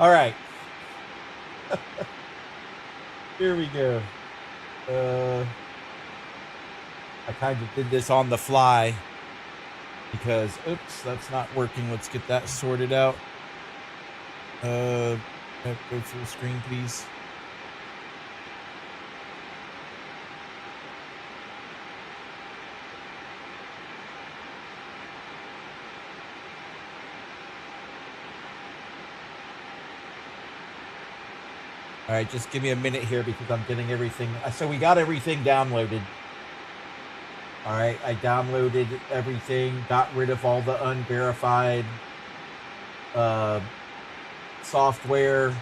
All right. Here we go. I kind of did this on the fly because, oops, that's not working. Let's get that sorted out. Go full screen, please. All right, just give me a minute here because I'm getting everything. So we got everything downloaded. All right, I downloaded everything, got rid of all the unverified software,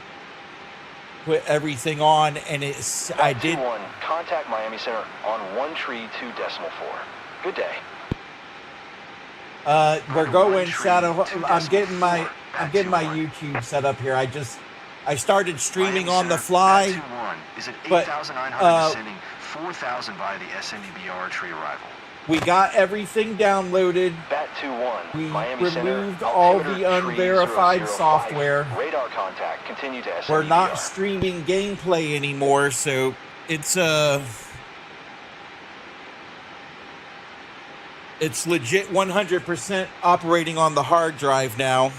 put everything on, and it's. I did. Contact Miami Center on 132.4. Good day. We're going set up. I'm getting my YouTube set up here. I started streaming on the fly, but 4,000 via the SNDBR tree arrival. We got everything downloaded. We removed all the unverified software. Radar contact. Continue to SNDBR. We're not streaming gameplay anymore, so it's legit 100% operating on the hard drive now.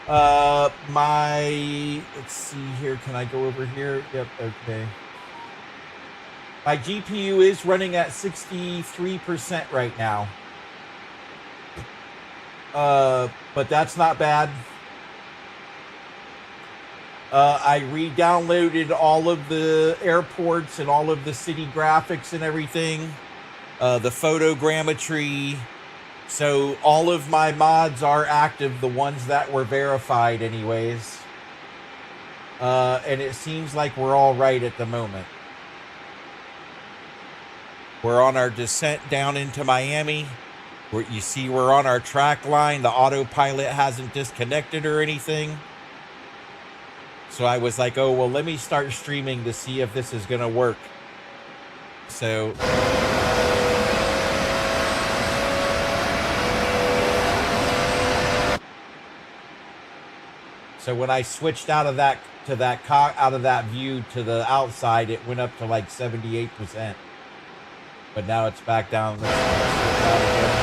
Let's see here. Can I go over here? Yep. Okay. My GPU is running at 63% right now. But that's not bad. I re-downloaded all of the airports and all of the city graphics and everything. The photogrammetry. So all of my mods are active, the ones that were verified anyways. And it seems like we're all right at the moment. We're on our descent down into Miami. You see we're on our track line. The autopilot hasn't disconnected or anything. So I was like, oh, well, let me start streaming to see if this is going to work. So when I switched out of that view to the outside, it went up to like 78%. But now it's back down. Let's switch out again.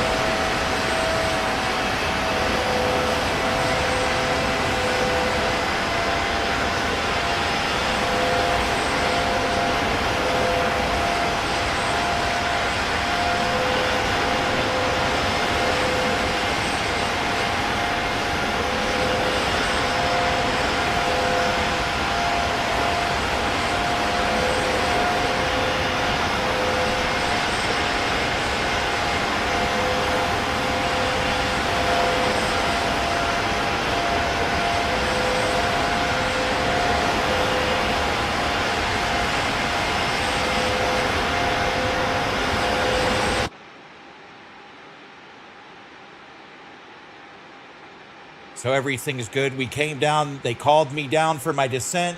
So everything's good. We came down. They called me down for my descent.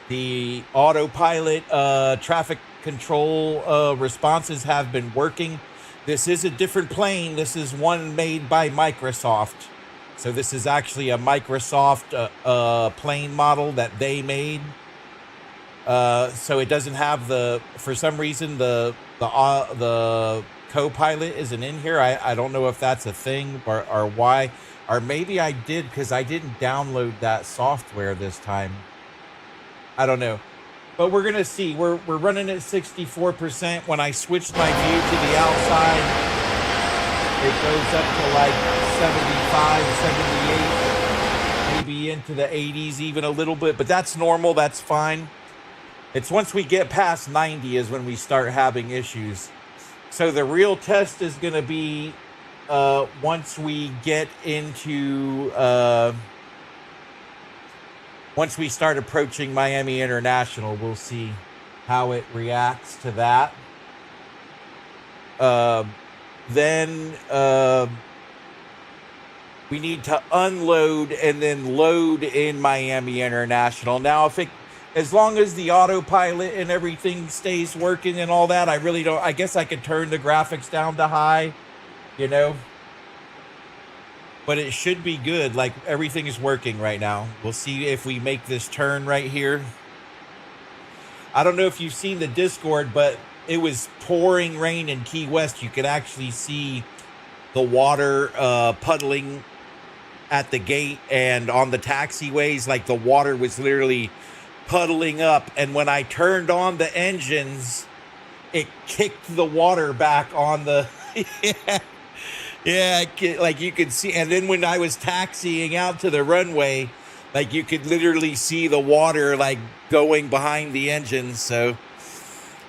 The autopilot traffic control responses have been working. This is a different plane. This is one made by Microsoft. So this is actually a Microsoft plane model that they made. So it doesn't have for some reason, the co-pilot isn't in here. I don't know if that's a thing or why. Or maybe I did because I didn't download that software this time. I don't know. But we're going to see. We're running at 64%. When I switched my view to the outside, it goes up to like 75, 78, maybe into the 80s even a little bit. But that's normal. That's fine. It's once we get past 90 is when we start having issues. So the real test is going to be once we get into once we start approaching Miami International, we'll see how it reacts to that. Then we need to unload and then load in Miami International. Now, as long as the autopilot and everything stays working and all that, I really don't. I guess I could turn the graphics down to high. You know, but it should be good. Like, everything is working right now. We'll see if we make this turn right here. I don't know if you've seen the Discord, but it was pouring rain in Key West. You could actually see the water puddling at the gate and on the taxiways. Like, the water was literally puddling up. And when I turned on the engines, it kicked the water back on the... Yeah, like you could see. And then when I was taxiing out to the runway, like you could literally see the water like going behind the engines. So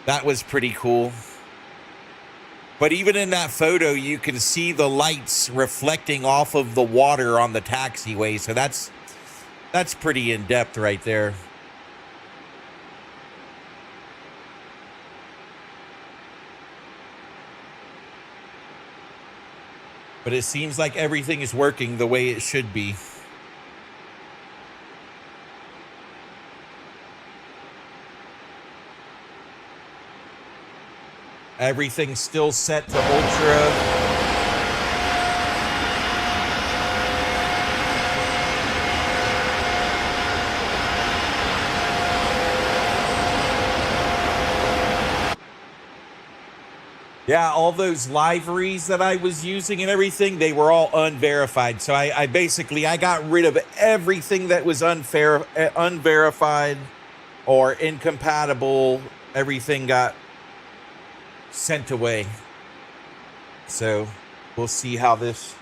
that was pretty cool. But even in that photo, you can see the lights reflecting off of the water on the taxiway. So that's pretty in depth right there. But it seems like everything is working the way it should be. Everything's still set to ultra. Yeah, all those liveries that I was using and everything, they were all unverified. So I basically got rid of everything that was unverified or incompatible. Everything got sent away. So we'll see how this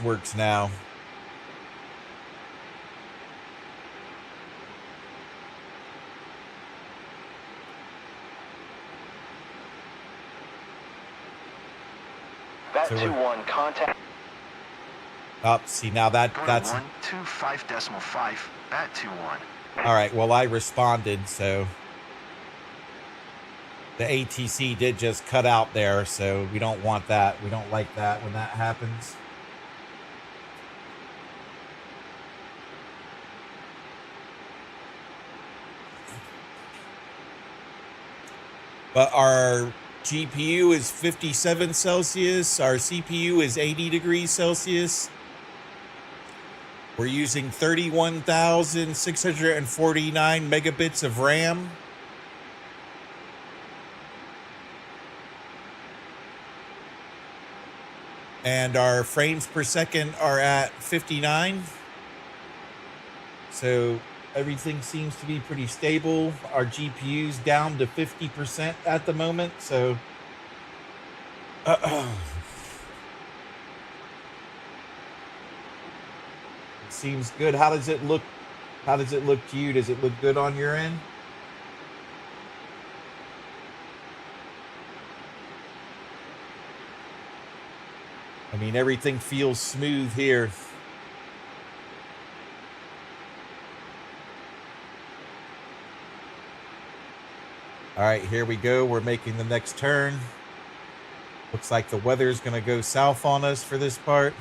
works now. Bat 2-1, contact. Oh, see, now that's 125.5, bat 2-1. all right. Well, I responded, so the ATC did just cut out there, so we don't want that. We don't like that when that happens. But our GPU is 57 Celsius. Our CPU is 80 degrees Celsius. We're using 31,649 megabits of RAM. And our frames per second are at 59. So everything seems to be pretty stable. Our GPU's down to 50% at the moment, so it seems good. How does it look? How does it look to you? Does it look good on your end? I mean, everything feels smooth here. All right, here we go. We're making the next turn. Looks like the weather's going to go south on us for this part.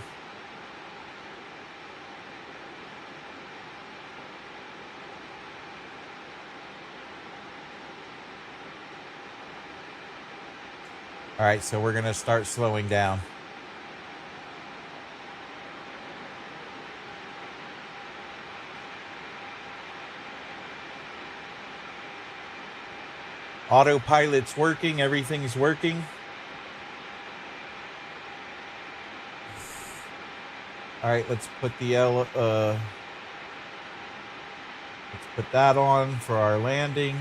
All right, so we're going to start slowing down. Autopilot's working, everything's working. All right, let's put the let's put that on for our landing.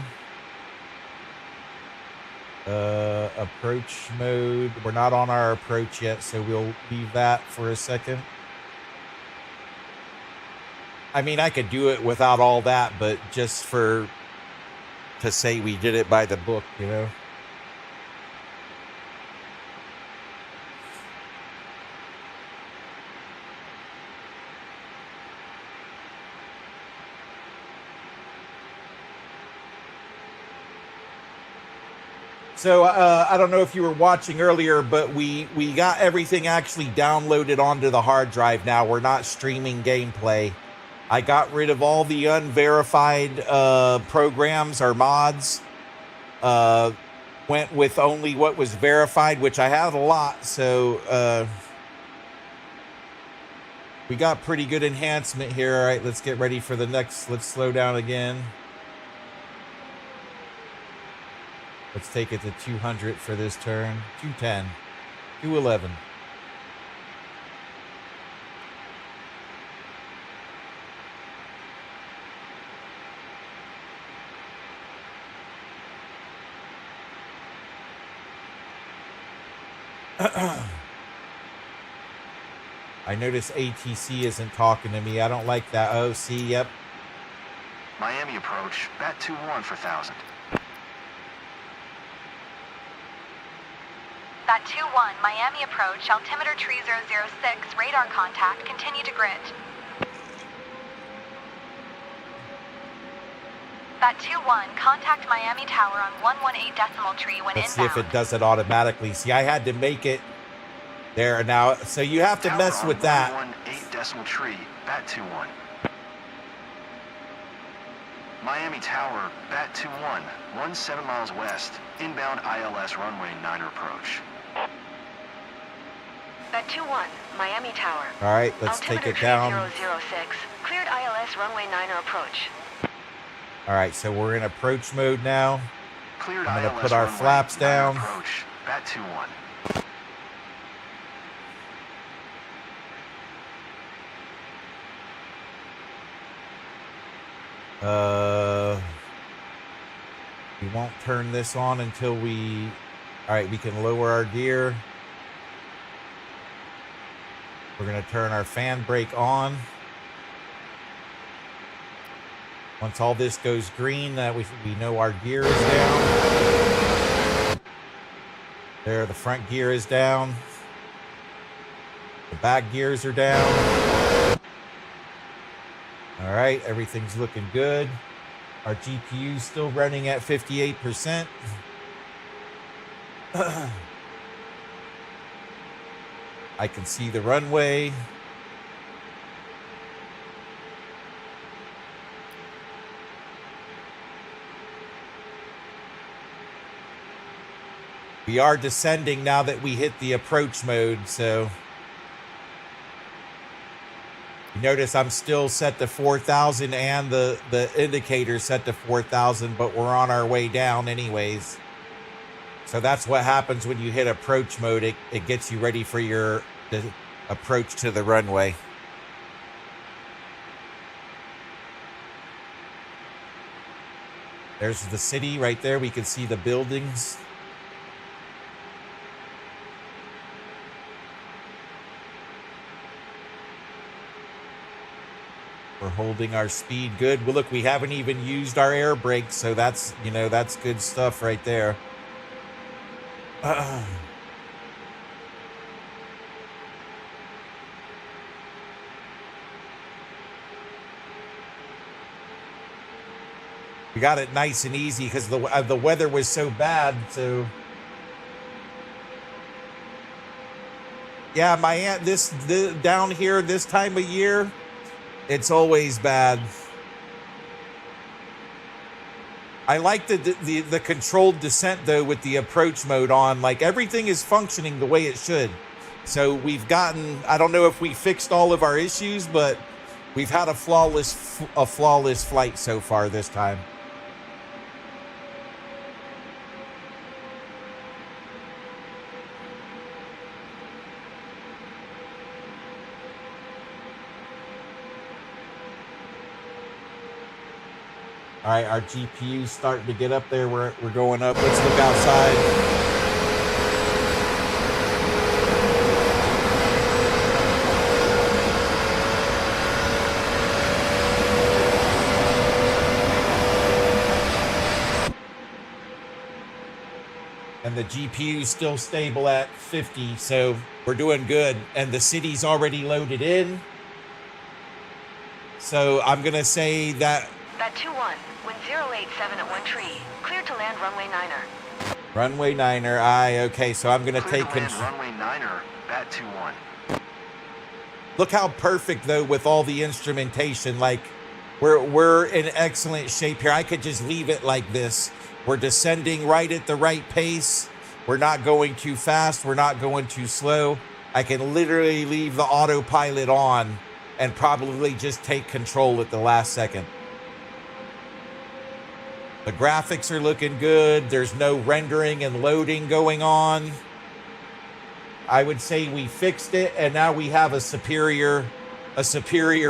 Approach mode. We're not on our approach yet, so we'll leave that for a second. I mean, I could do it without all that, but just to say we did it by the book, you know. So I don't know if you were watching earlier, but we got everything actually downloaded onto the hard drive now. We're not streaming gameplay. I got rid of all the unverified programs or mods. Went with only what was verified, which I had a lot. So We got pretty good enhancement here. All right, let's get ready for the next. Let's slow down again. Let's take it to 200 for this turn. 210. 211. I notice ATC isn't talking to me. I don't like that. Oh, see, yep. Miami approach, bat 2-1 for 1,000. Bat 2-1, Miami approach, altimeter tree 006, radar contact, continue to grid. Bat 2-1, contact Miami Tower on 118 decimal tree when Let's inbound. see if it does it automatically. See, I had to make it there now. So you have to mess with that. 118 decimal tree, bat 2-1. Miami Tower, bat 2-1, 17 miles west, inbound ILS runway 9er approach. Bat 2-1, Miami Tower. All right, let's take it down. Altimeter tree 006, cleared ILS runway 9er approach. All right, so we're in approach mode now. Cleared I'm gonna ILS put our runway flaps 9er down. Approach, bat 2-1. We won't turn this on until we... All right, we can lower our gear. We're going to turn our fan brake on. Once all this goes green, we know our gear is down. There, the front gear is down. The back gears are down. All right, everything's looking good. Our GPU's still running at 58%. I can see the runway. We are descending now that we hit the approach mode, so you notice I'm still set to 4,000 and the indicator set to 4,000, but we're on our way down anyways. So that's what happens when you hit approach mode. It gets you ready for the approach to the runway. There's the city right there. We can see the buildings. We're holding our speed good. Well, look, we haven't even used our air brakes, so that's, that's good stuff right there. We got it nice and easy because the weather was so bad. So yeah, my aunt, this down here this time of year, it's always bad. I like the controlled descent though with the approach mode on. Like everything is functioning the way it should. So we've gotten, I don't know if we fixed all of our issues, but we've had a flawless flight so far this time. All right, our GPU's starting to get up there. We're going up. Let's look outside. And the GPU's still stable at 50, so we're doing good. And the city's already loaded in. So I'm going to say that... Bat 2-1, wind 087 at 1 tree. Cleared to land runway 9er. Runway 9er, aye, okay, so I'm going to take control. Runway 9er, bat 2-1. Look how perfect, though, with all the instrumentation. Like, we're in excellent shape here. I could just leave it like this. We're descending right at the right pace. We're not going too fast. We're not going too slow. I can literally leave the autopilot on and probably just take control at the last second. The graphics are looking good. There's no rendering and loading going on. I would say we fixed it, and now we have a superior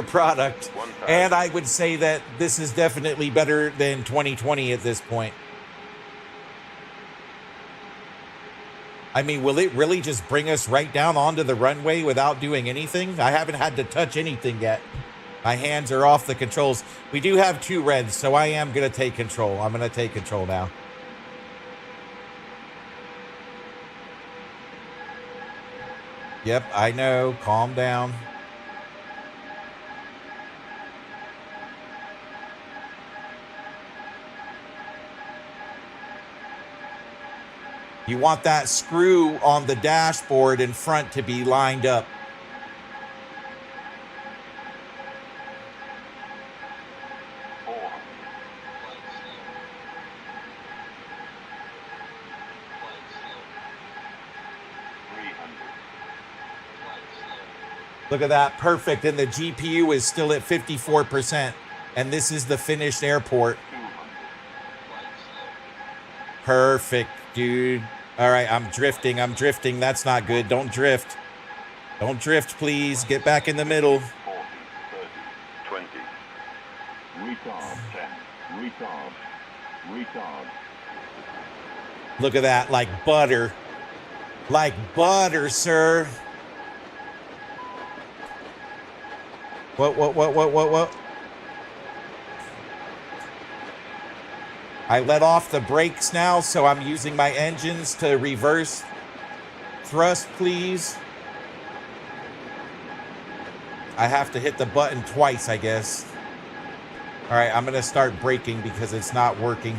product. And I would say that this is definitely better than 2020 at this point. I mean, will it really just bring us right down onto the runway without doing anything? I haven't had to touch anything yet. My hands are off the controls. We do have 2 reds, so I am going to take control. I'm going to take control now. Yep, I know. Calm down. You want that screw on the dashboard in front to be lined up. Look at that, perfect. And the GPU is still at 54%. And this is the finished airport. Perfect, dude. All right, I'm drifting. That's not good. Don't drift. Don't drift, please. Get back in the middle. 40, 30, 20. Retard 10. Retard. Look at that, like butter. Like butter, sir. What? I let off the brakes now, so I'm using my engines to reverse thrust, please. I have to hit the button twice, I guess. All right, I'm going to start braking because it's not working.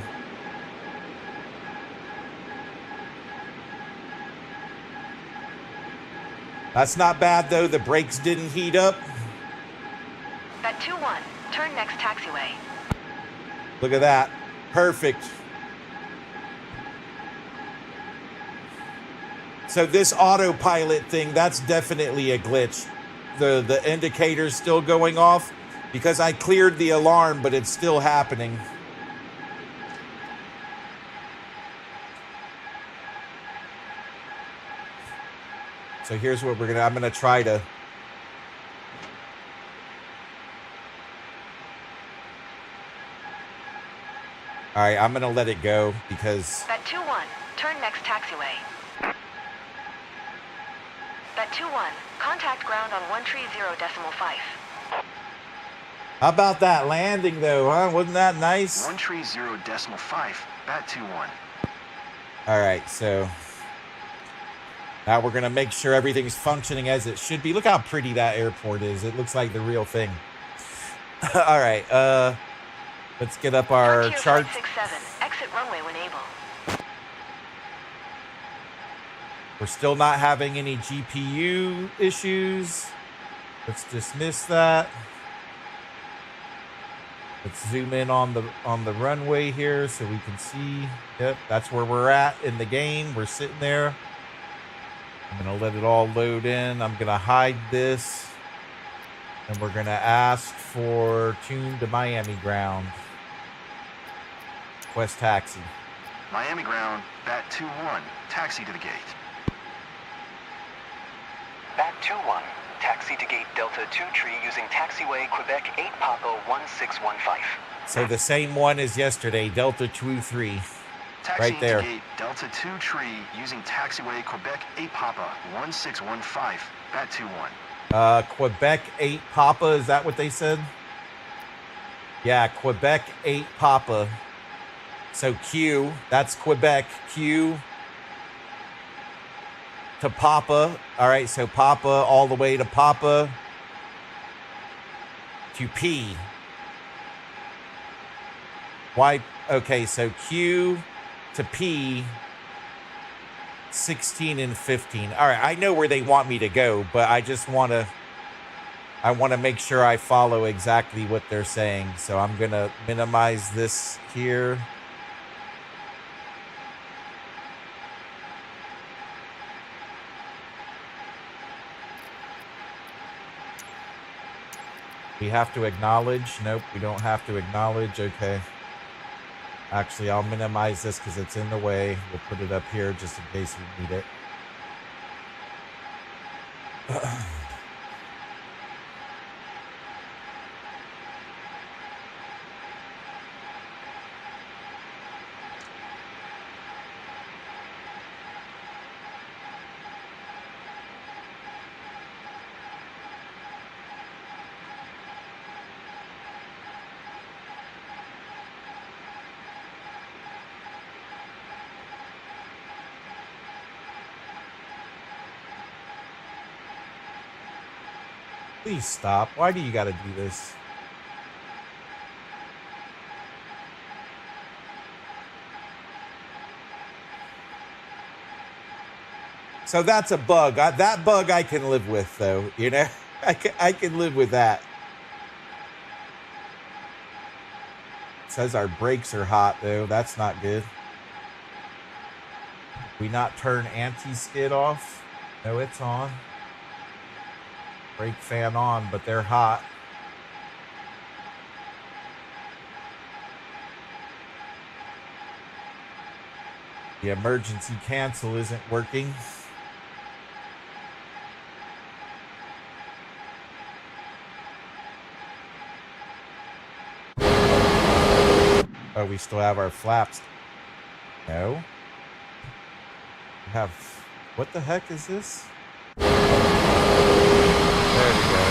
That's not bad, though. The brakes didn't heat up. At 2-1, turn next taxiway. Look at that. Perfect. So this autopilot thing, that's definitely a glitch. The indicator's still going off because I cleared the alarm, but it's still happening. So here's what I'm gonna try to. All right, I'm gonna let it go because. At 2-1, turn next taxiway. At 2-1, contact ground on 130.5. How about that landing though, huh? Wasn't that nice? 130.5, bat 2-1. All right, so now we're gonna make sure everything's functioning as it should be. Look how pretty that airport is. It looks like the real thing. All right, let's get up our chart. 567, exit runway when able. We're still not having any GPU issues. Let's dismiss that. Let's zoom in on the runway here so we can see. Yep, that's where we're at in the game. We're sitting there. I'm gonna let it all load in. I'm gonna hide this. And we're gonna ask for tune to Miami ground. Quest taxi. Miami ground, bat 2-1, taxi to the gate. Bat 2-1, taxi to gate Delta 2 tree using taxiway Quebec 8 Papa 1615. So the same one as yesterday, Delta 2-3. Taxi Right there. to gate Delta 2 tree using taxiway Quebec 8 Papa 1615, bat 2-1. Quebec 8 Papa, is that what they said? Yeah, Quebec 8 Papa. So Q, that's Quebec. Q to Papa. All right, so Papa all the way to Papa to P. Why? Okay, so Q to P, 16 and 15. All right, I know where they want me to go, but I just want to make sure I follow exactly what they're saying. So I'm going to minimize this here. We have to acknowledge. Nope, we don't have to acknowledge. Okay. Actually, I'll minimize this because it's in the way. We'll put it up here just in case we need it. Please stop. Why do you got to do this? So that's a bug. That bug I can live with, though. You know, I can live with that. It says our brakes are hot, though. That's not good. We not turn anti-skid off? No, it's on. Brake fan on, but they're hot. The emergency cancel isn't working. Oh, we still have our flaps. No. We have... What the heck is this? There we go.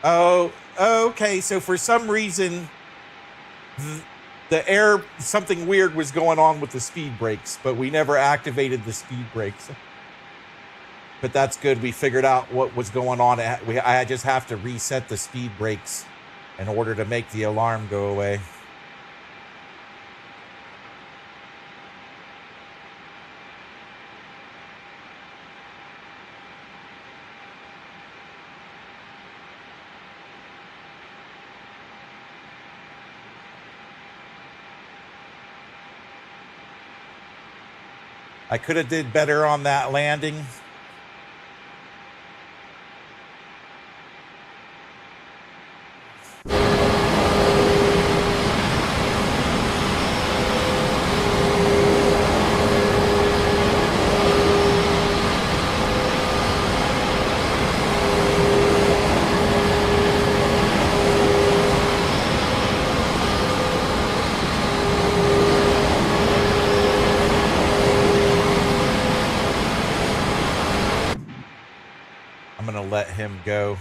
Oh, okay. So for some reason, the air, something weird was going on with the speed brakes, but we never activated the speed brakes. But that's good. We figured out what was going on. I just have to reset the speed brakes in order to make the alarm go away. I could have did better on that landing. Let him go.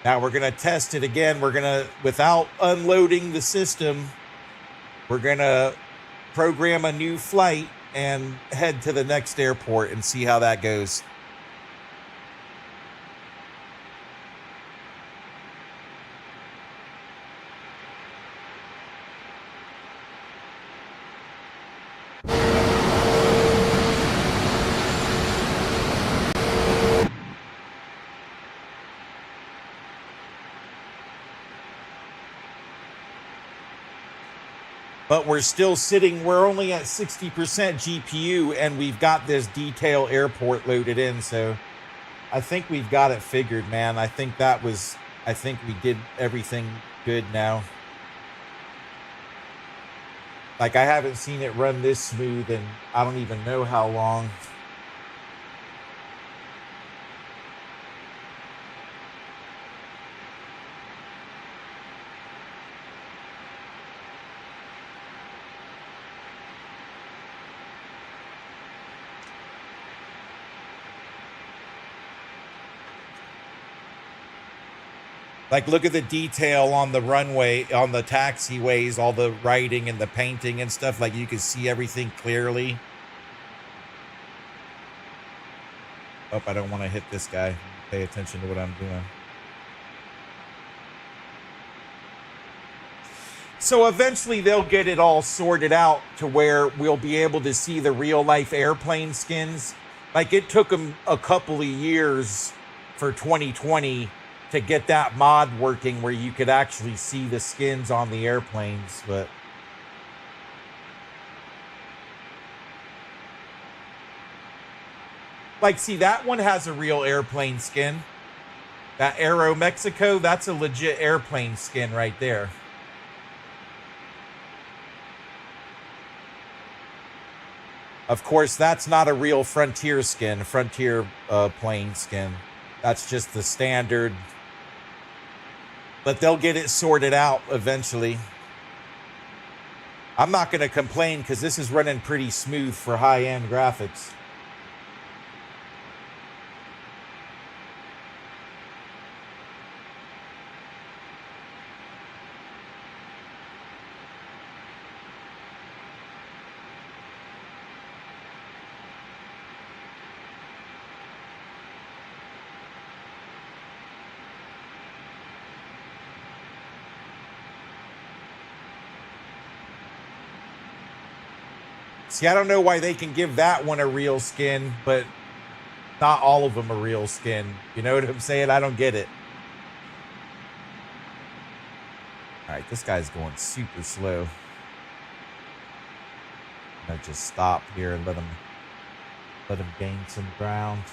Now we're going to test it again. We're going to, without unloading the system, we're going to program a new flight and head to the next airport and see how that goes. But we're still sitting, we're only at 60% GPU, and we've got this detail airport loaded in, so I think we've got it figured, man. I think we did everything good now. Like, I haven't seen it run this smooth in I don't even know how long. Like, look at the detail on the runway, on the taxiways, all the writing and the painting and stuff. Like, you can see everything clearly. Oh, I don't want to hit this guy. Pay attention to what I'm doing. So eventually they'll get it all sorted out to where we'll be able to see the real life airplane skins. Like, it took them a couple of years for 2020 to get that mod working where you could actually see the skins on the airplanes, but like, see, that one has a real airplane skin. That Aero Mexico, that's a legit airplane skin right there. Of course, that's not a real Frontier skin, Frontier plane skin. That's just the standard. But they'll get it sorted out eventually. I'm not going to complain because this is running pretty smooth for high-end graphics. See, I don't know why they can give that one a real skin, but not all of them a real skin. You know what I'm saying? I don't get it. All right, this guy's going super slow. I'm gonna just stop here and let him gain some ground.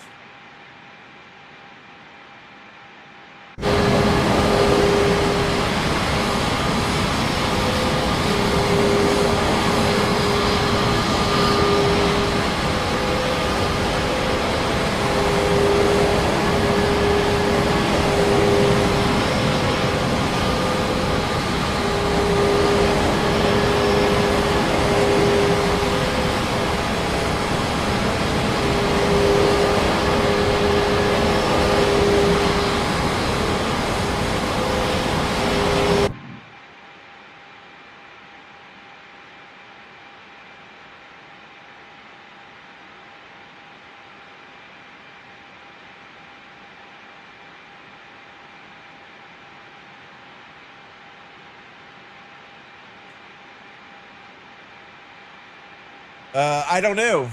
I don't know.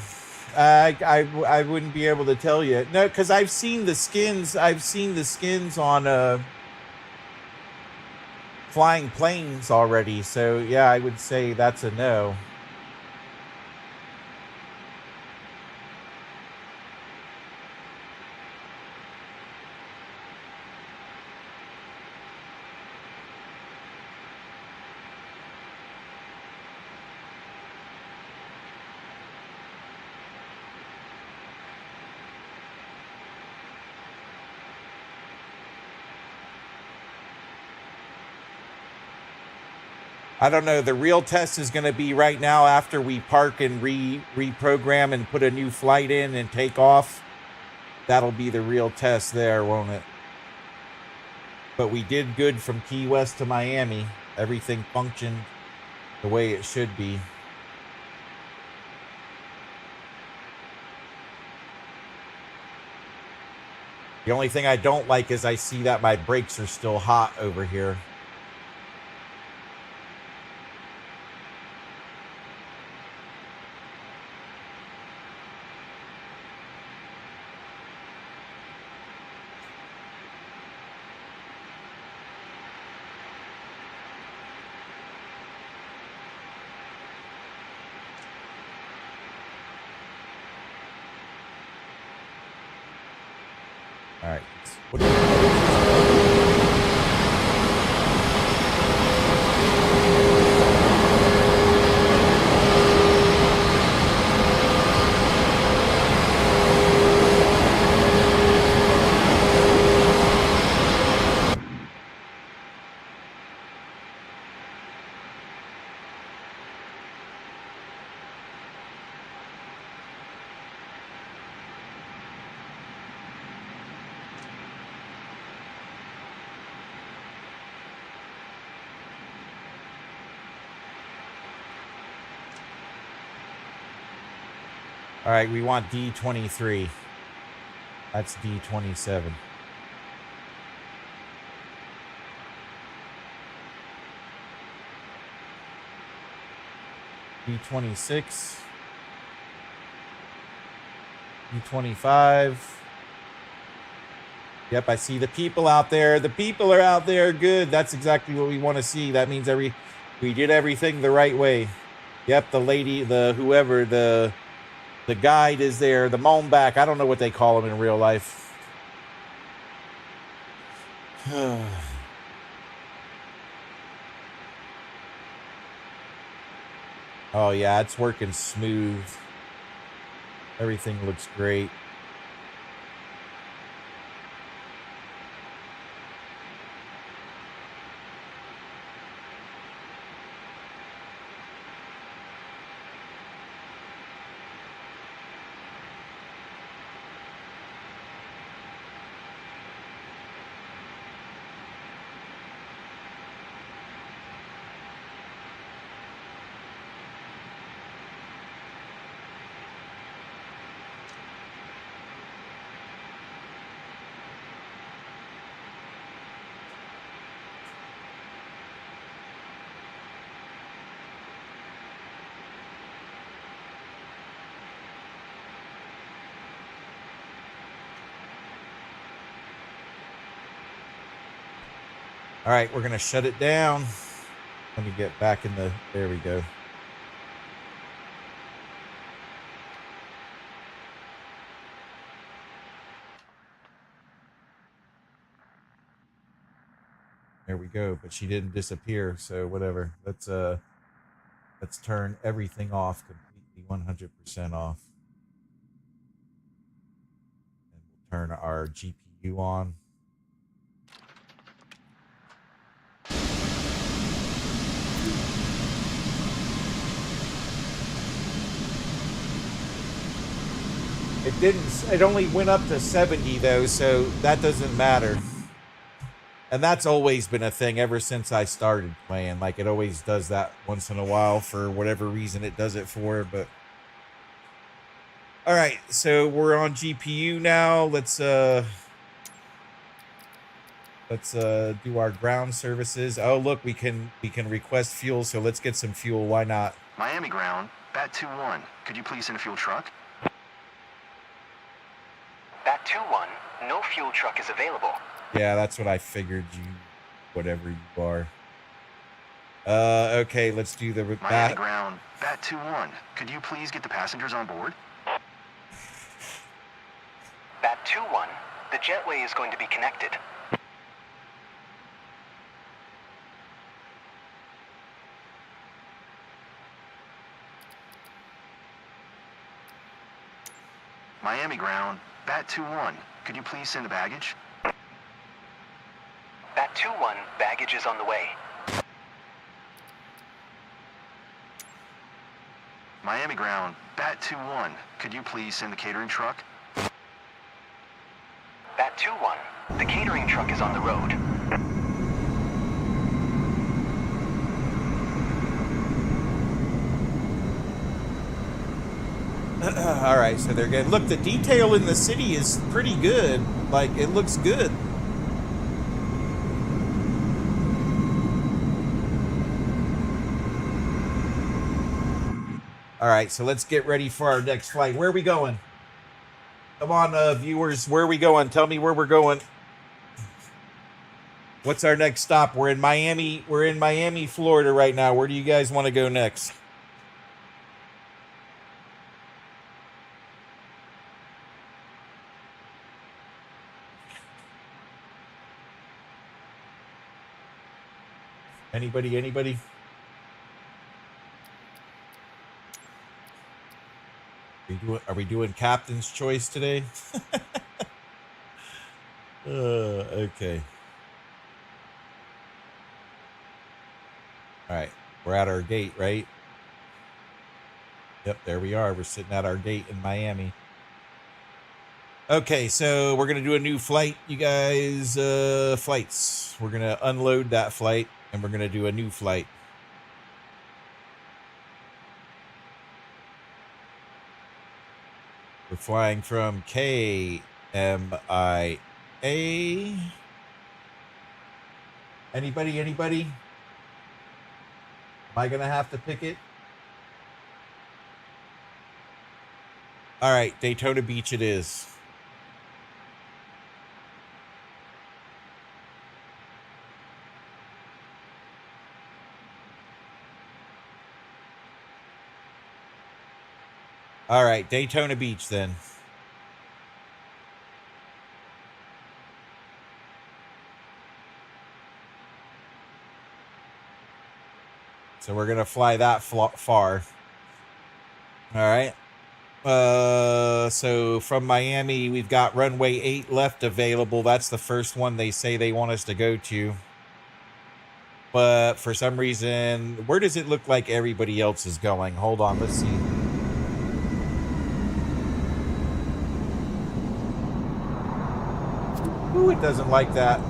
I wouldn't be able to tell you. No, because I've seen the skins. I've seen the skins on flying planes already. So yeah, I would say that's a no. I don't know. The real test is going to be right now after we park and reprogram and put a new flight in and take off. That'll be the real test there, won't it? But we did good from Key West to Miami. Everything functioned the way it should be. The only thing I don't like is I see that my brakes are still hot over here. All right. What All right, we want D23. That's D27. D26. D25. Yep, I see the people out there. The people are out there. Good. That's exactly what we want to see. That means we did everything the right way. Yep, the lady, the whoever, the guide is there. The moanback. I don't know what they call him in real life. Oh yeah, it's working smooth. Everything looks great. All right, we're going to shut it down. Let me get back in the... There we go. There we go. But she didn't disappear, so whatever. Let's turn everything off completely, 100% off. And we'll turn our GPU on. It only went up to 70 though, so that doesn't matter. And that's always been a thing ever since I started playing. Like, it always does that once in a while for whatever reason it does it for, but... All right, so we're on GPU now. Let's do our ground services. Oh, look, we can request fuel, so let's get some fuel. Why not? Miami ground, Bat 2-1. Could you please send a fuel truck? Bat 2-1, no fuel truck is available. Yeah, that's what I figured, you whatever you are. Okay, let's do the... Miami ground, Bat 2-1. Could you please get the passengers on board? Bat 2-1, the jetway is going to be connected. Miami ground, Bat 2-1. Could you please send the baggage? Bat 2-1, baggage is on the way. Miami ground, Bat 2-1. Could you please send the catering truck? Bat 2-1, the catering truck is on the road. All right, so they're good. Look, the detail in the city is pretty good. Like, it looks good. All right, so let's get ready for our next flight. Where are we going? Come on, viewers. Where are we going? Tell me where we're going. What's our next stop? We're in Miami. We're in Miami, Florida right now. Where do you guys want to go next? Anybody? Are we doing captain's choice today? Okay. All right, we're at our gate, right? Yep, there we are. We're sitting at our gate in Miami. Okay, so we're gonna do a new flight, you guys. Flights. We're gonna unload that flight, and we're gonna do a new flight. We're flying from KMIA. Anybody? Am I gonna have to pick it? All right, Daytona Beach it is. All right, Daytona Beach then. So we're going to fly that far. All right. So from Miami, we've got runway 8 left available. That's the first one they say they want us to go to. But for some reason, where does it look like everybody else is going? Hold on, let's see. Ooh, it doesn't like that.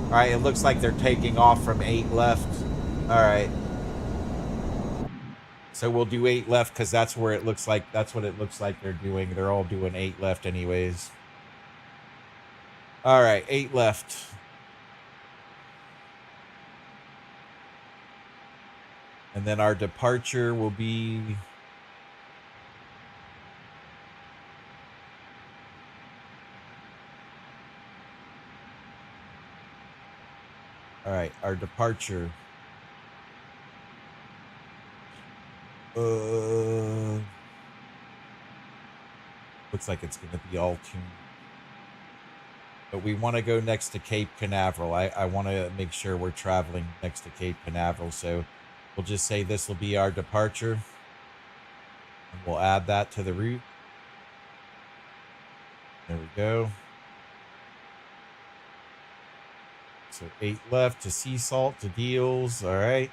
All right, it looks like they're taking off from 8 left. All right. So we'll do 8 left because that's where it looks like, that's what it looks like they're doing. They're all doing 8 left anyways. All right, 8 left. And then our departure will be... All right, our departure. Looks like it's going to be all tuned. But we want to go next to Cape Canaveral. I want to make sure we're traveling next to Cape Canaveral. So we'll just say this will be our departure. And we'll add that to the route. There we go. So 8 left to sea salt, to deals. All right.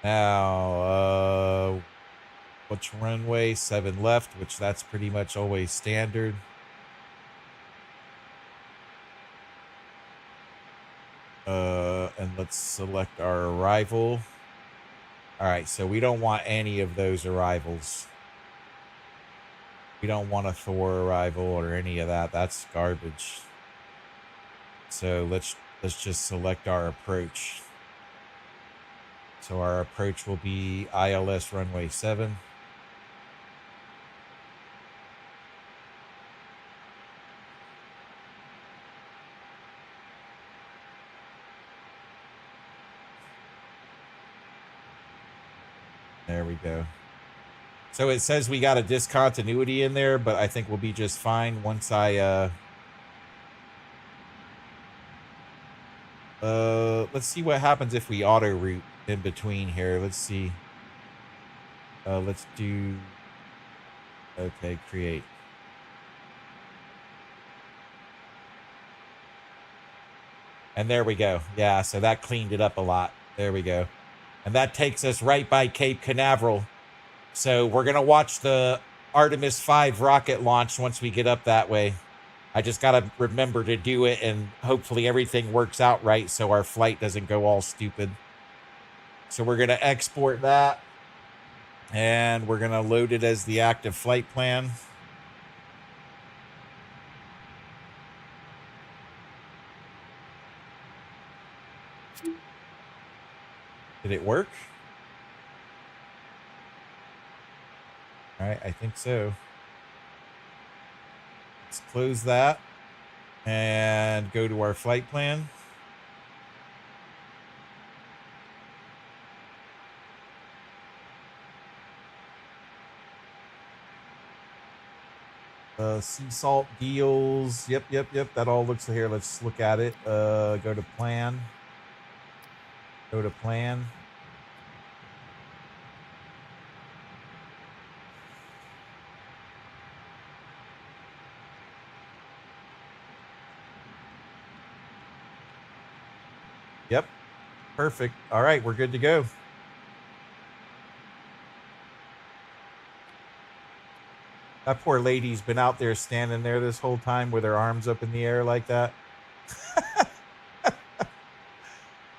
Now, which runway? 7 left, which that's pretty much always standard. And let's select our arrival. All right, so we don't want any of those arrivals. We don't want a Thor arrival or any of that. That's garbage. So let's just select our approach. So our approach will be ILS runway 7. There we go. So it says we got a discontinuity in there, but I think we'll be just fine once I let's see what happens if we auto route in between here. Let's see. Let's do, okay, create. And there we go. Yeah, so that cleaned it up a lot. There we go. And that takes us right by Cape Canaveral. So we're going to watch the Artemis 5 rocket launch once we get up that way. I just got to remember to do it, and hopefully everything works out right so our flight doesn't go all stupid. So we're going to export that, and we're going to load it as the active flight plan. Did it work? All right, I think so. Let's close that and go to our flight plan. Sea salt deals. Yep. That all looks here. Let's look at it. Go to plan. Go to plan. Yep. Perfect. All right, we're good to go. That poor lady's been out there standing there this whole time with her arms up in the air like that.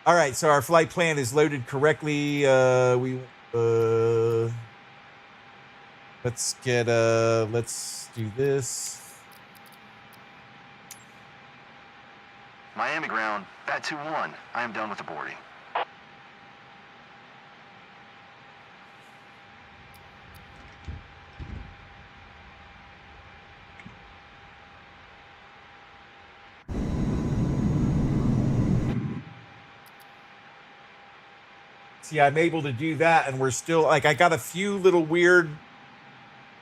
All right, so our flight plan is loaded correctly. Let's do this. Miami ground, Bat 2-1. I am done with the boarding. See, I'm able to do that, and we're still like, I got a few little weird,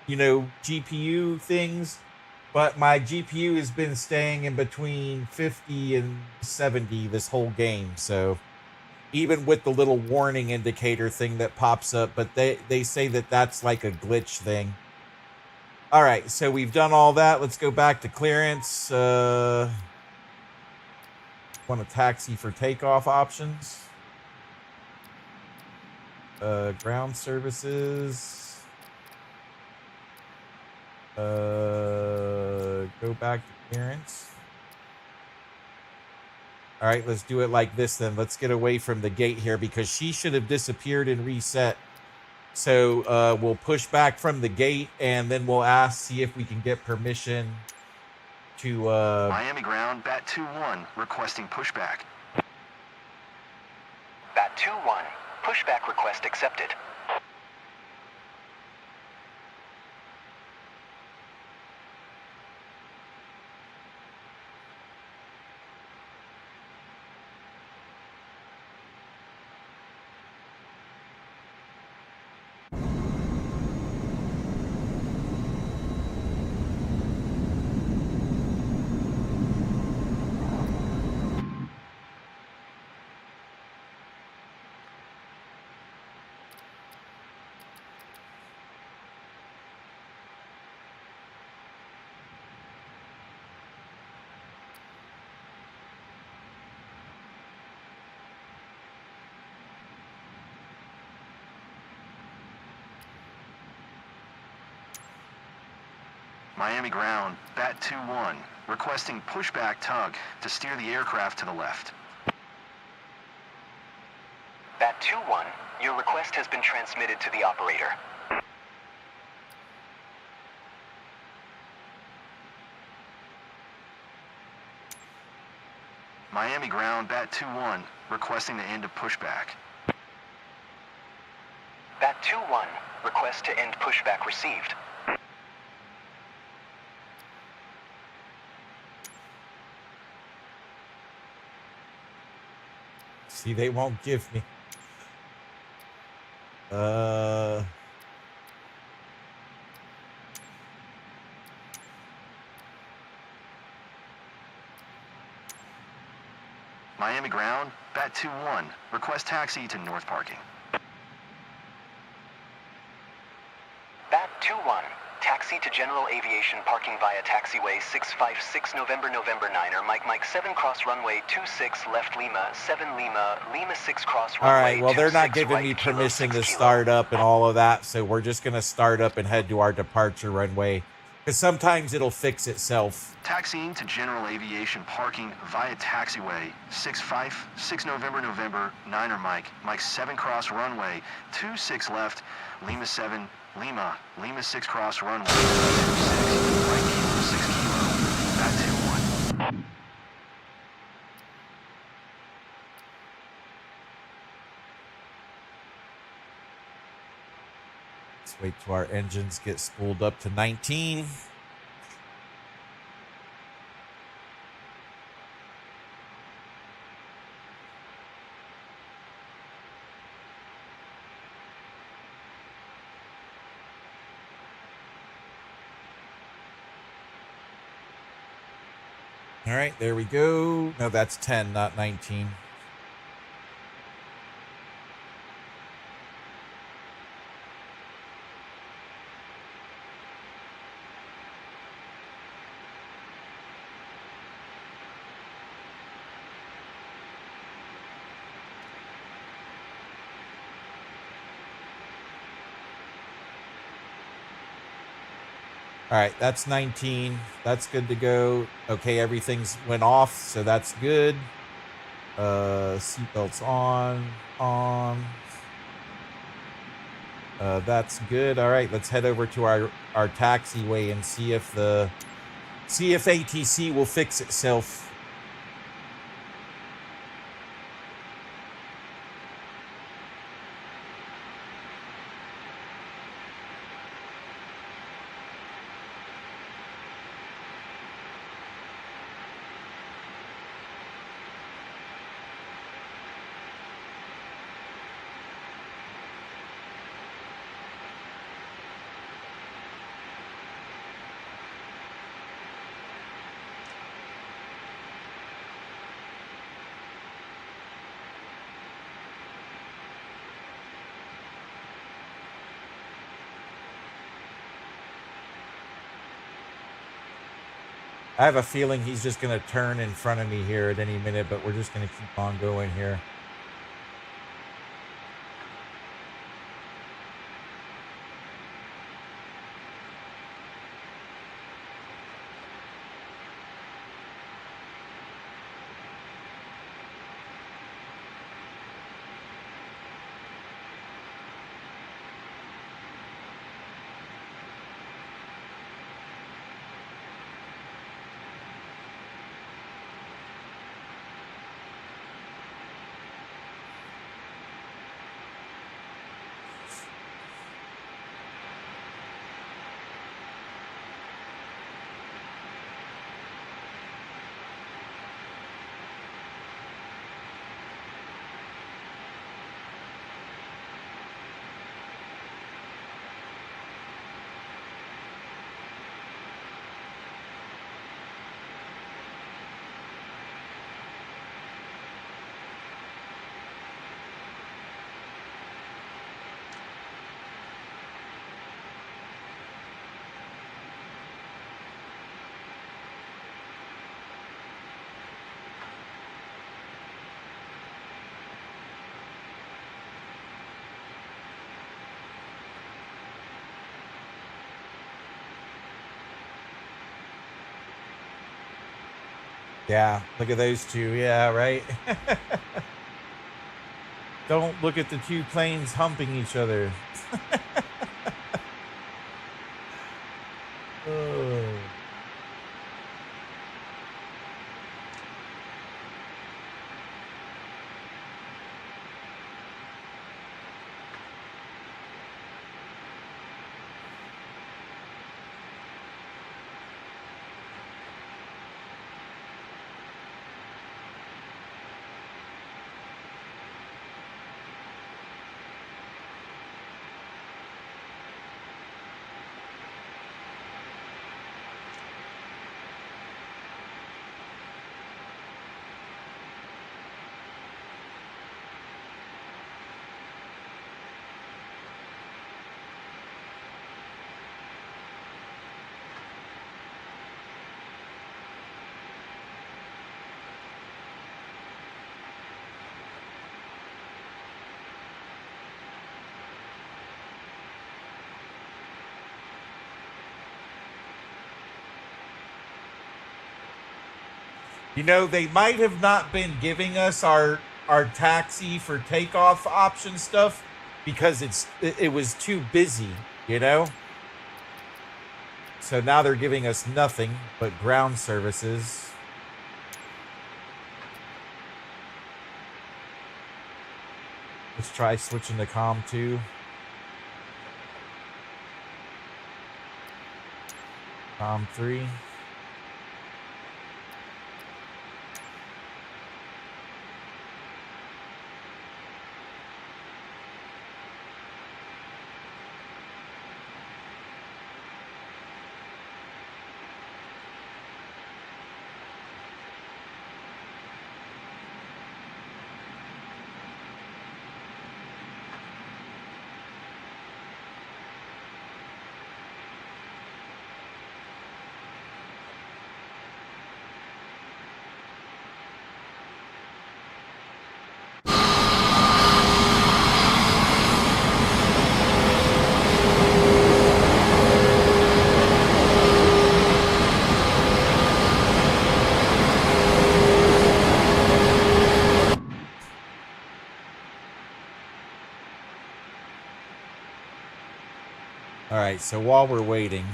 GPU things, but my GPU has been staying in between 50 and 70 this whole game. So even with the little warning indicator thing that pops up, but they say that that's like a glitch thing. All right, so we've done all that. Let's go back to clearance. Want a taxi for takeoff options. Ground services. Go back to clearance. All right, let's do it like this then. Let's get away from the gate here because she should have disappeared and reset. So we'll push back from the gate and then we'll see if we can get permission to... Miami ground, Bat 2-1, requesting pushback. Bat 2-1, pushback request accepted. Miami ground, Bat 2-1, requesting pushback tug to steer the aircraft to the left. Bat 2-1, your request has been transmitted to the operator. Miami ground, Bat 2-1, requesting the end of pushback. Bat 2-1, request to end pushback received. See, they won't give me. Miami ground, Bat 2-1, request taxi to north parking. Bat 2-1, taxi to general aviation parking via taxiway 656 November 9er, Mike 7 cross runway 26 left Lima 7 Lima 6 cross runway. All right, well, they're not 26 giving right, me kilo, permission 6 to kilo. start up and all of that, so we're just going to start up and head to our departure runway, because sometimes it'll fix itself. Taxiing to general aviation parking via taxiway 656 November 9er, Mike 7 cross runway 26 left Lima 7 Lima 6 cross runway 26 right kilo 6 kilo, Bat 2-1. Let's wait till our engines get spooled up to 19. All right, there we go. No, that's 10, not 19. All right, that's 19. That's good to go. Okay, everything's went off, so that's good. Seatbelts on. That's good. All right, let's head over to our taxiway and see if ATC will fix itself. I have a feeling he's just going to turn in front of me here at any minute, but we're just going to keep on going here. Yeah, look at those two. Yeah, right. Don't look at the two planes humping each other. Oh. You know, they might have not been giving us our taxi for takeoff option stuff because it was too busy, you know? So now they're giving us nothing but ground services. Let's try switching to COM 2. COM 3. All right, so while we're waiting,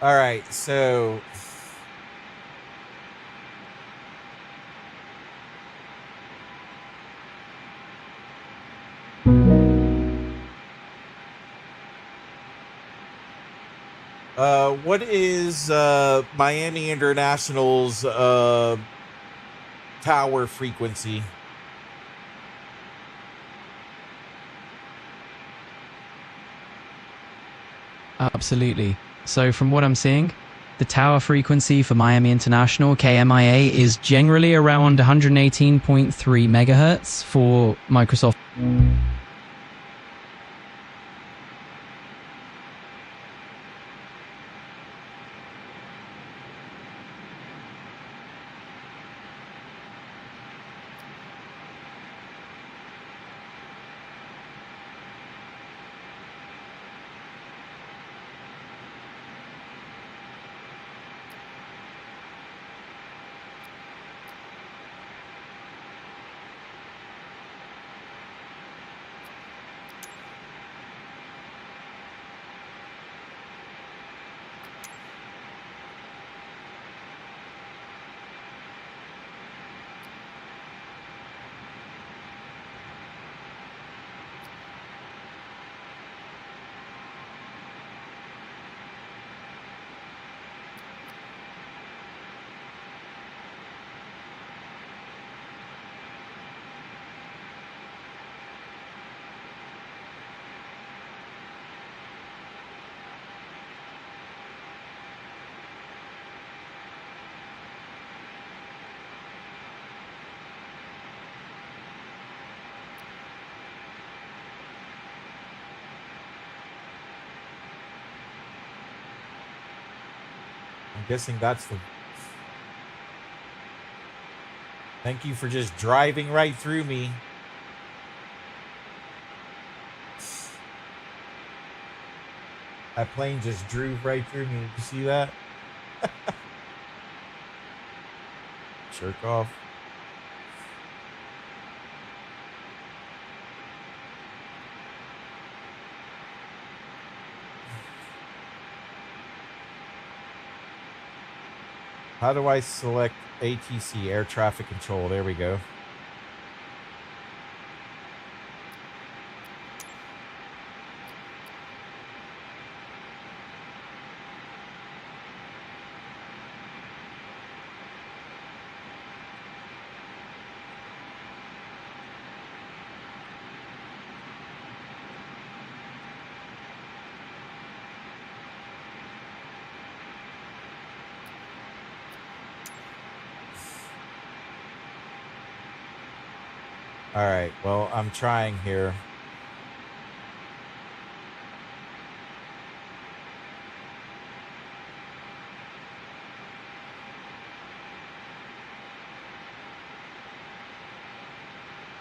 all right, so What is Miami International's tower frequency? Absolutely. So from what I'm seeing, the tower frequency for Miami International, KMIA, is generally around 118.3 megahertz for Microsoft. I'm guessing that's the... Thank you for just driving right through me. That plane just drove right through me. Did you see that? Jerk off. How do I select ATC, air traffic control? There we go. All right, well, I'm trying here.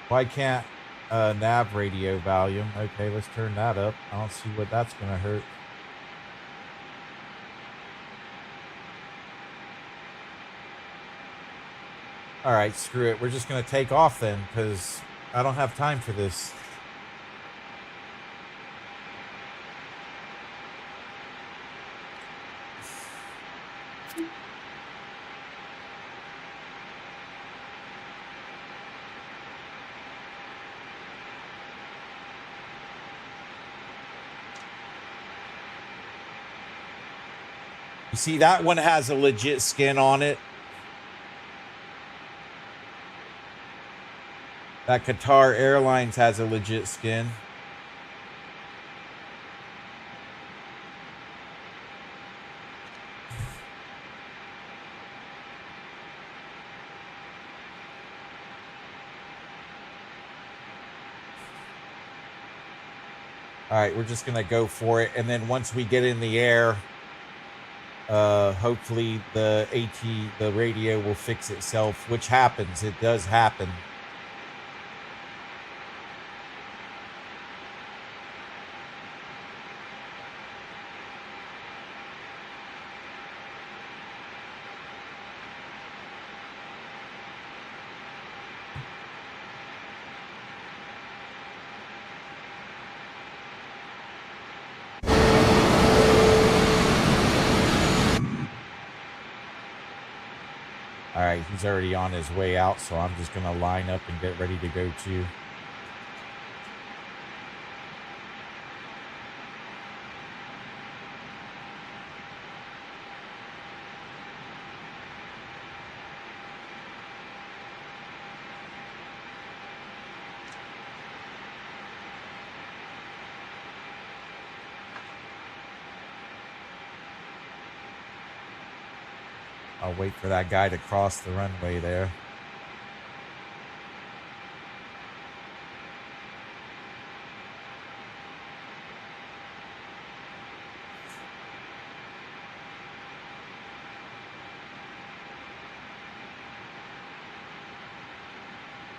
Why can't nav radio volume? Okay, let's turn that up. I don't see what that's gonna hurt. All right, screw it. We're just gonna take off then, because I don't have time for this. You see, that one has a legit skin on it. That Qatar Airlines has a legit skin. All right, we're just gonna go for it, and then once we get in the air, hopefully the radio will fix itself, which happens. It does happen. All right, he's already on his way out, so I'm just going to line up and get ready to go too. I'll wait for that guy to cross the runway there.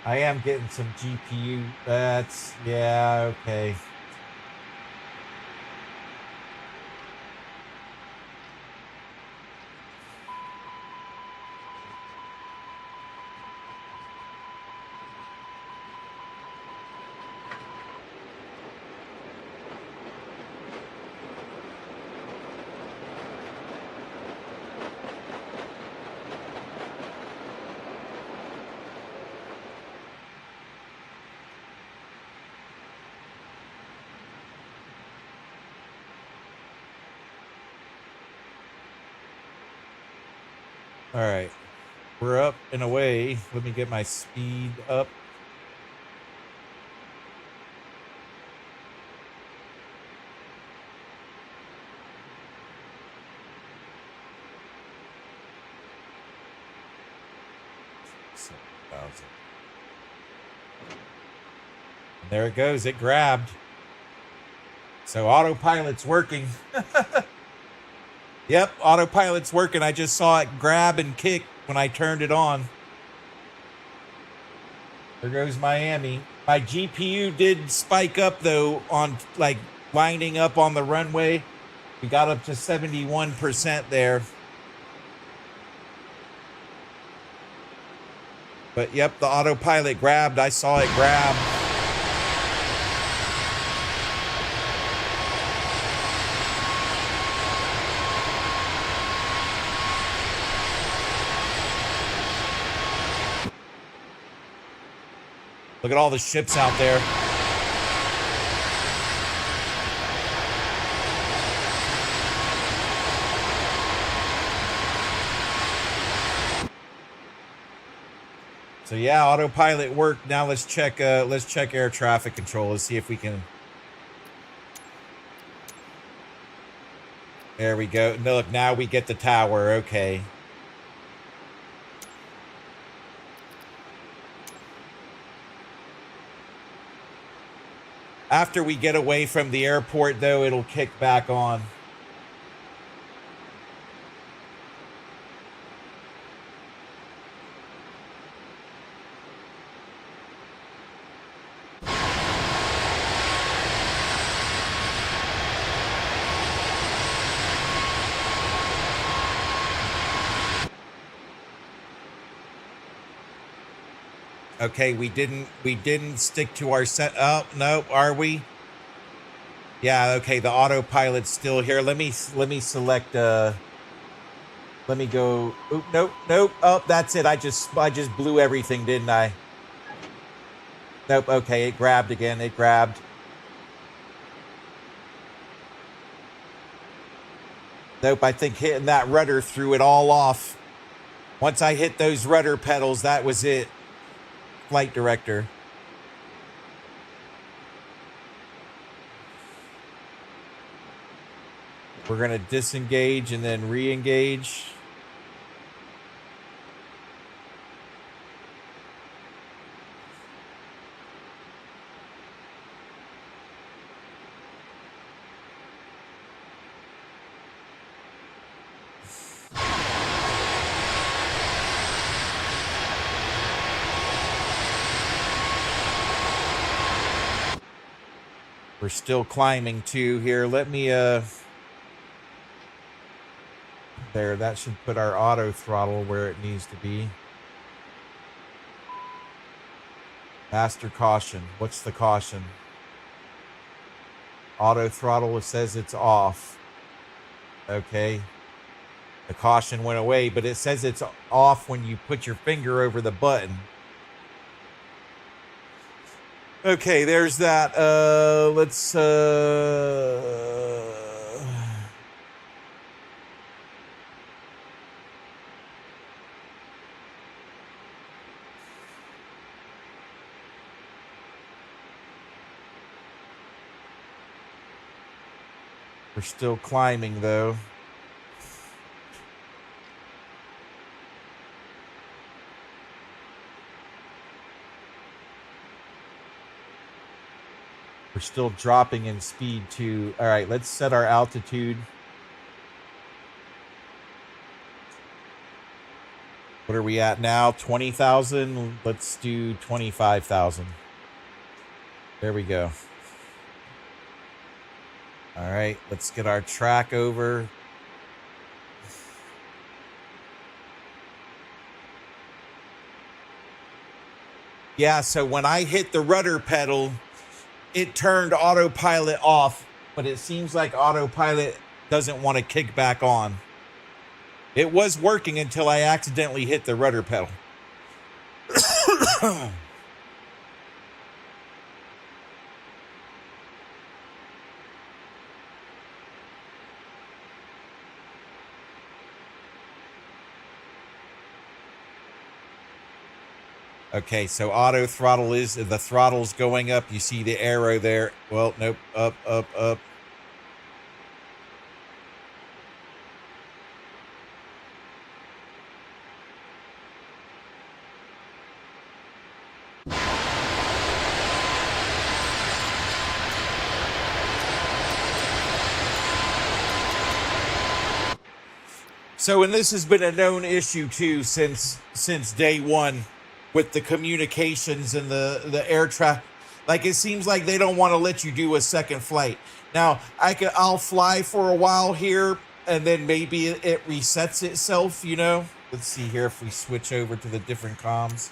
I am getting some GPU. That's, yeah, okay. All right, we're up and away. Let me get my speed up. And there it goes. It grabbed. So autopilot's working. Yep, autopilot's working. I just saw it grab and kick when I turned it on. There goes Miami. My GPU did spike up, though, on, like, lining up on the runway. We got up to 71% there. But, yep, the autopilot grabbed. I saw it grab. Look at all the ships out there. So yeah, autopilot worked. Now let's check air traffic control. Let's see if we can. There we go. No, look, now we get the tower. Okay. After we get away from the airport, though, it'll kick back on. Okay, we didn't stick to our set. Oh, no, are we? Yeah, okay, the autopilot's still here. Let me select let me go. Oop, nope. Oh, that's it. I just blew everything, didn't I? Nope, okay, it grabbed again. It grabbed. Nope, I think hitting that rudder threw it all off. Once I hit those rudder pedals, that was it. Flight director. We're going to disengage and then re-engage. We're still climbing too here. Let me there, that should put our auto throttle where it needs to be. Master caution. What's the caution? Auto throttle, it says it's off. Okay. The caution went away, but it says it's off when you put your finger over the button. Okay, there's that. Let's we're still climbing though. We're still dropping in speed too. All right, let's set our altitude. What are we at now? 20,000. Let's do 25,000. There we go. All right, let's get our track over. Yeah, so when I hit the rudder pedal, it turned autopilot off, but it seems like autopilot doesn't want to kick back on. It was working until I accidentally hit the rudder pedal. Okay, so auto throttle is, the throttle's going up. You see the arrow there. Well, nope, up, up, up. So, and this has been a known issue too since day one with the communications and the air traffic. Like, it seems like they don't want to let you do a second flight. Now, I'll fly for a while here, and then maybe it resets itself, you know? Let's see here if we switch over to the different comms.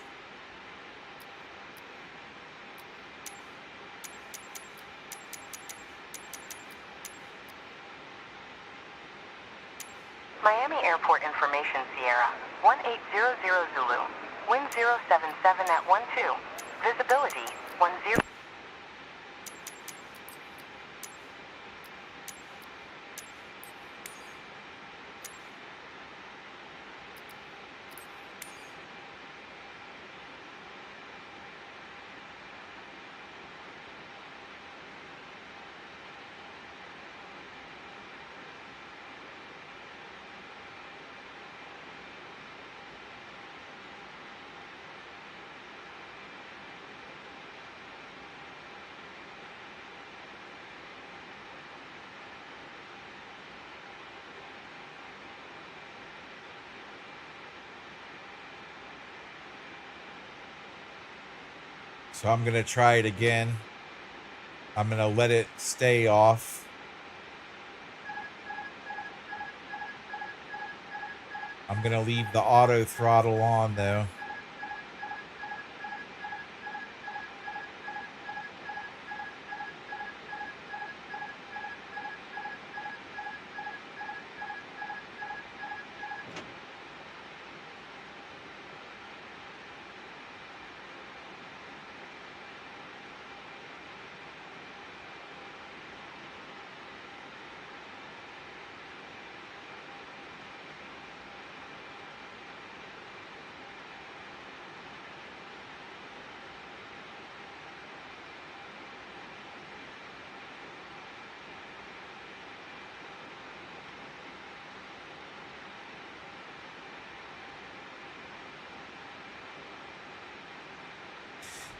Miami Airport Information, Sierra. 1800 Zulu. Wind 077 at 12. Visibility 10. So I'm going to try it again. I'm going to let it stay off. I'm going to leave the auto throttle on though.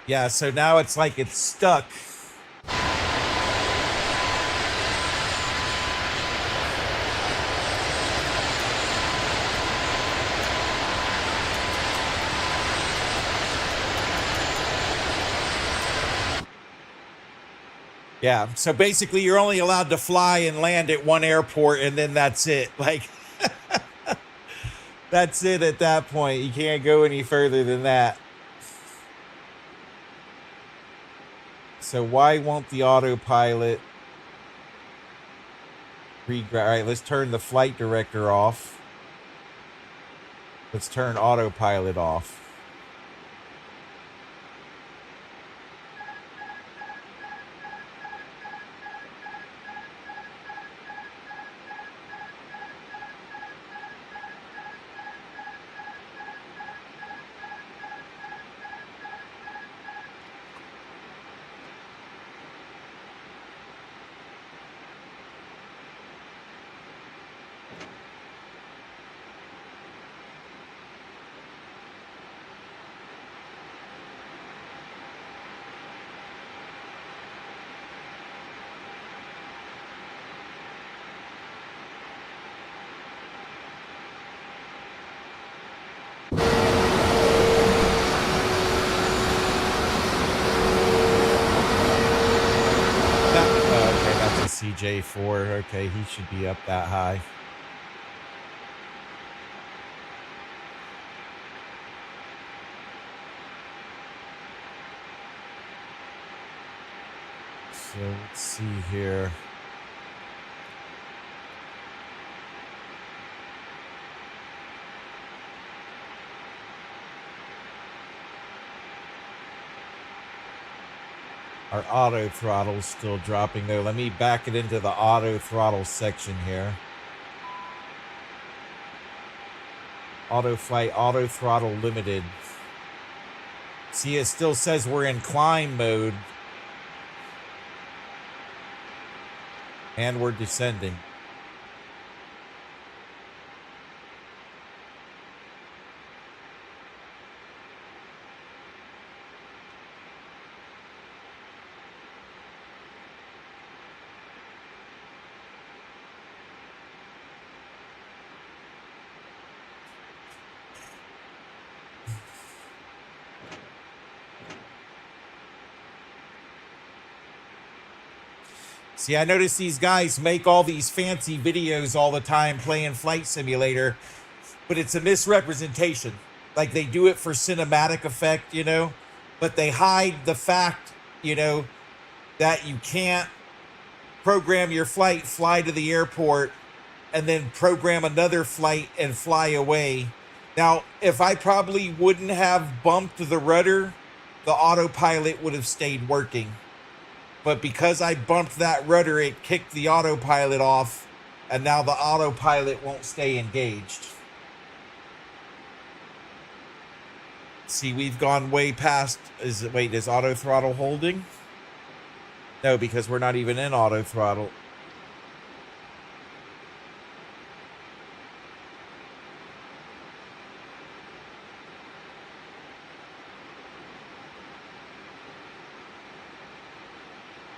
Yeah, so now it's like it's stuck. Yeah, so basically you're only allowed to fly and land at one airport, and then that's it. Like, that's it at that point. You can't go any further than that. So why won't the autopilot all right, let's turn the flight director off. Let's turn autopilot off. J4. Okay, he should be up that high. So let's see here. Our auto throttle is still dropping though. Let me back it into the auto throttle section here. Auto flight, auto throttle limited. See, it still says we're in climb mode. And we're descending. See, I notice these guys make all these fancy videos all the time playing Flight Simulator, but it's a misrepresentation. Like, they do it for cinematic effect, you know, but they hide the fact, you know, that you can't program your flight, fly to the airport, and then program another flight and fly away. Now, if I probably wouldn't have bumped the rudder, the autopilot would have stayed working. But because I bumped that rudder, it kicked the autopilot off, and now the autopilot won't stay engaged. See, we've gone way past. Is auto throttle holding? No, because we're not even in auto throttle.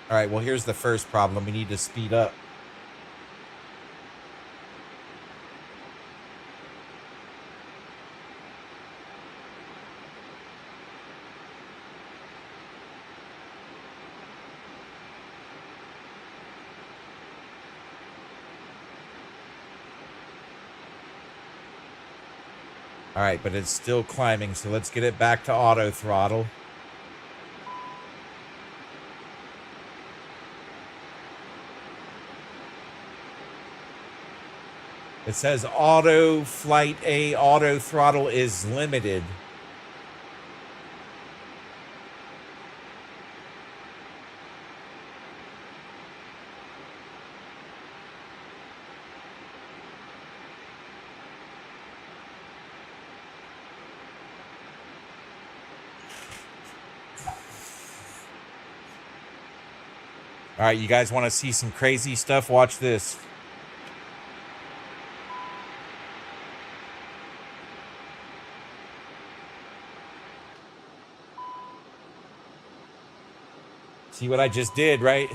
All right, well, here's the first problem. We need to speed up. All right, but it's still climbing, so let's get it back to auto throttle. It says auto flight A, auto throttle is limited. All right, you guys want to see some crazy stuff? Watch this. See what I just did, right?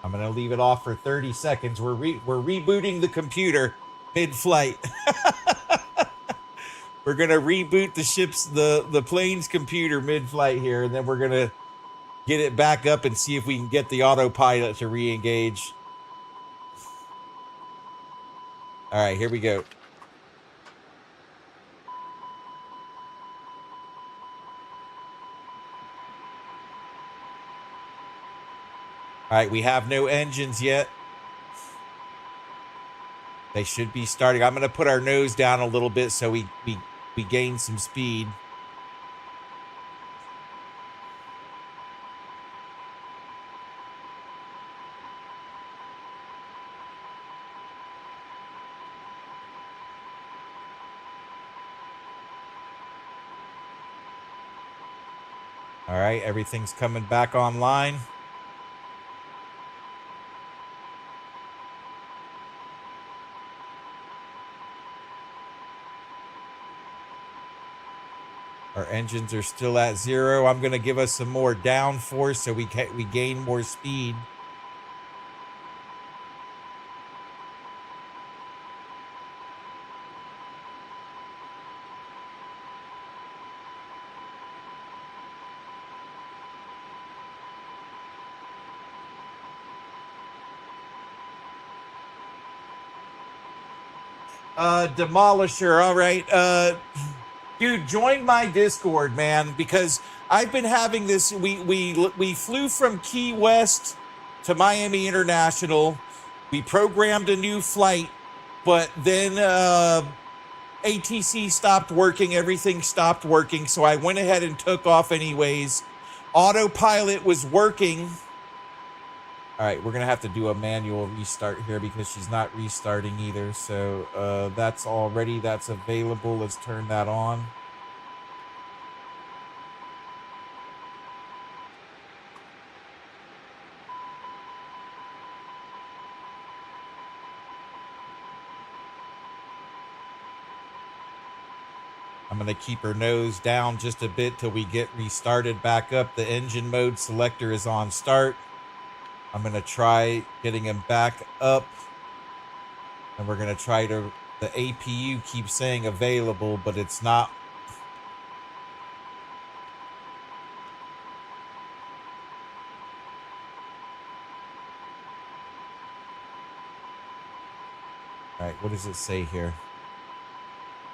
I'm gonna leave it off for 30 seconds. We're rebooting the computer mid-flight. We're gonna reboot the plane's computer mid-flight here, and then we're gonna get it back up and see if we can get the autopilot to re-engage. All right, here we go. All right, we have no engines yet. They should be starting. I'm going to put our nose down a little bit so we gain some speed. All right, everything's coming back online. Our engines are still at 0. I'm going to give us some more downforce so we gain more speed. Demolisher. All right. Dude, join my Discord, man, because I've been having this. We flew from Key West to Miami International. We programmed a new flight, but then ATC stopped working. Everything stopped working, so I went ahead and took off anyways. Autopilot was working. All right, we're going to have to do a manual restart here because she's not restarting either. So that's available. Let's turn that on. I'm going to keep her nose down just a bit till we get restarted back up. The engine mode selector is on start. I'm going to try getting him back up. And we're going to try to... The APU keeps saying available, but it's not. All right, what does it say here?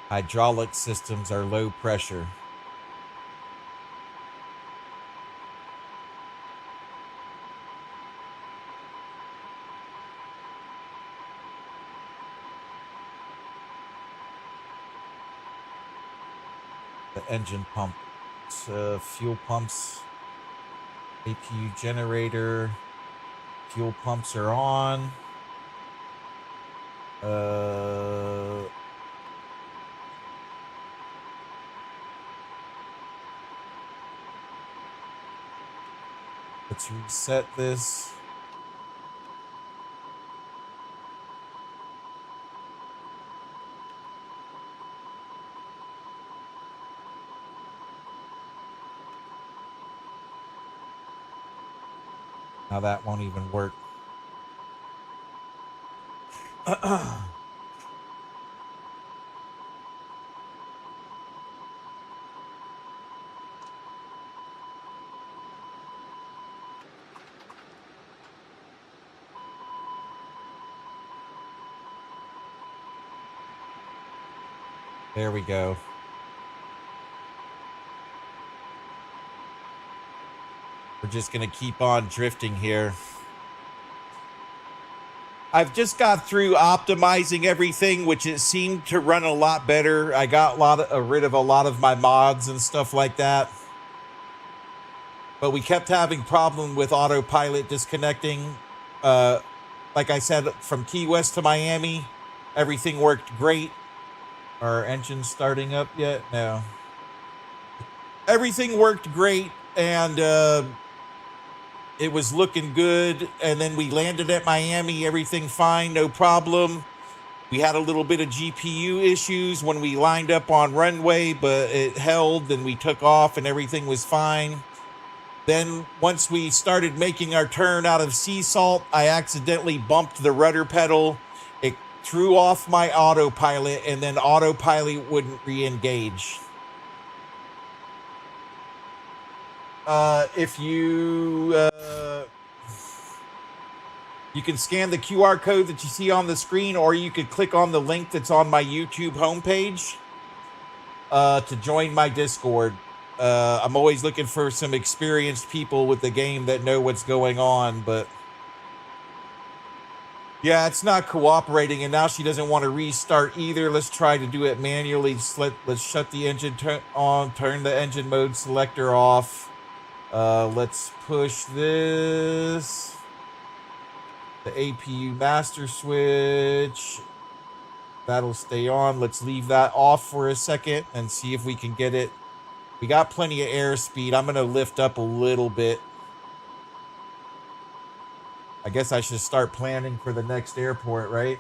Hydraulic systems are low pressure. The engine pump, fuel pumps, APU generator, fuel pumps are on. Let's reset this. Now that won't even work. There we go. We're just going to keep on drifting here. I've just got through optimizing everything, which it seemed to run a lot better. I got rid of a lot of my mods and stuff like that. But we kept having problem with autopilot disconnecting. Like I said, from Key West to Miami, everything worked great. Are engines starting up yet? No. Everything worked great, and it was looking good. And then we landed at Miami, everything fine, no problem. We had a little bit of GPU issues when we lined up on runway, but it held, and we took off, and everything was fine. Then once we started making our turn out of sea salt, I accidentally bumped the rudder pedal. It threw off my autopilot, and then autopilot wouldn't re-engage. If you you can scan the QR code that you see on the screen, or you could click on the link that's on my YouTube homepage to join my Discord. I'm always looking for some experienced people with the game that know what's going on, but yeah, it's not cooperating, and now she doesn't want to restart either. Let's try to do it manually. Let's shut the engine on, turn the engine mode selector off. Let's push this. The APU master switch. That'll stay on. Let's leave that off for a second and see if we can get it. We got plenty of airspeed. I'm going to lift up a little bit. I guess I should start planning for the next airport, right?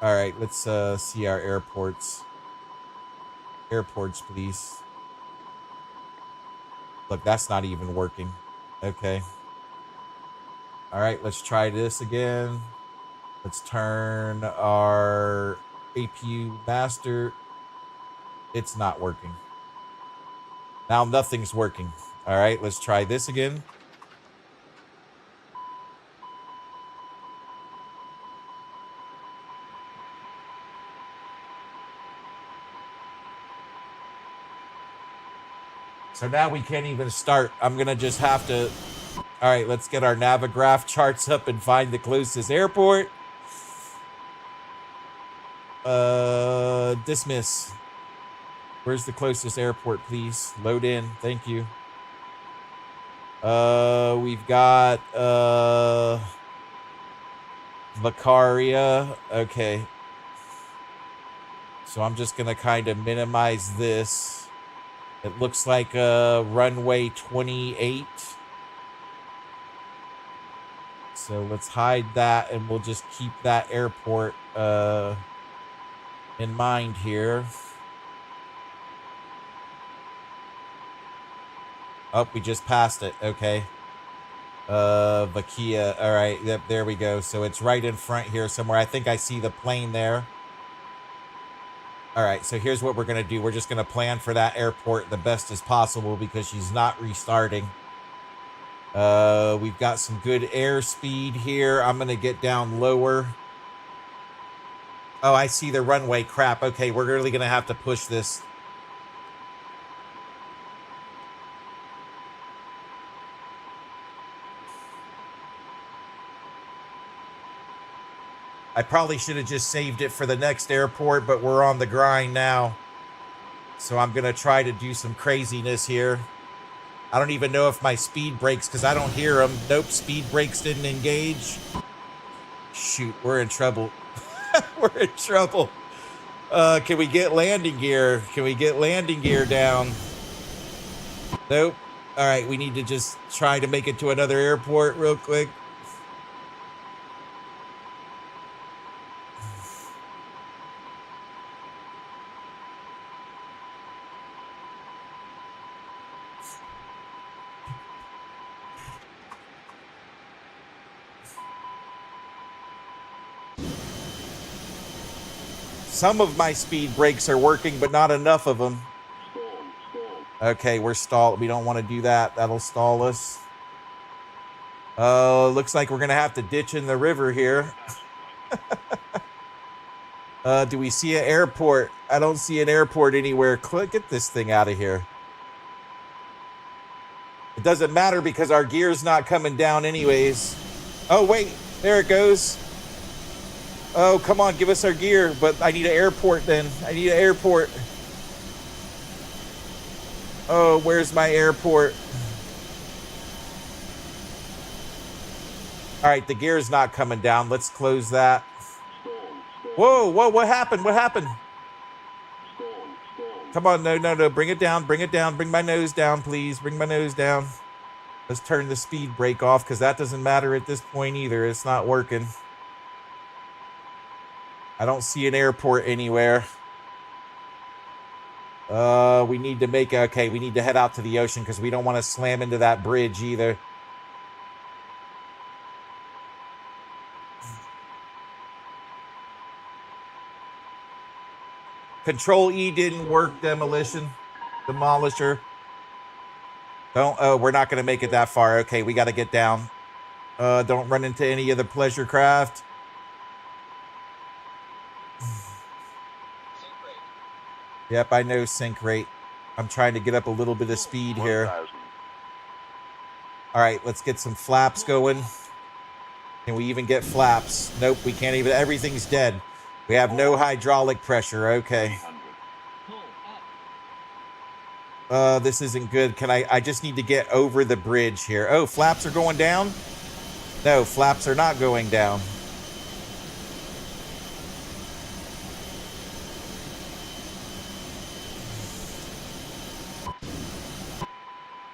All right, let's see our airports. Airports, please. Look, that's not even working. Okay. All right, let's try this again. Let's turn our APU master. It's not working. Now nothing's working. All right, let's try this again. So now we can't even start. I'm going to just have to... All right, let's get our Navigraph charts up and find the closest airport. Dismiss. Where's the closest airport, please? Load in. Thank you. We've got Vicaria. Okay. So I'm just gonna kind of minimize this. It looks like runway 28. So let's hide that, and we'll just keep that airport in mind here. Oh, we just passed it. Okay. Vakia. All right. Yep, there we go. So it's right in front here somewhere. I think I see the plane there. All right. So here's what we're going to do. We're just going to plan for that airport the best as possible because she's not restarting. We've got some good airspeed here. I'm going to get down lower. Oh, I see the runway. Crap. Okay. We're really going to have to push this. I probably should have just saved it for the next airport, but we're on the grind now. So I'm going to try to do some craziness here. I don't even know if my speed brakes, because I don't hear them. Nope, speed brakes didn't engage. Shoot, we're in trouble. We're in trouble. Can we get landing gear? Can we get landing gear down? Nope. All right, we need to just try to make it to another airport real quick. Some of my speed brakes are working, but not enough of them. Okay, we're stalled. We don't want to do that. That'll stall us. Looks like we're going to have to ditch in the river here. Do we see an airport? I don't see an airport anywhere. Get this thing out of here. It doesn't matter because our gear's not coming down anyways. Oh, wait. There it goes. Oh, come on, give us our gear. But I need an airport then. I need an airport. Oh, where's my airport? All right, the gear's not coming down. Let's close that. Whoa, whoa, what happened? What happened? Come on, no. Bring it down, bring it down. Bring my nose down, please. Bring my nose down. Let's turn the speed brake off because that doesn't matter at this point either. It's not working. I don't see an airport anywhere. We need to make... Okay, we need to head out to the ocean because we don't want to slam into that bridge either. Control E didn't work, demolition. Demolisher. Don't... Oh, we're not going to make it that far. Okay, we got to get down. Don't run into any of the pleasure craft. Yep, I know sink rate. I'm trying to get up a little bit of speed here. 1,000. All right, let's get some flaps going. Can we even get flaps? Nope, we can't even. Everything's dead. We have no hydraulic pressure. Okay. 300. This isn't good. Can I just need to get over the bridge here. Oh, flaps are going down? No, flaps are not going down.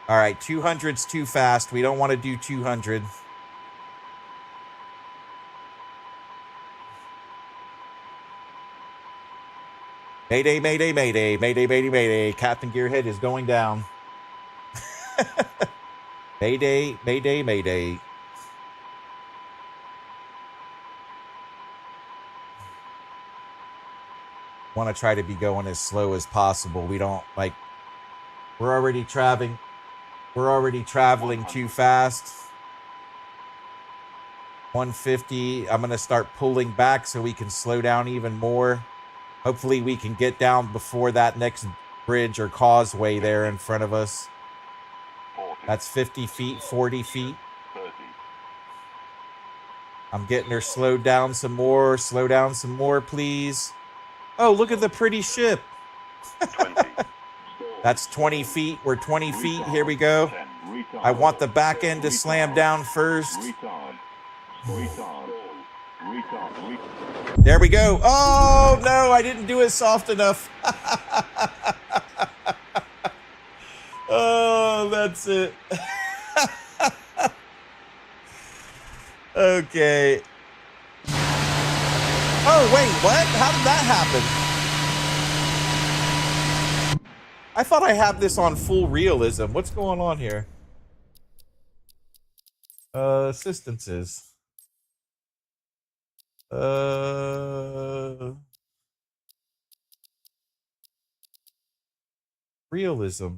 All right, 200's too fast. We don't want to do 200. Mayday, mayday, mayday, mayday, mayday, mayday. Captain Gearhead is going down. Mayday, mayday, mayday. Want to try to be going as slow as possible. We don't like... We're already traveling. We're already traveling too fast. 150. I'm going to start pulling back so we can slow down even more. Hopefully we can get down before that next bridge or causeway there in front of us. That's 50 feet, 40 feet. I'm getting her slowed down some more. Slow down some more, please. Oh, look at the pretty ship. That's 20 feet. We're 20 feet. Here we go. I want the back end to slam down first. There we go. Oh, no, I didn't do it soft enough. Oh, that's it. Okay. Oh, wait, what? How did that happen? I thought I had this on full realism. What's going on here? Assistances. Realism.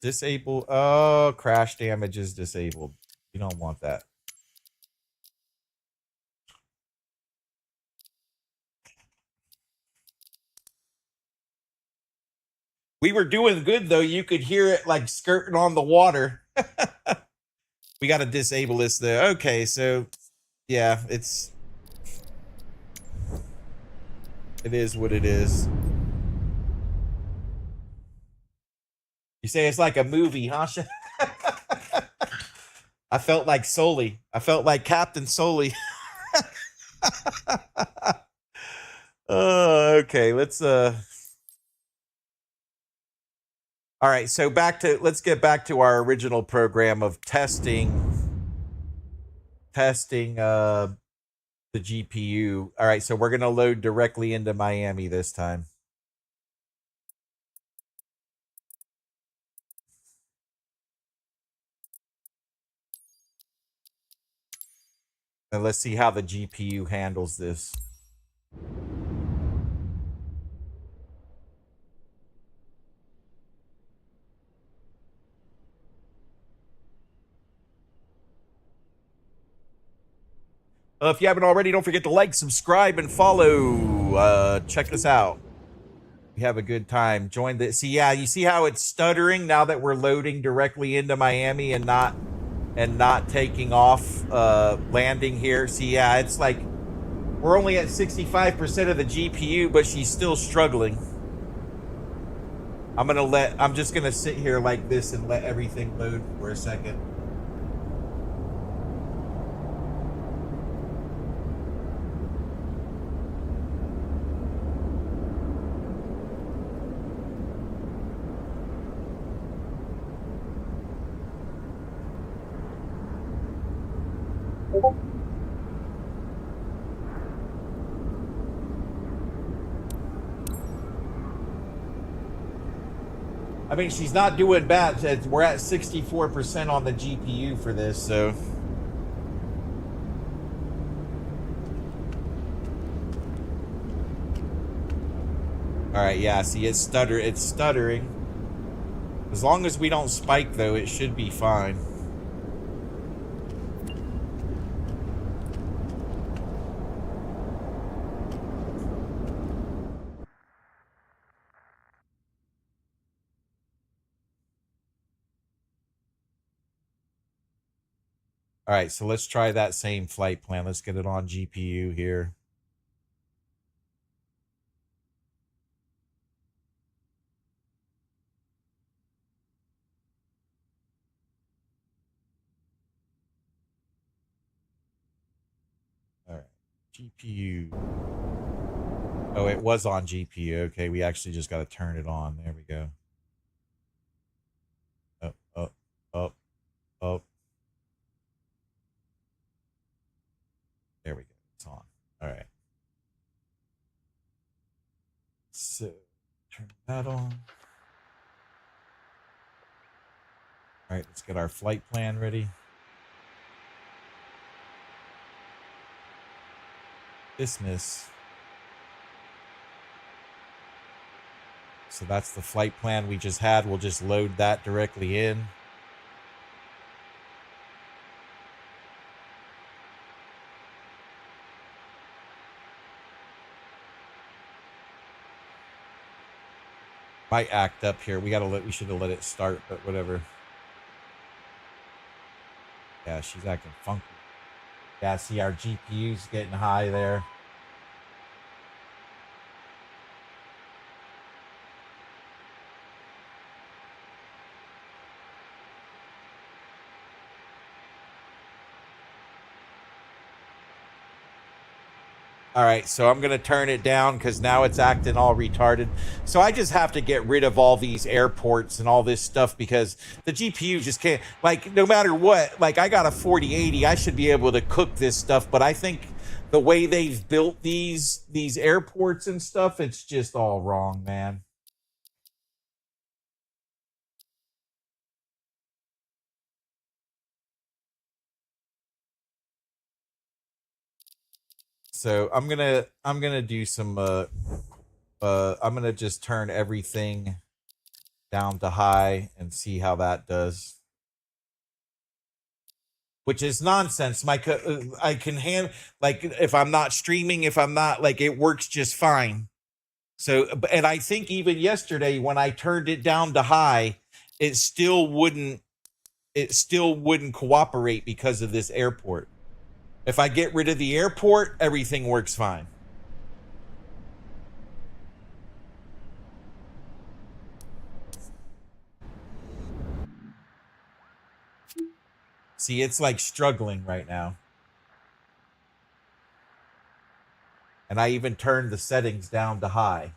Disable. Oh, crash damage is disabled. You don't want that. We were doing good, though. You could hear it like skirting on the water. We got to disable this, though. Okay, so, yeah, it is what it is. You say it's like a movie, huh? I felt like Sully. I felt like Captain Sully. Okay, let's all right, so let's get back to our original program of testing the GPU. All right, so we're going to load directly into Miami this time. And let's see how the GPU handles this. If you haven't already, don't forget to like, subscribe, and follow. Check this out. We have a good time. Join the... See, yeah, you see how it's stuttering now that we're loading directly into Miami and not taking off, landing here. See, yeah, it's like we're only at 65% of the GPU, but she's still struggling. I'm just gonna sit here like this and let everything load for a second. I mean, she's not doing bad. We're at 64% on the GPU for this, so. All right, yeah, see, it's stuttering. As long as we don't spike, though, it should be fine. All right, so let's try that same flight plan. Let's get it on GPU here. All right, GPU. Oh, it was on GPU. Okay, we actually just got to turn it on. There we go. Up, up, up, up. There we go. It's on. All right. So, turn that on. All right, let's get our flight plan ready. Dismiss. So that's the flight plan we just had. We'll just load that directly in. Might act up here. We should have let it start, but whatever. Yeah, she's acting funky. Yeah, see our GPU's getting high there. All right, so I'm going to turn it down because now it's acting all retarded. So I just have to get rid of all these airports and all this stuff because the GPU just can't, like, no matter what, like I got a 4080, I should be able to cook this stuff. But I think the way they've built these airports and stuff, it's just all wrong, man. So I'm gonna do some I'm gonna just turn everything down to high and see how that does. Which is nonsense. I can hand, like, if I'm not streaming, if I'm not, like, it works just fine. So, and I think even yesterday when I turned it down to high, it still wouldn't cooperate because of this airport. If I get rid of the airport, everything works fine. See, it's like struggling right now. And I even turned the settings down to high.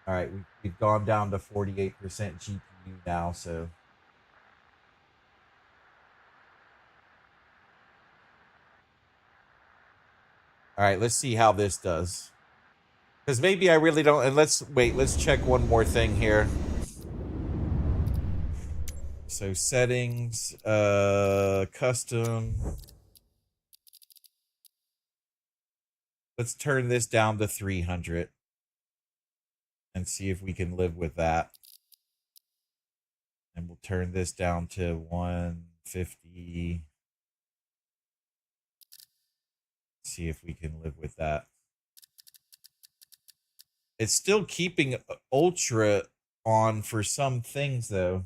All right, we've gone down to 48% GPU now, so. All right, let's see how this does. Because maybe I really don't, and let's check one more thing here. So settings, custom. Let's turn this down to 300 and see if we can live with that. And we'll turn this down to 150. See if we can live with that. It's still keeping ultra on for some things though.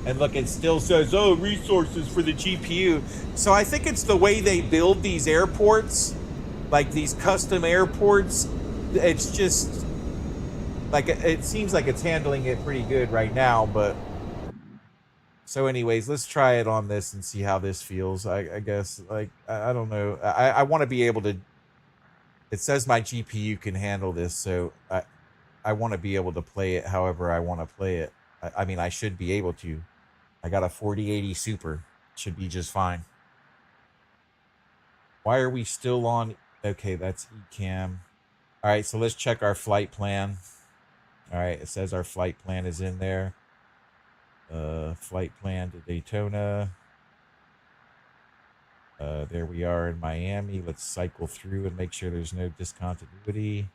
And look, it still says, oh, resources for the GPU. So I think it's the way they build these airports, like these custom airports. It's just, like, it seems like it's handling it pretty good right now, but. So anyways, let's try it on this and see how this feels. I guess, like, I don't know. I want to be able to, it says my GPU can handle this, so I want to be able to play it however I want to play it. I mean, I should be able to. I got a 4080 Super. Should be just fine. Why are we still on? Okay, that's eCam. All right, so let's check our flight plan. All right, it says our flight plan is in there. Flight plan to Daytona. There we are in Miami. Let's cycle through and make sure there's no discontinuity.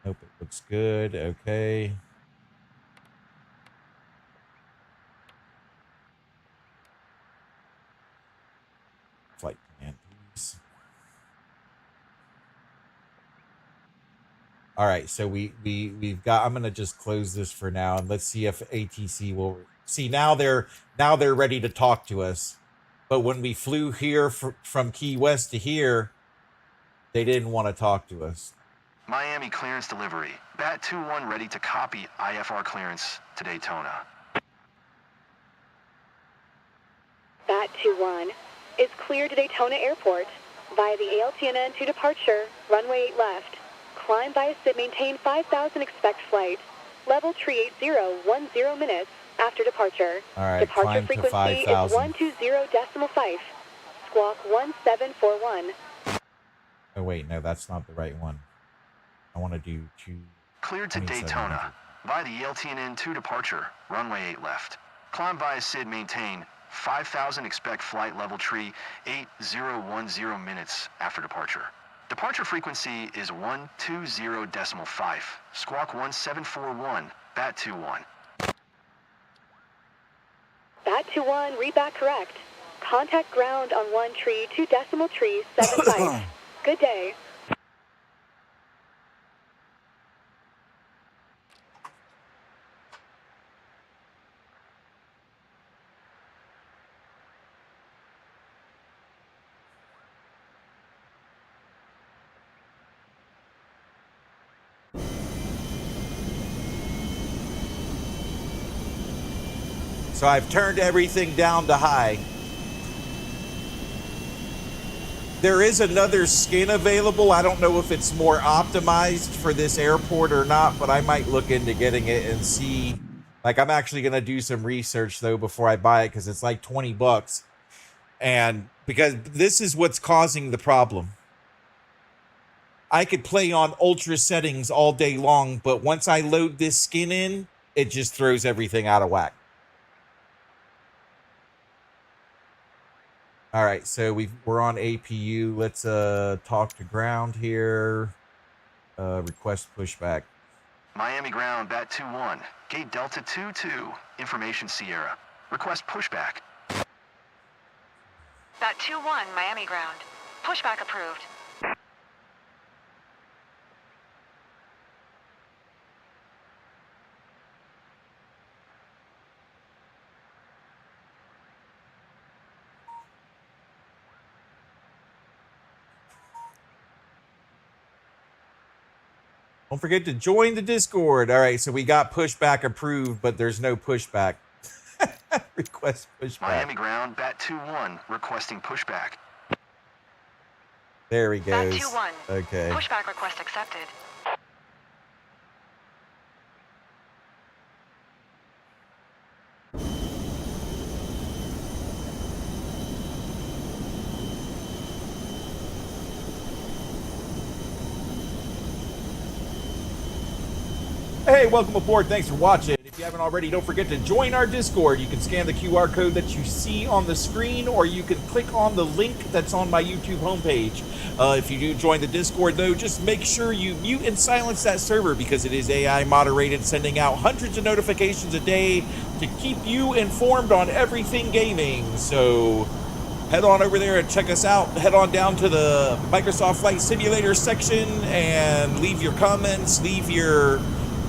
Nope, it looks good. Okay. Flight plan, please. All right, so we've got. I'm gonna just close this for now, and let's see if ATC will see. Now they're ready to talk to us, but when we flew here from Key West to here, they didn't want to talk to us. Miami clearance delivery. Bat 2-1 ready to copy IFR clearance to Daytona. Bat 2-1 is clear to Daytona Airport via the ALTNN to departure, runway 8 left. Climb via SIP, maintain 5000, expect flight. Level tree 80, 10 minutes. After departure, All right, departure climb to frequency is 5,000. 120.5. Squawk 1741. Oh, wait, no, that's not the right one. I want to do Cleared to 2700. Daytona. Via the LTNN 2 departure. Runway 8 left. Climb via SID maintain. 5,000 expect flight level tree 8010 minutes after departure. Departure frequency is 120.5. Squawk 1741. Bat 21. Bat 21, read back correct. Contact ground on 1 tree 2 decimal tree 75. Good day. So I've turned everything down to high. There is another skin available. I don't know if it's more optimized for this airport or not, but I might look into getting it and see. Like, I'm actually going to do some research, though, before I buy it, because it's like 20 bucks. And because this is what's causing the problem. I could play on ultra settings all day long, but once I load this skin in, it just throws everything out of whack. All right, so we're on APU. Let's talk to ground here. Request pushback. Miami ground, Bat 21. Gate Delta 22. Information Sierra. Request pushback. Bat 21, Miami ground. Pushback approved. Don't forget to join the Discord. All right, so we got pushback approved, but there's no pushback. Request pushback. Miami ground, Bat 21. Requesting pushback. There he goes. Bat 21. Okay. Pushback request accepted. Hey, welcome aboard. Thanks for watching. If you haven't already, don't forget to join our Discord. You can scan the QR code that you see on the screen, or you can click on the link that's on my YouTube homepage. If you do join the Discord, though, just make sure you mute and silence that server, because it is AI moderated, sending out hundreds of notifications a day to keep you informed on everything gaming. So head on over there and check us out. Head on down to the Microsoft Flight Simulator section and leave your comments, leave your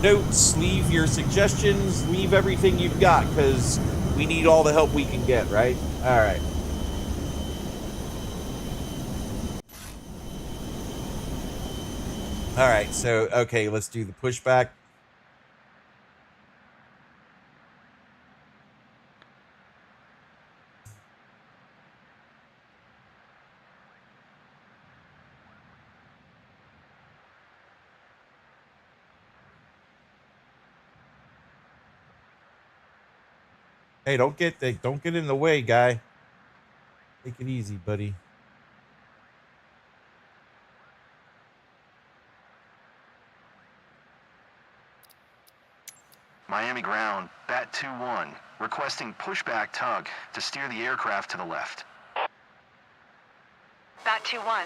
notes, leave your suggestions, leave everything you've got, because we need all the help we can get, right? All right. All right, so, okay, let's do the pushback. Hey, don't get in the way, guy. Take it easy, buddy. Miami ground, Bat 21. Requesting pushback tug to steer the aircraft to the left. Bat 21.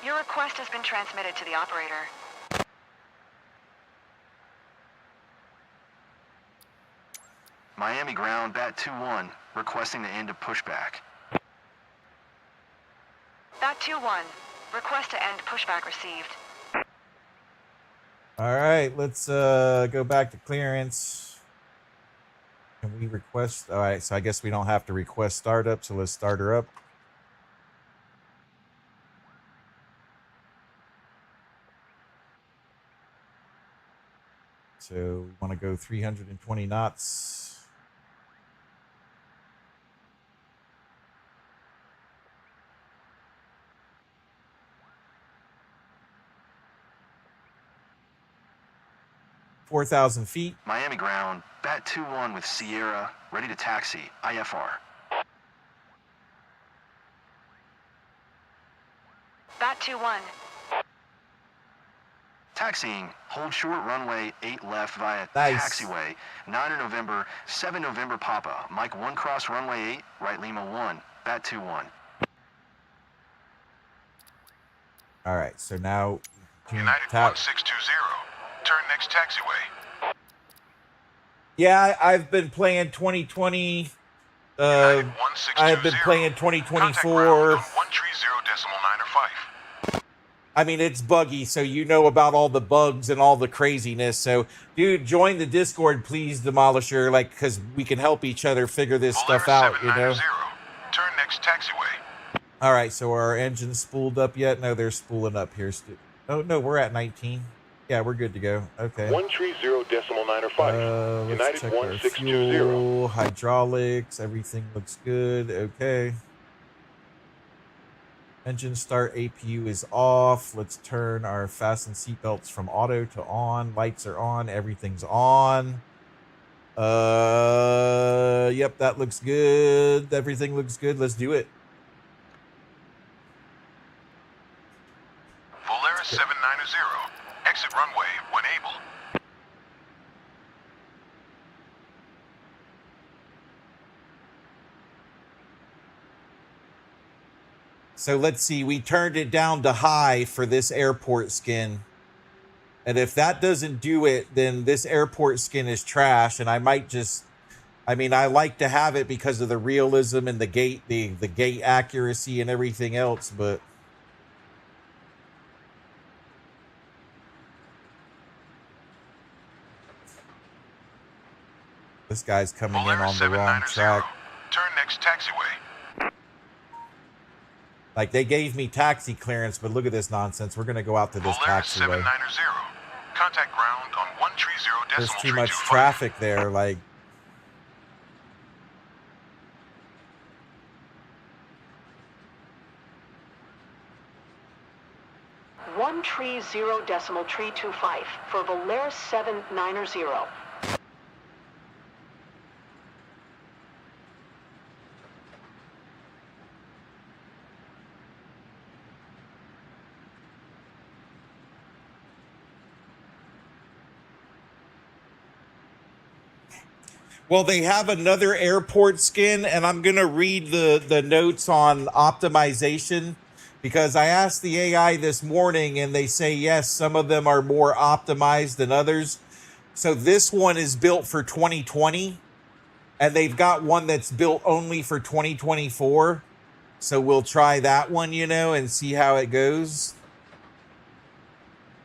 Your request has been transmitted to the operator. Miami ground, Bat 21. Requesting the end of pushback. Bat 21. Request to end pushback received. All right, let's go back to clearance. Can we request? All right, so I guess we don't have to request startup, so let's start her up. So we want to go 320 knots. 4,000 feet. Miami ground, bat 2-1 with Sierra, ready to taxi, IFR. Bat 2-1. Taxiing, hold short runway 8 left via Nice. taxiway, 9 November, 7 November Papa, Mike 1 cross runway 8, right Lima 1, bat 2-1. All right, so now United 1620. Turn next taxiway. Yeah, I've been playing 2020. United 1620. I've been playing Contact 2024. ground on 130.905. I mean, it's buggy, so you know about all the bugs and all the craziness. So, dude, join the Discord, please, Demolisher, like, because we can help each other figure this stuff out, you know? Turn next taxiway. All right, so are our engines spooled up yet? No, they're spooling up here. Oh, no, we're at 19. Yeah, we're good to go. Okay. 130.905. Let's United check our 1620. fuel, hydraulics, everything looks good. Okay. Engine start, APU is off. Let's turn our fasten seatbelts from auto to on. Lights are on. Everything's on. Yep, that looks good. Everything looks good. Let's do it. Volaris 790. Exit runway when able. So let's see. We turned it down to high for this airport skin. And if that doesn't do it, then this airport skin is trash. And I might just, I mean, I like to have it because of the realism and the gate, the gate accuracy and everything else, but this guy's coming in on the wrong track. Turn next taxiway. Like, they gave me taxi clearance, but look at this nonsense. We're going to go out to this Volaris taxiway. 790. Contact ground on 130.325. There's too much traffic there. Like, One tree 0.325 for Volaris 790. well, they have another airport skin, and I'm going to read the notes on optimization because I asked the AI this morning, and they say, yes, some of them are more optimized than others. So this one is built for 2020, and they've got one that's built only for 2024. So we'll try that one, you know, and see how it goes.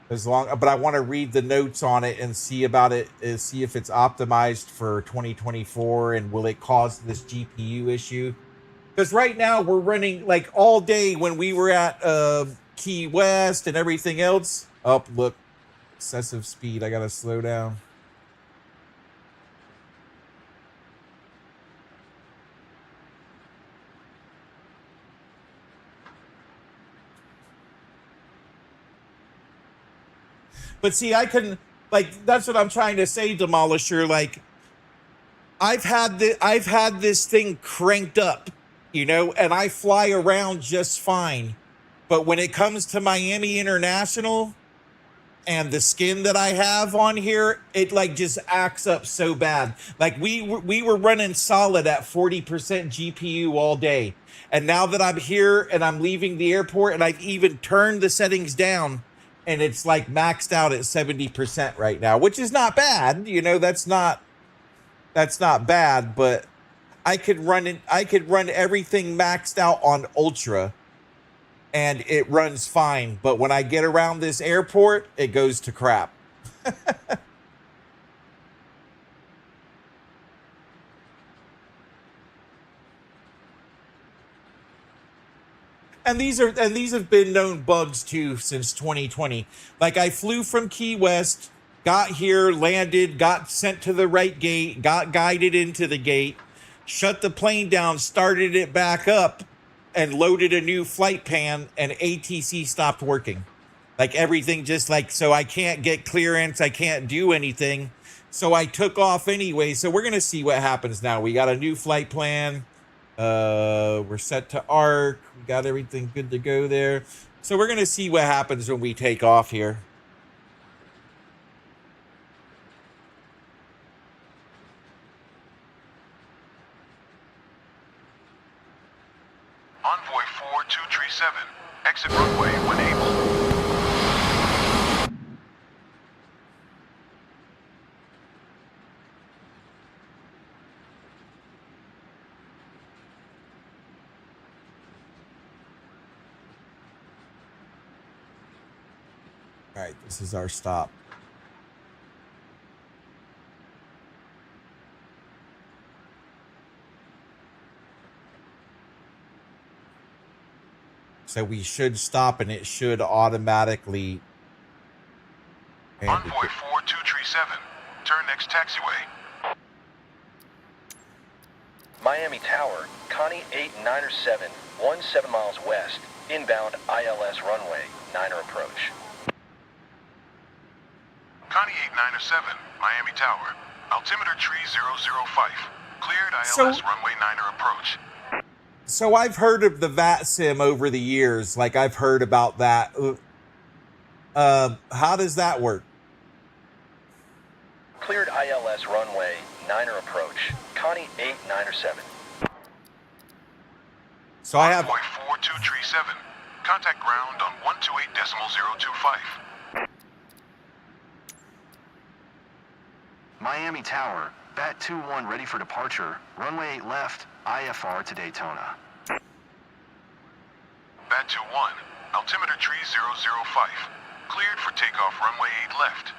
But I want to read the notes on it and see about it, see if it's optimized for 2024 and will it cause this GPU issue? Because right now we're running like all day when we were at Key West and everything else. Oh, look, excessive speed. I got to slow down. But see, I couldn't, like, that's what I'm trying to say, Demolisher. Like, I've had this thing cranked up, you know, and I fly around just fine. But when it comes to Miami International and the skin that I have on here, it like just acts up so bad. Like we were running solid at 40% GPU all day. And now that I'm here and I'm leaving the airport and I've even turned the settings down, and it's like maxed out at 70% right now, which is not bad. You know, that's not bad, but I could run everything maxed out on ultra and it runs fine. But when I get around this airport, it goes to crap. And these have been known bugs too since 2020. Like I flew from Key West, got here, landed, got sent to the right gate, got guided into the gate, shut the plane down, started it back up, and loaded a new flight pan, and ATC stopped working. Like everything just like, so I can't get clearance. I can't do anything. So I took off anyway. So we're going to see what happens now. We got a new flight plan. We're set to arc. We got everything good to go there. So we're going to see what happens when we take off here. Envoy 4237. Exit runway when able. All right, this is our stop. So we should stop and it should automatically. Envoy 4237. Turn next taxiway. Miami Tower, Connie 897, 17 miles west, inbound ILS runway, 9er approach. Connie 897, Miami Tower. Altimeter tree 005. Cleared ILS runway 9er approach. So I've heard of the VAT sim over the years. Like I've heard about that. How does that work? Cleared ILS runway, 9er approach. Connie 897. So I have. Envoy 4237. Contact ground on 128.025. Miami Tower, Bat 21 ready for departure. Runway 8 left, IFR to Daytona. Bat 21, altimeter tree 005. Cleared for takeoff runway 8 left.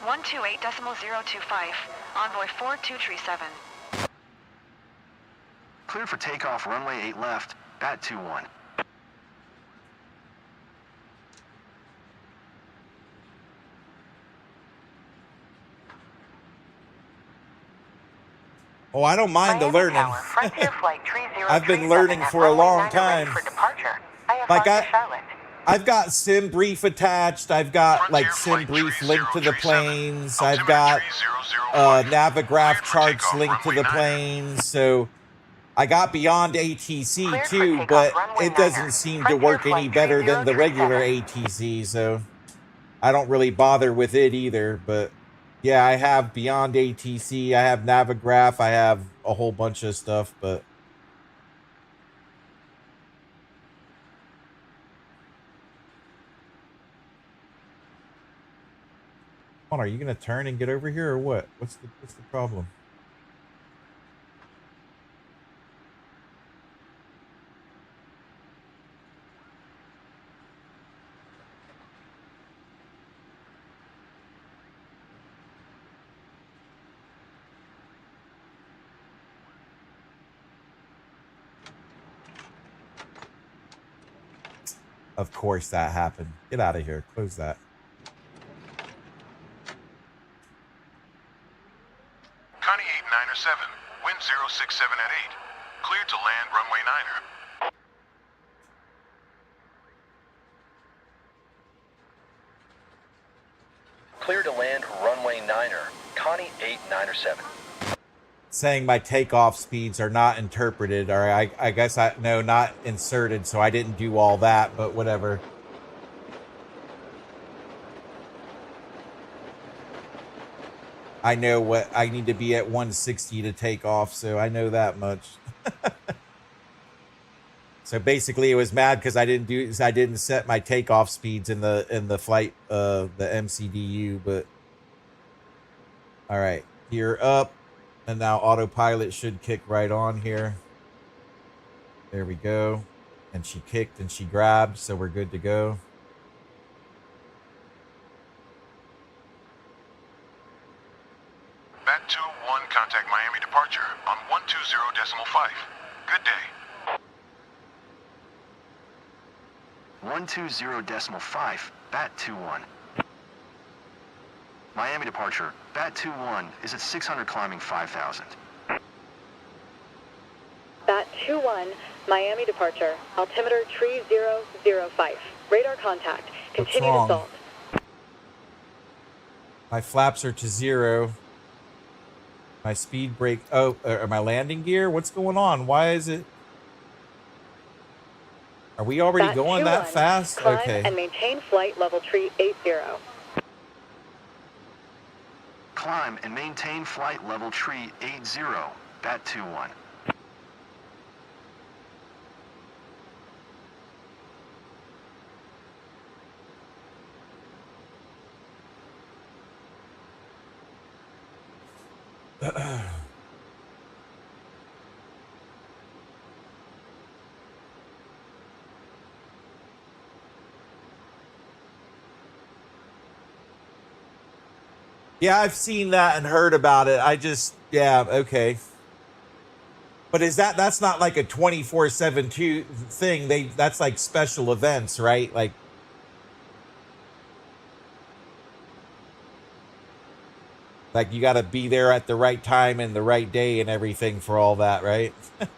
128.025. Envoy 4237. Cleared for takeoff runway 8 left, Bat 21. Oh, I don't mind the Miami learning. Tower, Frontier Flight 3037 I've been learning at for a runway long 9 ready time. for departure. IFR Like to Charlotte. I've got sim brief attached. I've got like sim brief linked to the planes. I've got Navigraph charts linked to the planes. So I got beyond ATC too, but it doesn't seem to work any better than the regular ATC. So I don't really bother with it either. But yeah, I have beyond ATC. I have Navigraph. I have a whole bunch of stuff, but. Hold on, are you gonna turn and get over here or what? What's the problem? Of course that happened. Get out of here. Close that. Connie 897, wind 067 at 8. Cleared to land runway 9er. Clear to land runway 9er, Connie 897. Saying my takeoff speeds are not interpreted, or I guess not inserted, so I didn't do all that, but whatever. I know what I need to be at 160 to take off, so I know that much. So basically, it was mad because I didn't set my takeoff speeds in the flight the MCDU. But all right, gear up, and now autopilot should kick right on here. There we go, and she kicked and she grabbed, so we're good to go. Bat 21, contact Miami departure on 120.5. Good day. 120.5, Bat 21. Miami departure, Bat 21 is at 600 climbing 5,000. Bat 21, Miami departure. Altimeter tree 005. Radar contact. Continue wrong? assault. My flaps are to 0. My speed brake. Oh, my landing gear? What's going on? Why is it? Are we already Bat going 21, that fast? Climb Okay. and maintain flight level tree 80. Climb and maintain flight level tree 80. Bat 21. Yeah, I've seen that and heard about it. Yeah, okay. But that's not like a 24/7 thing. That's like special events, right? Like you got to be there at the right time and the right day and everything for all that, right? All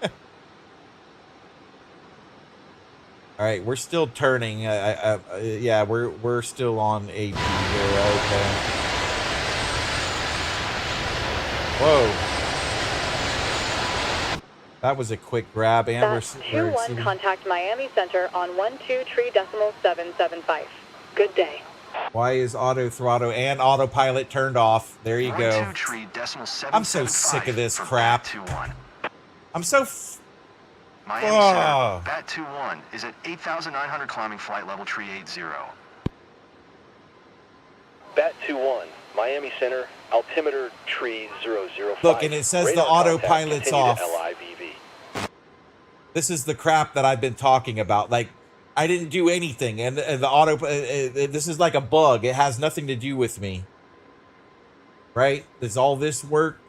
right, we're still turning. Yeah, we're still on AP here. Okay. Whoa. That was a quick grab, and Bat 21, contact Miami Center on 12.775. Good day. Why is auto throttle and autopilot turned off? There you go. I'm so sick of this crap. I'm so. Miami Center, Bat 21 is at 8,900 climbing flight level tree 80. Bat 21, Miami Center, altimeter tree 005. Look, and it says Radar the autopilot's off. LIVV. This is the crap that I've been talking about. Like, I didn't do anything, and the auto. This is like a bug. It has nothing to do with me. Right? Does all this work?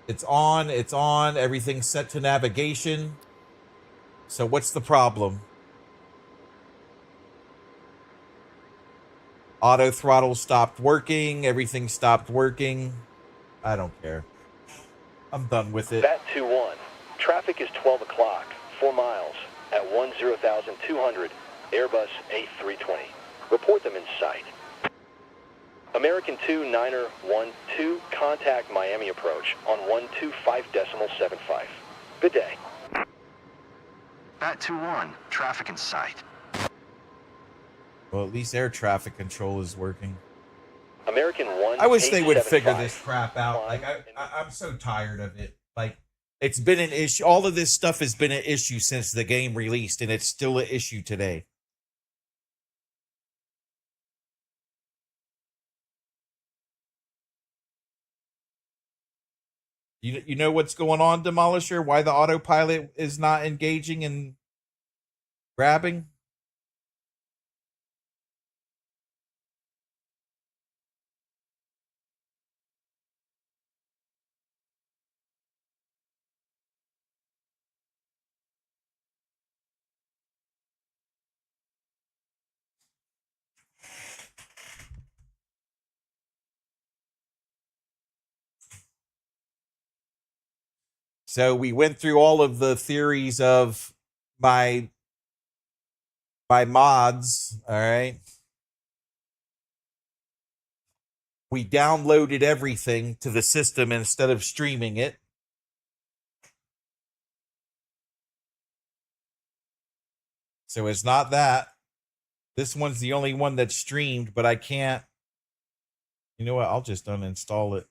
It's on. It's on. Everything's set to navigation. So what's the problem? Auto throttle stopped working. Everything stopped working. I don't care. I'm done with it. Bat 21. Traffic is 12 o'clock, 4 miles, at 10,200, Airbus A320. Report them in sight. American 2, Niner 12, contact Miami approach on 125.75. Good day. Bat 21, traffic in sight. Well, at least air traffic control is working. American 1. I wish they would figure this crap out. Like, I'm so tired of it. Like, it's been an issue. All of this stuff has been an issue since the game released, and it's still an issue today. You know what's going on, Demolisher? Why the autopilot is not engaging and grabbing? So we went through all of the theories of my mods, all right? We downloaded everything to the system instead of streaming it. So it's not that. This one's the only one that's streamed, but I can't. You know what? I'll just uninstall it.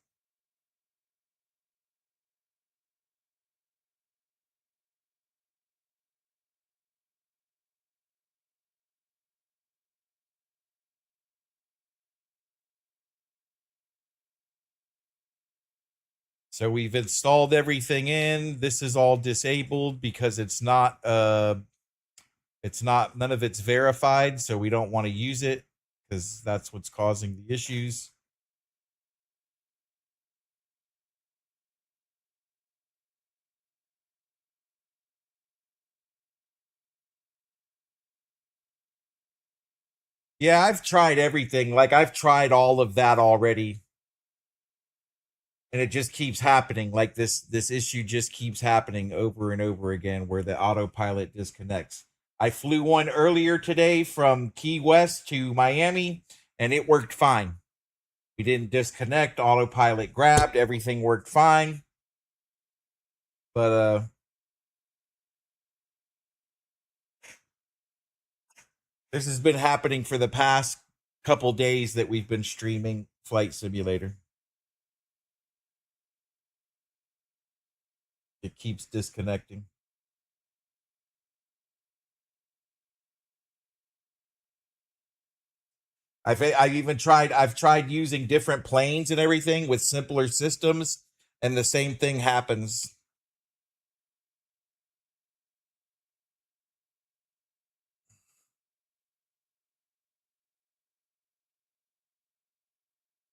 So we've installed everything in. This is all disabled because it's not none of it's verified, so we don't want to use it because that's what's causing the issues. Yeah, I've tried everything. Like, I've tried all of that already. And it just keeps happening. Like this issue just keeps happening over and over again where the autopilot disconnects. I flew one earlier today from Key West to Miami and it worked fine. We didn't disconnect, autopilot grabbed, everything worked fine. But this has been happening for the past couple days that we've been streaming Flight Simulator. It keeps disconnecting. I've tried using different planes and everything with simpler systems, and the same thing happens.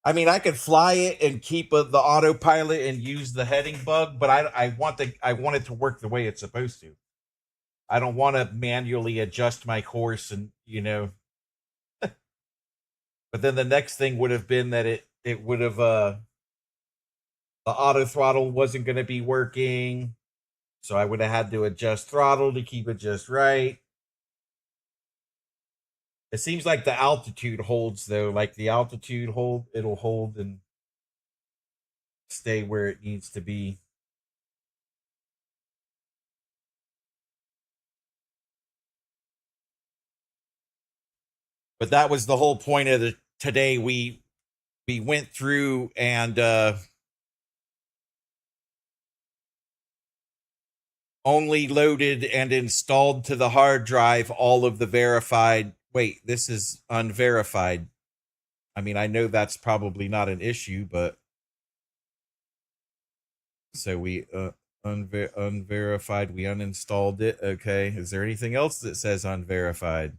I mean, I could fly it and keep the autopilot and use the heading bug, but I want it to work the way it's supposed to. I don't want to manually adjust my course and But then the next thing would have been that it would have the auto throttle wasn't going to be working, so I would have had to adjust throttle to keep it just right. It seems like the altitude holds though, like the altitude it'll hold and stay where it needs to be. But that was the whole point of today. We went through and only loaded and installed to the hard drive all of the verified. Wait, this is unverified. I mean, I know that's probably not an issue, but so we unverified, we uninstalled it. Okay, is there anything else that says unverified?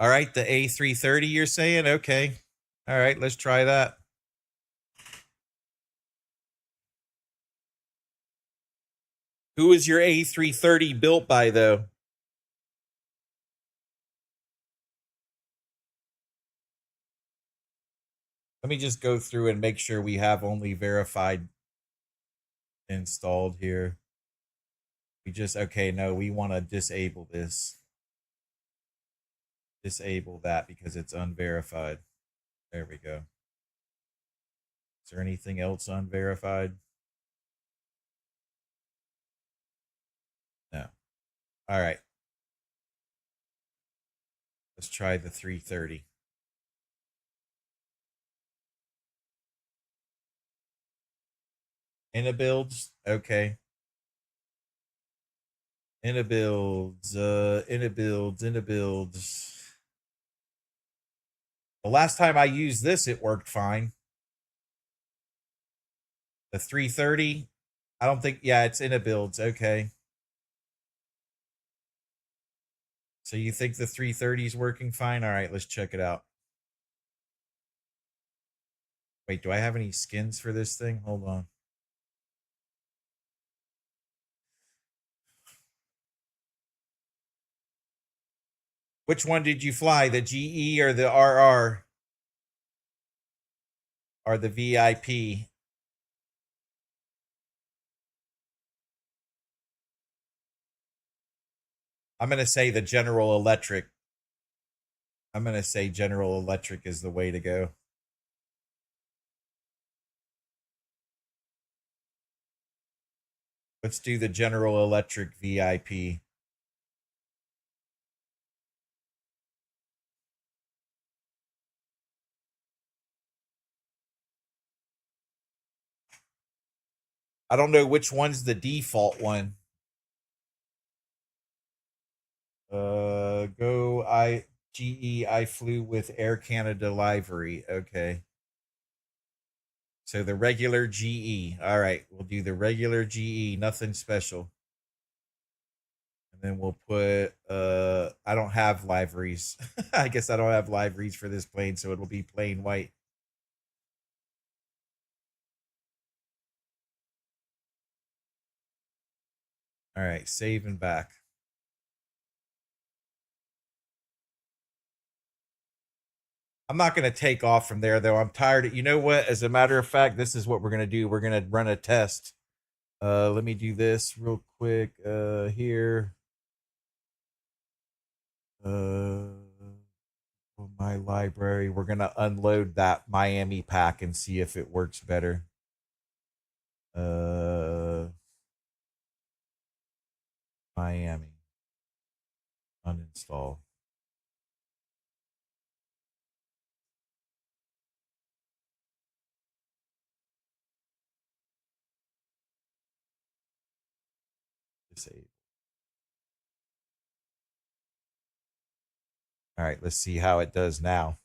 All right, the A330 you're saying? Okay. All right, let's try that. Who is your A330 built by, though? Let me just go through and make sure we have only verified installed here. Okay, no, we want to disable this. Disable that because it's unverified. There we go. Is there anything else unverified? No. All right. Let's try the 330. In a builds? Okay. In a builds. The last time I used this, it worked fine. The 330, I don't think, yeah, it's in a builds. Okay. So you think the 330 is working fine? All right, let's check it out. Wait, do I have any skins for this thing? Hold on. Which one did you fly? The GE or the RR? Or the VIP? I'm going to say the General Electric. I'm going to say General Electric is the way to go. Let's do the General Electric VIP. I don't know which one's the default one. GE, I flew with Air Canada livery. Okay. So the regular GE. All right, we'll do the regular GE, nothing special. And then we'll put I don't have liveries. I guess I don't have liveries for this plane, so it'll be plain white. All right, save and back. I'm not going to take off from there, though. I'm tired. You know what? As a matter of fact, this is what we're going to do. We're going to run a test. Let me do this real quick here. My library. We're going to unload that Miami pack and see if it works better. Miami. Uninstall. Disable. All right, let's see how it does now.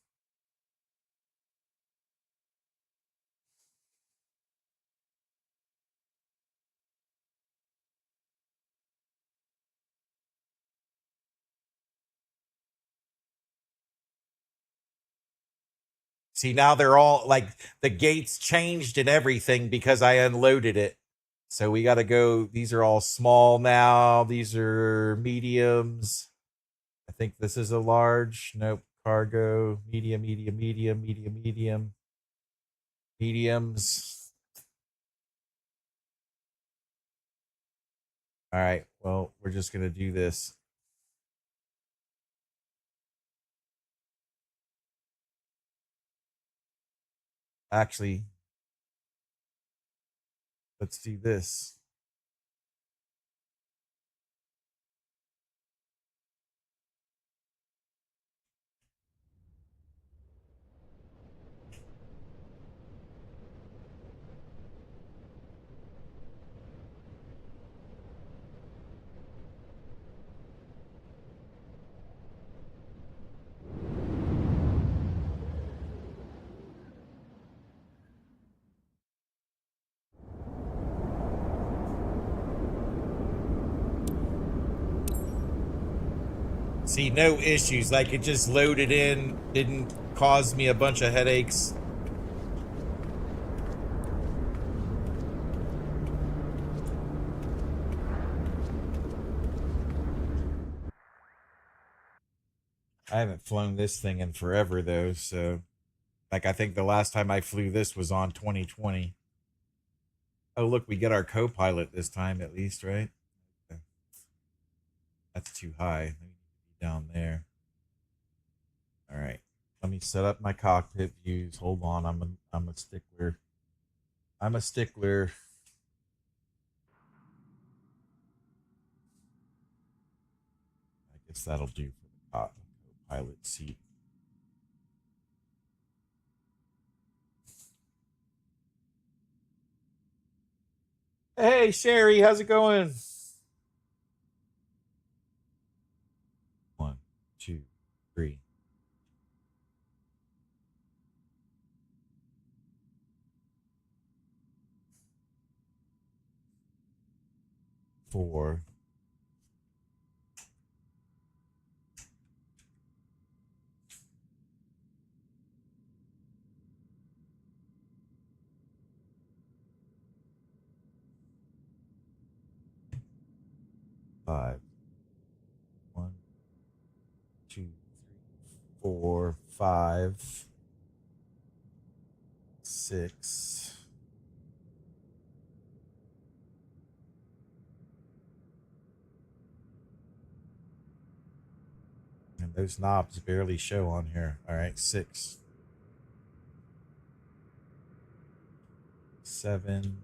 See, now they're all like the gates changed and everything because I unloaded it. So we got to go. These are all small now. These are mediums. I think this is a large. Nope. Cargo, medium, medium, medium, medium, medium, mediums. All right. Well, we're just going to do this. Actually, let's do this. See, no issues. Like it just loaded in, didn't cause me a bunch of headaches. I haven't flown this thing in forever though, so like I think the last time I flew this was on 2020. Oh, look, we get our co-pilot this time at least, right? Okay. That's too high. They need to be down there. All right. Let me set up my cockpit views. Hold on. I'm a stickler. I'm a stickler. I guess that'll do for the co-pilot seat. Hey, Sherry, how's it going? 1, 2, 3. 4. 5. 1, 2, 3, 4, 5, 6. And those knobs barely show on here. All right, 6. 7.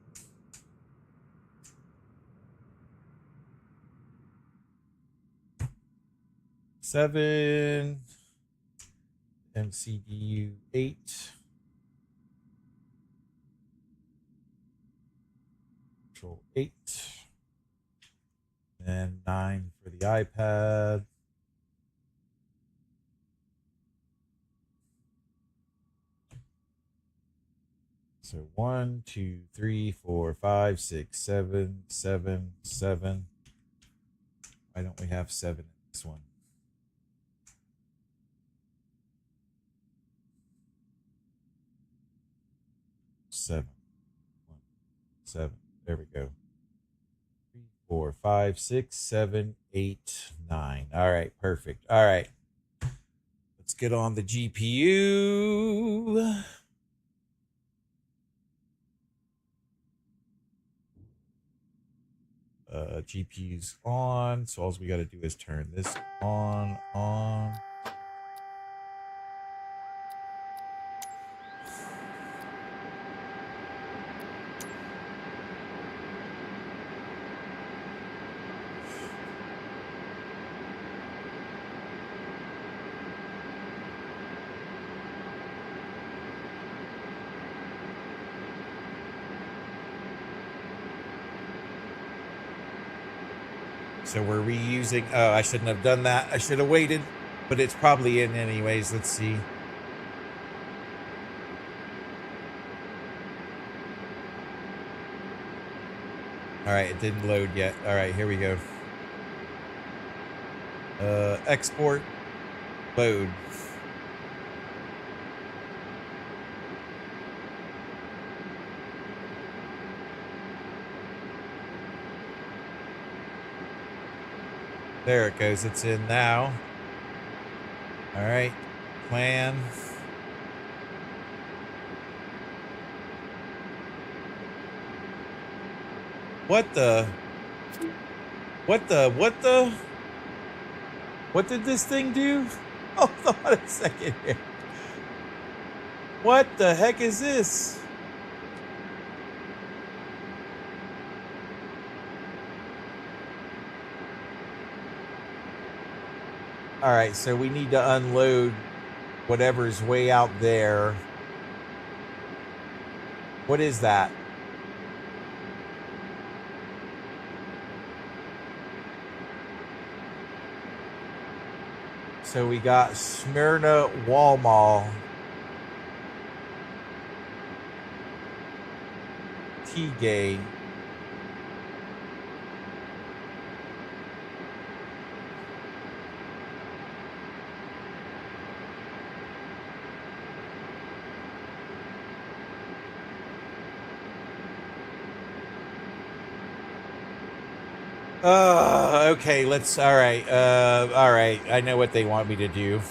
7. MCDU 8. Control 8. And 9 for the iPad. So 1, 2, 3, 4, 5, 6, 7, 7, 7. Why don't we have 7 in this one? 7. 1, 7. There we go. 3, 4, 5, 6, 7, 8, 9. All right, perfect. All right. Let's get on the GPU. GPU's on, so all we got to do is turn this on. So we're reusing, oh, I shouldn't have done that. I should have waited, but it's probably in anyways. Let's see. All right, it didn't load yet. All right, here we go. Export, load. There it goes. It's in now. All right. Plan. What did this thing do? Hold on a second here. What the heck is this? All right, so we need to unload whatever's way out there. What is that? So we got Smyrna Wall Mall. T-Gay. Okay, let's, all right, I know what they want me to do.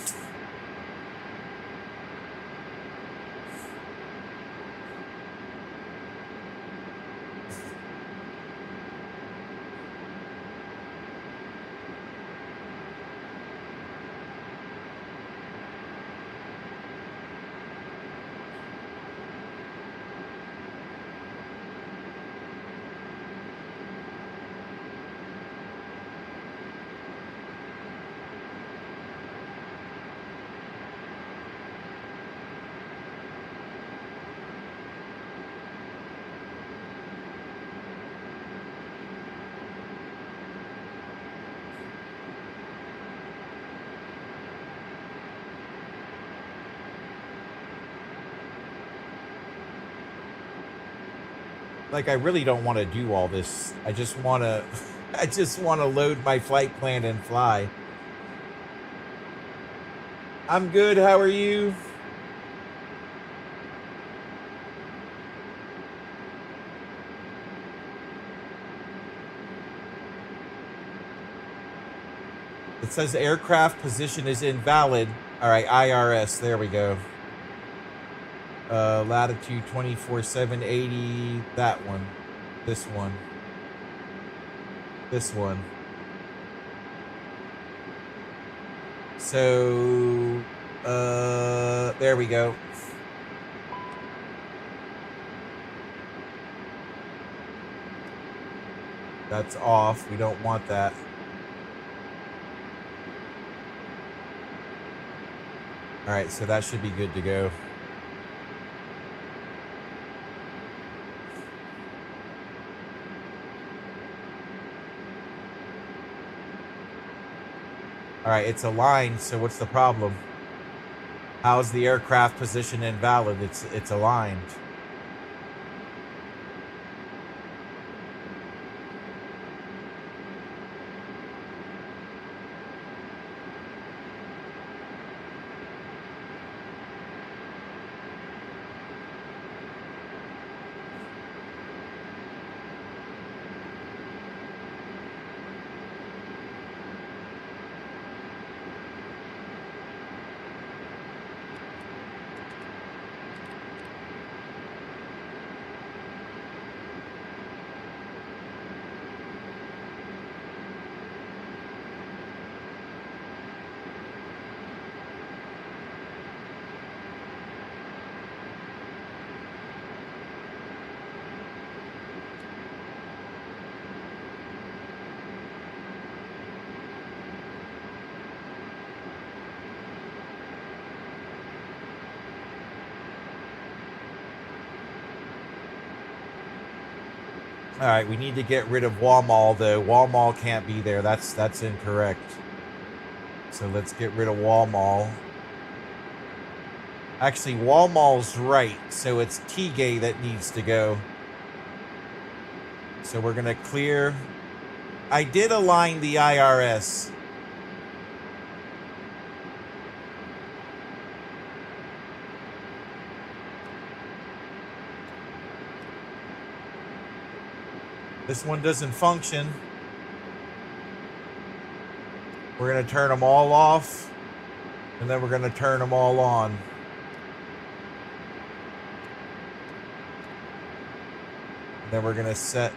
Like, I really don't want to do all this. I just want to load my flight plan and fly. I'm good. How are you? It says aircraft position is invalid. All right, IRS. There we go. Latitude 24,780. That one. This one. This one. So, there we go. That's off. We don't want that. All right, so that should be good to go. All right, it's aligned, so what's the problem? How's the aircraft position invalid? It's aligned. All right, we need to get rid of Walmall, though. Walmall can't be there. That's incorrect. So let's get rid of Walmall. Actually, Walmall's right, so it's Tigay that needs to go. So we're going to clear. I did align the IRS. This one doesn't function. We're going to turn them all off, and then we're going to turn them all on. And then we're going to set.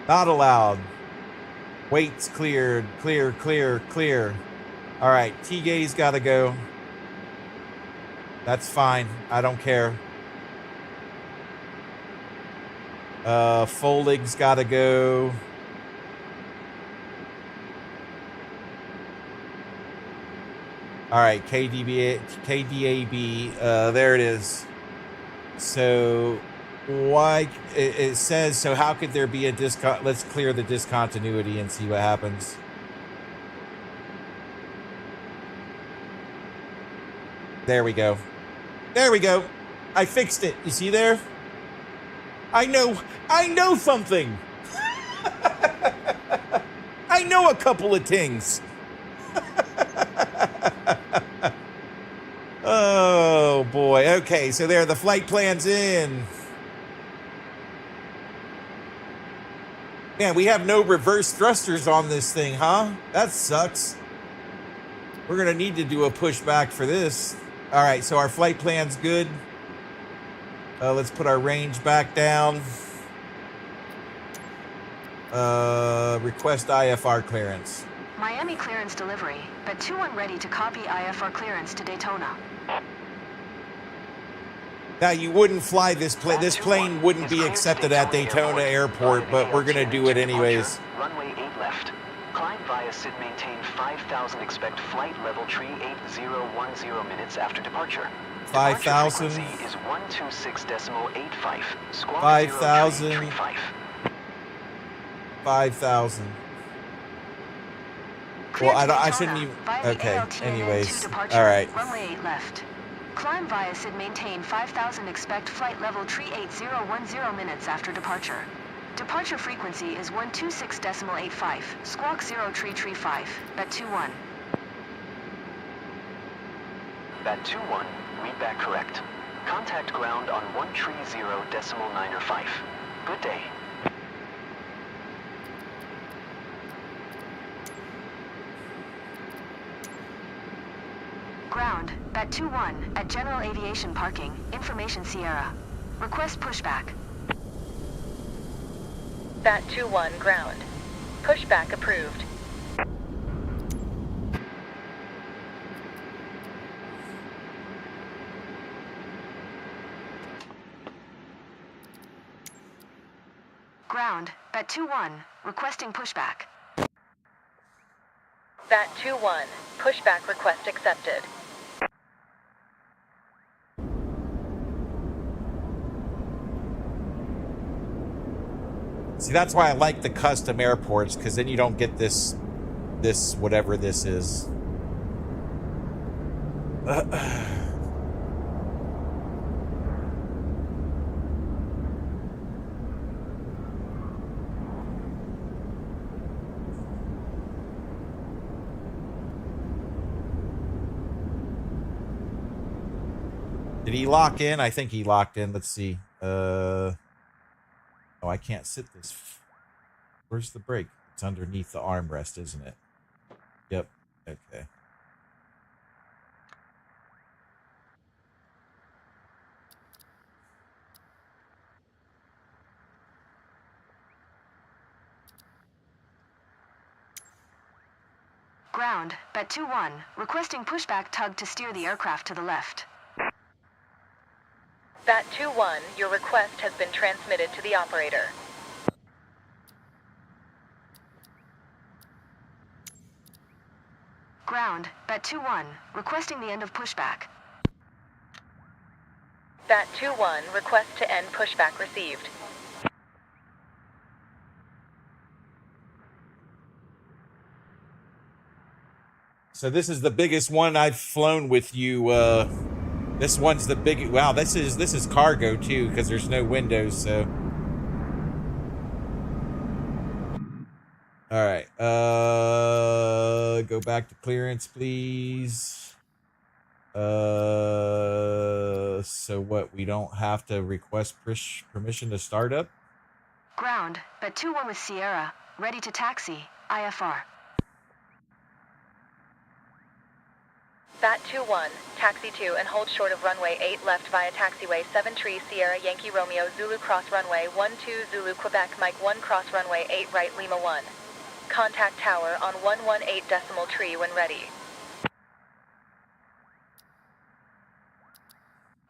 Not allowed. Weights cleared. Clear, clear, clear. All right, T-Gay's got to go. That's fine. I don't care. Folig's got to go. All right, KDAB. There it is. So why it says so? How could there be a discon? Let's clear the discontinuity and see what happens. There we go. There we go. I fixed it. You see there? I know something. I know a couple of things. Oh boy. Okay, so there, the flight plan's in. Man, we have no reverse thrusters on this thing, huh? That sucks. We're gonna need to do a pushback for this. All right, so our flight plan's good. Let's put our range back down. Request IFR clearance. Miami clearance delivery, but 2-1 ready to copy IFR clearance to Daytona. Now, you wouldn't fly this plane. This plane wouldn't be accepted at Daytona Airport, but we're going to do it anyways. Runway 8 left. Climb via SID maintain 5,000. Expect flight level tree 8010 minutes after departure. 5,000. Is 126.85. Squawk 5,000. 035. 5,000. Well, I shouldn't even. Okay. Anyways. All right. Runway 8 left. Climb via SID maintain 5,000. Expect flight level tree 8010 minutes after departure. Departure frequency is 126.85. Squawk 035. Bet 2-1. Bet 2-1. Read back correct. Contact ground on 130.95. Good day. Ground, Bet 2-1 at General Aviation Parking, Information Sierra. Request pushback. Bat 2-1 ground. Pushback approved. Ground, Bet 2-1, requesting pushback. Bat 2-1, pushback request accepted. See, that's why I like the custom airports, because then you don't get this whatever this is. Did he lock in? I think he locked in. Let's see. Oh, I can't sit this. Where's the brake? It's underneath the armrest, isn't it? Yep. Okay. Ground, Bet 2-1, requesting pushback tug to steer the aircraft to the left. Bat 2-1, your request has been transmitted to the operator. Ground, Bet 2-1, requesting the end of pushback. Bat 2-1, request to end pushback received. So this is the biggest one I've flown with you. This one's the big. Wow, this is cargo too, because there's no windows. So, all right. Go back to clearance, please. So what? We don't have to request permission to start up. Ground, Bet 2-1 with Sierra, ready to taxi, IFR. Bat 2-1, taxi 2 and hold short of runway 8 left via taxiway 7 Tree Sierra Yankee Romeo Zulu cross runway 12 Zulu Quebec Mike 1 cross runway 8 right Lima 1. Contact tower on 118.3 when ready.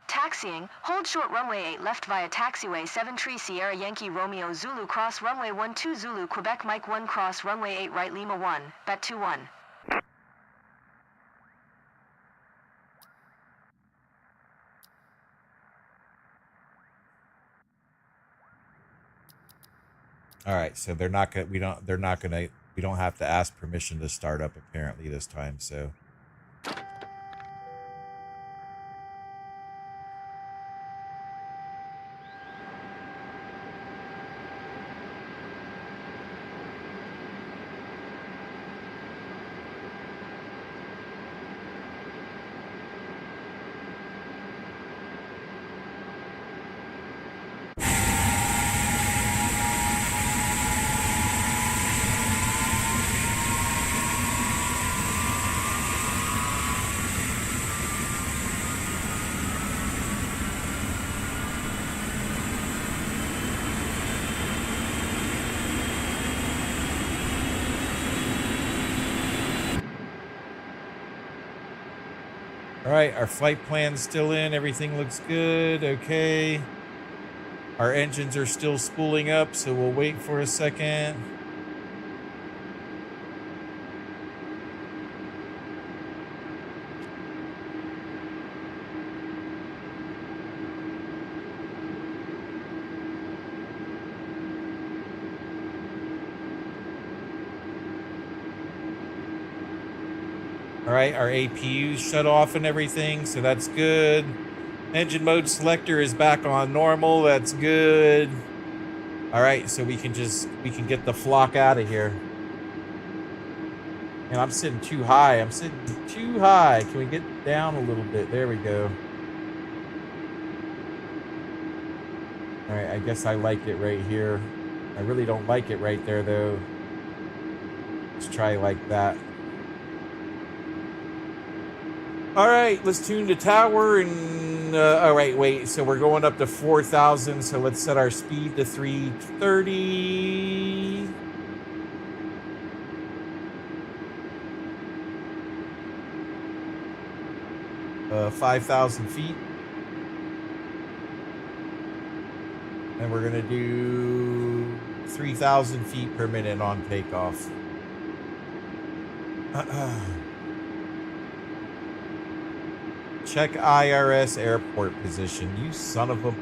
Taxiing, hold short runway 8 left via taxiway 7 Tree Sierra Yankee Romeo Zulu cross runway 12 Zulu Quebec Mike 1 cross runway 8 right Lima 1, Bet 2-1. All right, so they're not gonna. We don't have to ask permission to start up apparently this time. So. All right, our flight plan's still in. Everything looks good. Okay. Our engines are still spooling up, so we'll wait for a second. All right, our APU's shut off and everything, so that's good. Engine mode selector is back on normal. That's good. All right, so we can get the flock out of here. And I'm sitting too high. I'm sitting too high. Can we get down a little bit? There we go. All right, I guess I like it right here. I really don't like it right there, though. Let's try like that. All right, let's tune the tower and, all right, wait, so we're going up to 4,000, so let's set our speed to 330. Uh, 5,000 feet. And we're gonna do 3,000 feet per minute on takeoff. Check IRS airport position. You son of a...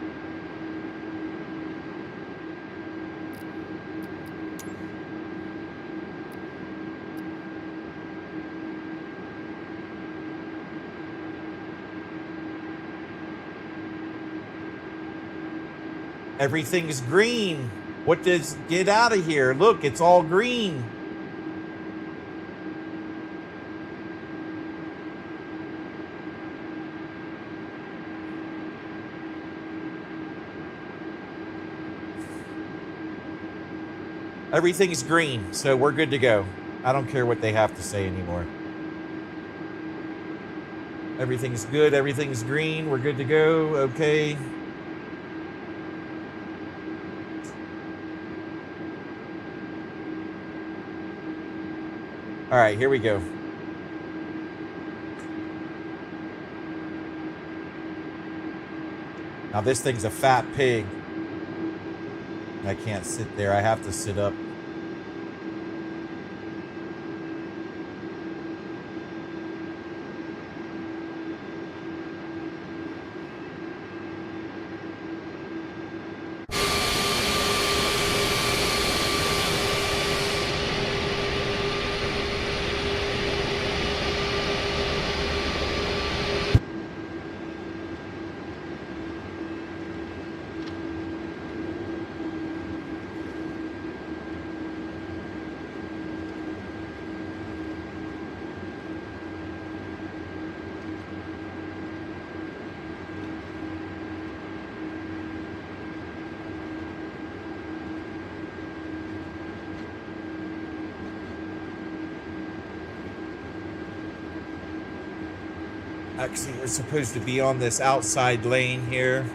Everything's green. What does... Get out of here. Look, it's all green. Everything's green, so we're good to go. I don't care what they have to say anymore. Everything's good. Everything's green. We're good to go. Okay. All right, here we go. Now this thing's a fat pig. I can't sit there. I have to sit up. Actually, we're supposed to be on this outside lane here.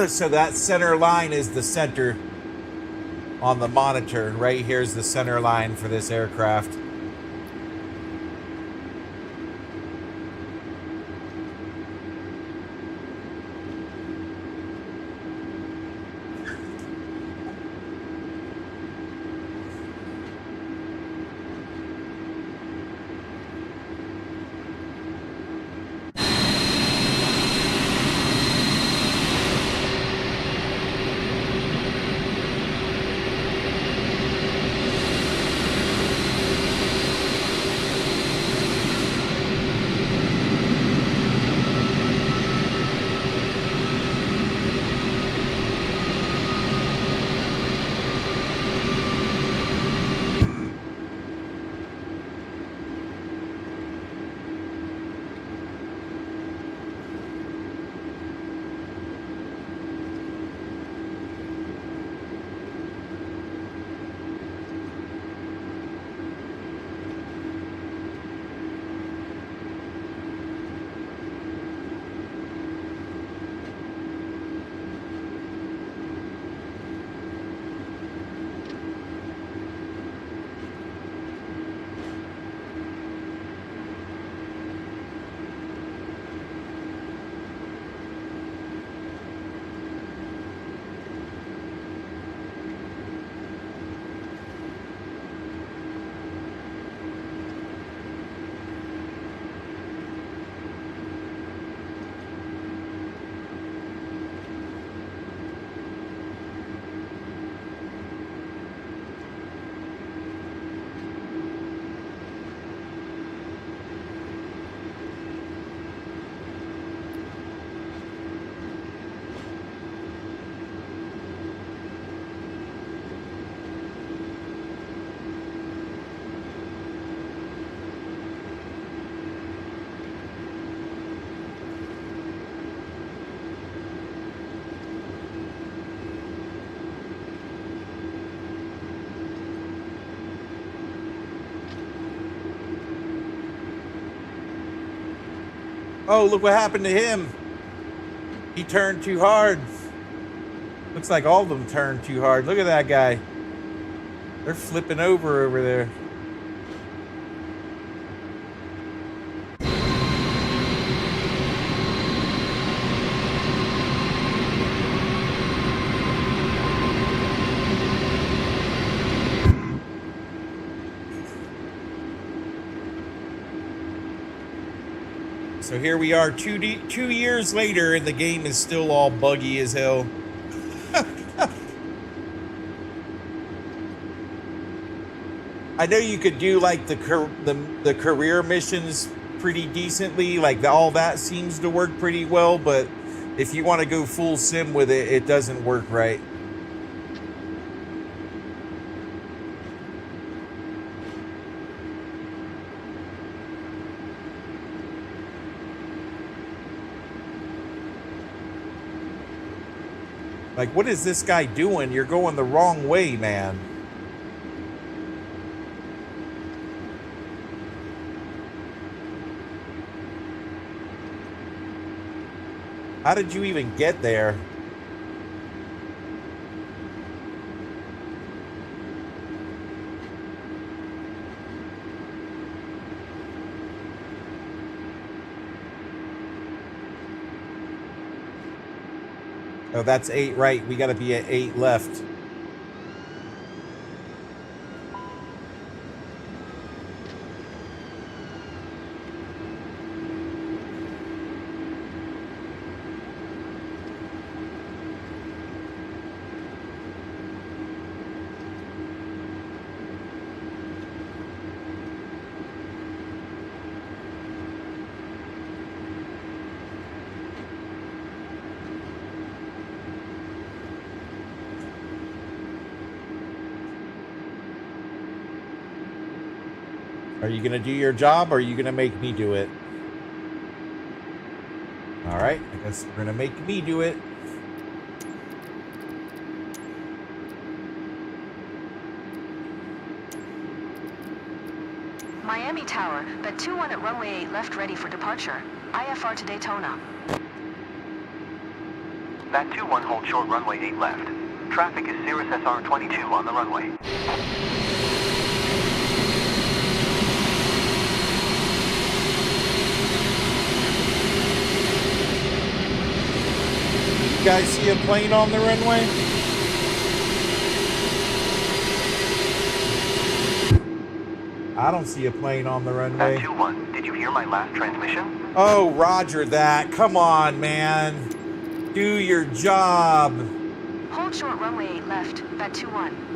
So that center line is the center on the monitor. Right here's the center line for this aircraft. Oh, look what happened to him. He turned too hard. Looks like all of them turned too hard. Look at that guy. They're flipping over there. So here we are 2 years later and the game is still all buggy as hell. I know you could do like the career missions pretty decently, like all that seems to work pretty well, but if you want to go full sim with it, it doesn't work right. Like, what is this guy doing? You're going the wrong way, man. How did you even get there? Oh, that's 8 right. We got to be at 8 left. Are you gonna do your job, or are you gonna make me do it? All right, I guess we're gonna make me do it. Miami Tower, bed 21 at runway 8 left ready for departure. IFR to Daytona. Bat 21 hold short runway 8 left. Traffic is Cirrus SR 22 on the runway. You guys see a plane on the runway? I don't see a plane on the runway. Bat 21, did you hear my last transmission? Oh, roger that. Come on, man. Do your job. Hold short runway 8 left, bed 21.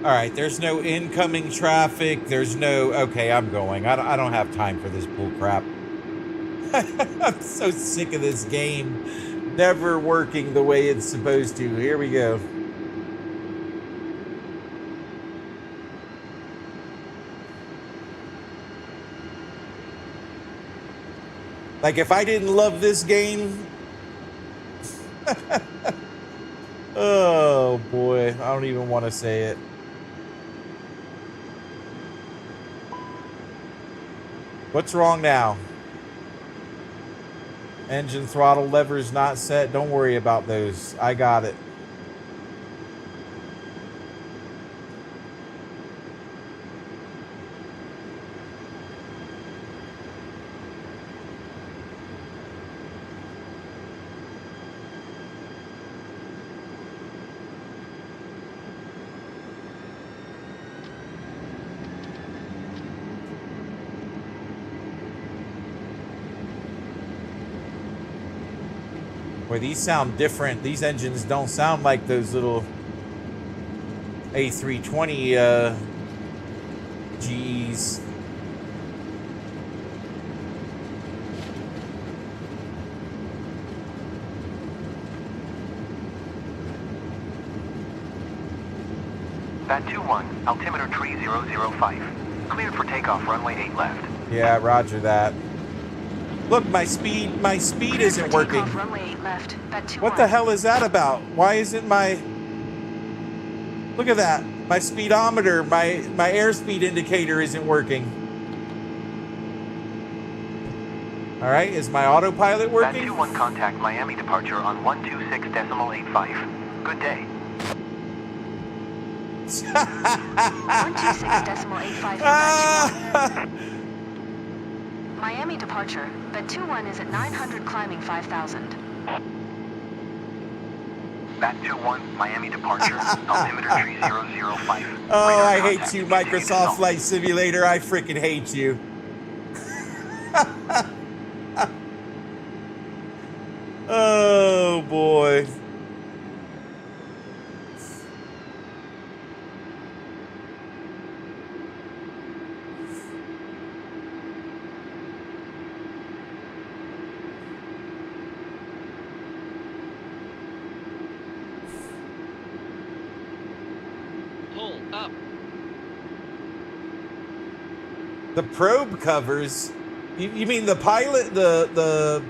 All right, there's no incoming traffic. There's no... Okay, I'm going. I don't have time for this bull crap. I'm so sick of this game never working the way it's supposed to. Here we go. Like, if I didn't love this game... Oh, boy. I don't even want to say it. What's wrong now? Engine throttle levers not set. Don't worry about those. I got it. Boy, these sound different. These engines don't sound like those little A320 GEs. Bat 21, altimeter tree 005. Cleared for takeoff, runway 8 left. Yeah, roger that. Look, my speed isn't working. What the hell is that about? Why isn't my... Look at that. My speedometer, my airspeed indicator isn't working. All right, is my autopilot working? Bat 21 contact Miami departure on 126.85. Good day. 126.85. Miami departure, bed 21 is at 900 climbing 5,000. Bat 21, Miami departure, altimeter tree 005. Oh, I hate you, Microsoft Flight Simulator. I freaking hate you. Oh, boy. The probe covers? You mean the pilot, the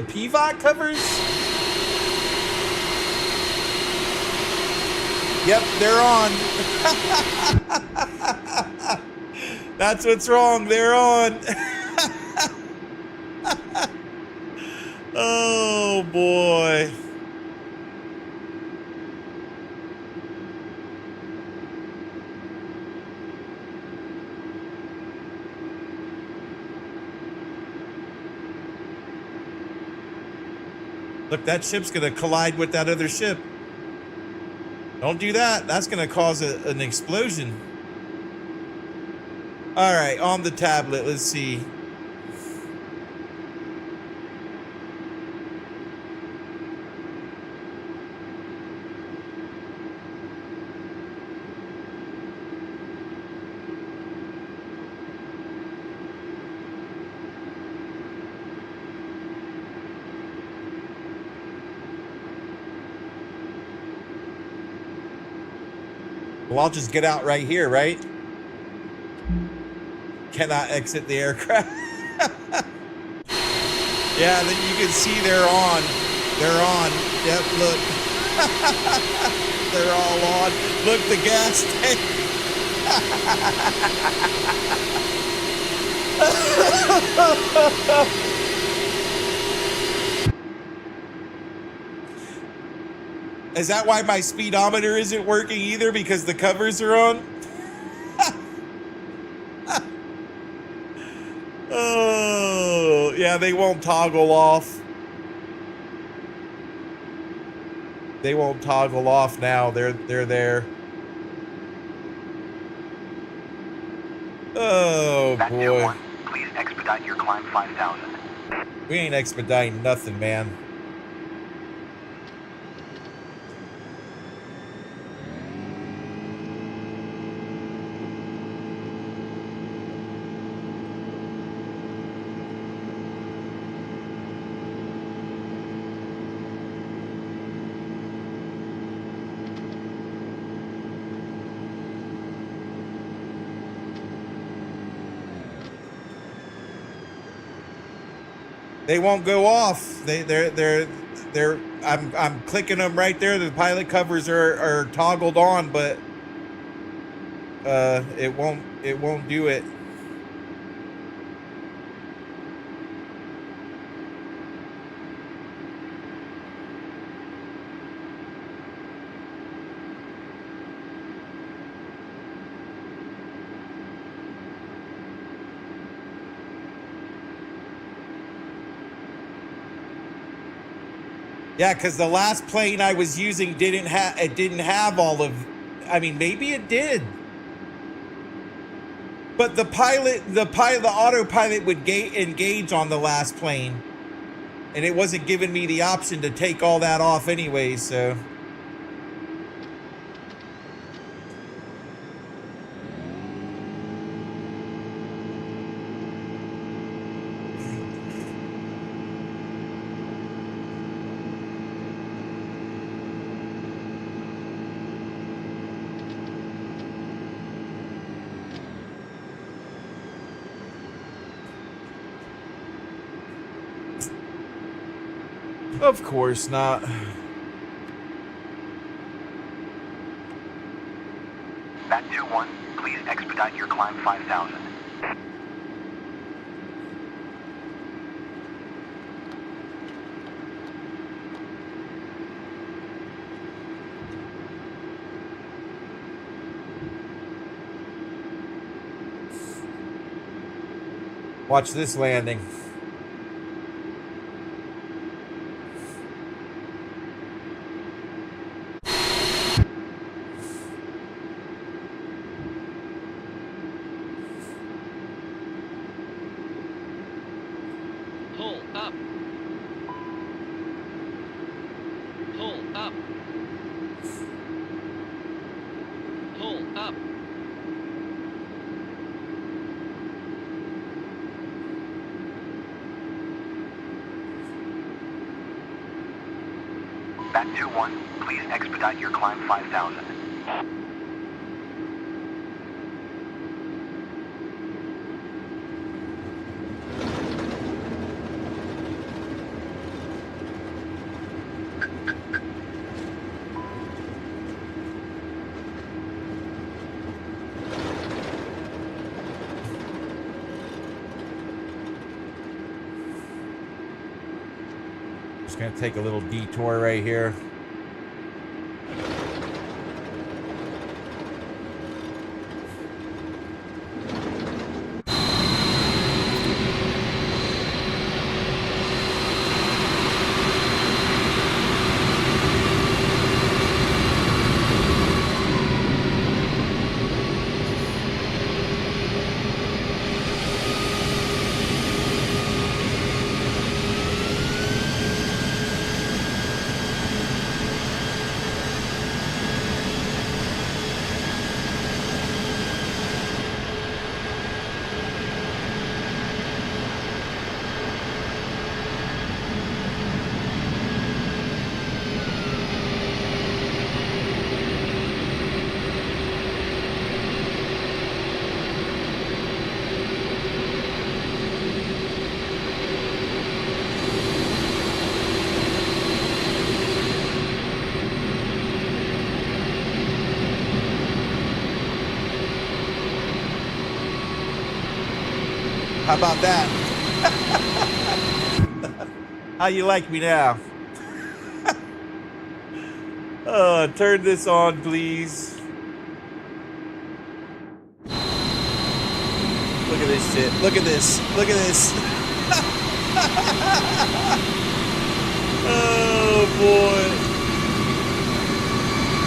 pivot covers? Yep, they're on. That's what's wrong. They're on. Oh boy. Look, that ship's going to collide with that other ship. Don't do that. That's going to cause an explosion. All right, on the tablet, let's see. Well, I'll just get out right here, right? Cannot exit the aircraft. Yeah, you can see they're on. They're on. Yep, look. They're all on. Look, the gas tank. Is that why my speedometer isn't working either? Because the covers are on? Oh, yeah, they won't toggle off. They won't toggle off now. They're there. Oh, Back boy. 2-1, please expedite your climb 5,000. We ain't expediting nothing, man. They won't go off. I'm clicking them right there. The pilot covers are toggled on, but it won't do it. Yeah, because the last plane I was using didn't have all of. I mean, maybe it did. But the autopilot would engage on the last plane, and it wasn't giving me the option to take all that off anyway. So. Of course not. Back 2-1, please expedite your climb 5,000. Watch this landing. Pull up. Pull up. Pull up. Back 2-1, please expedite your climb 5,000. Just gonna take a little detour right here. How about that? How you like me now? Turn this on, please. Look at this shit. Look at this. Look at this. Oh, boy.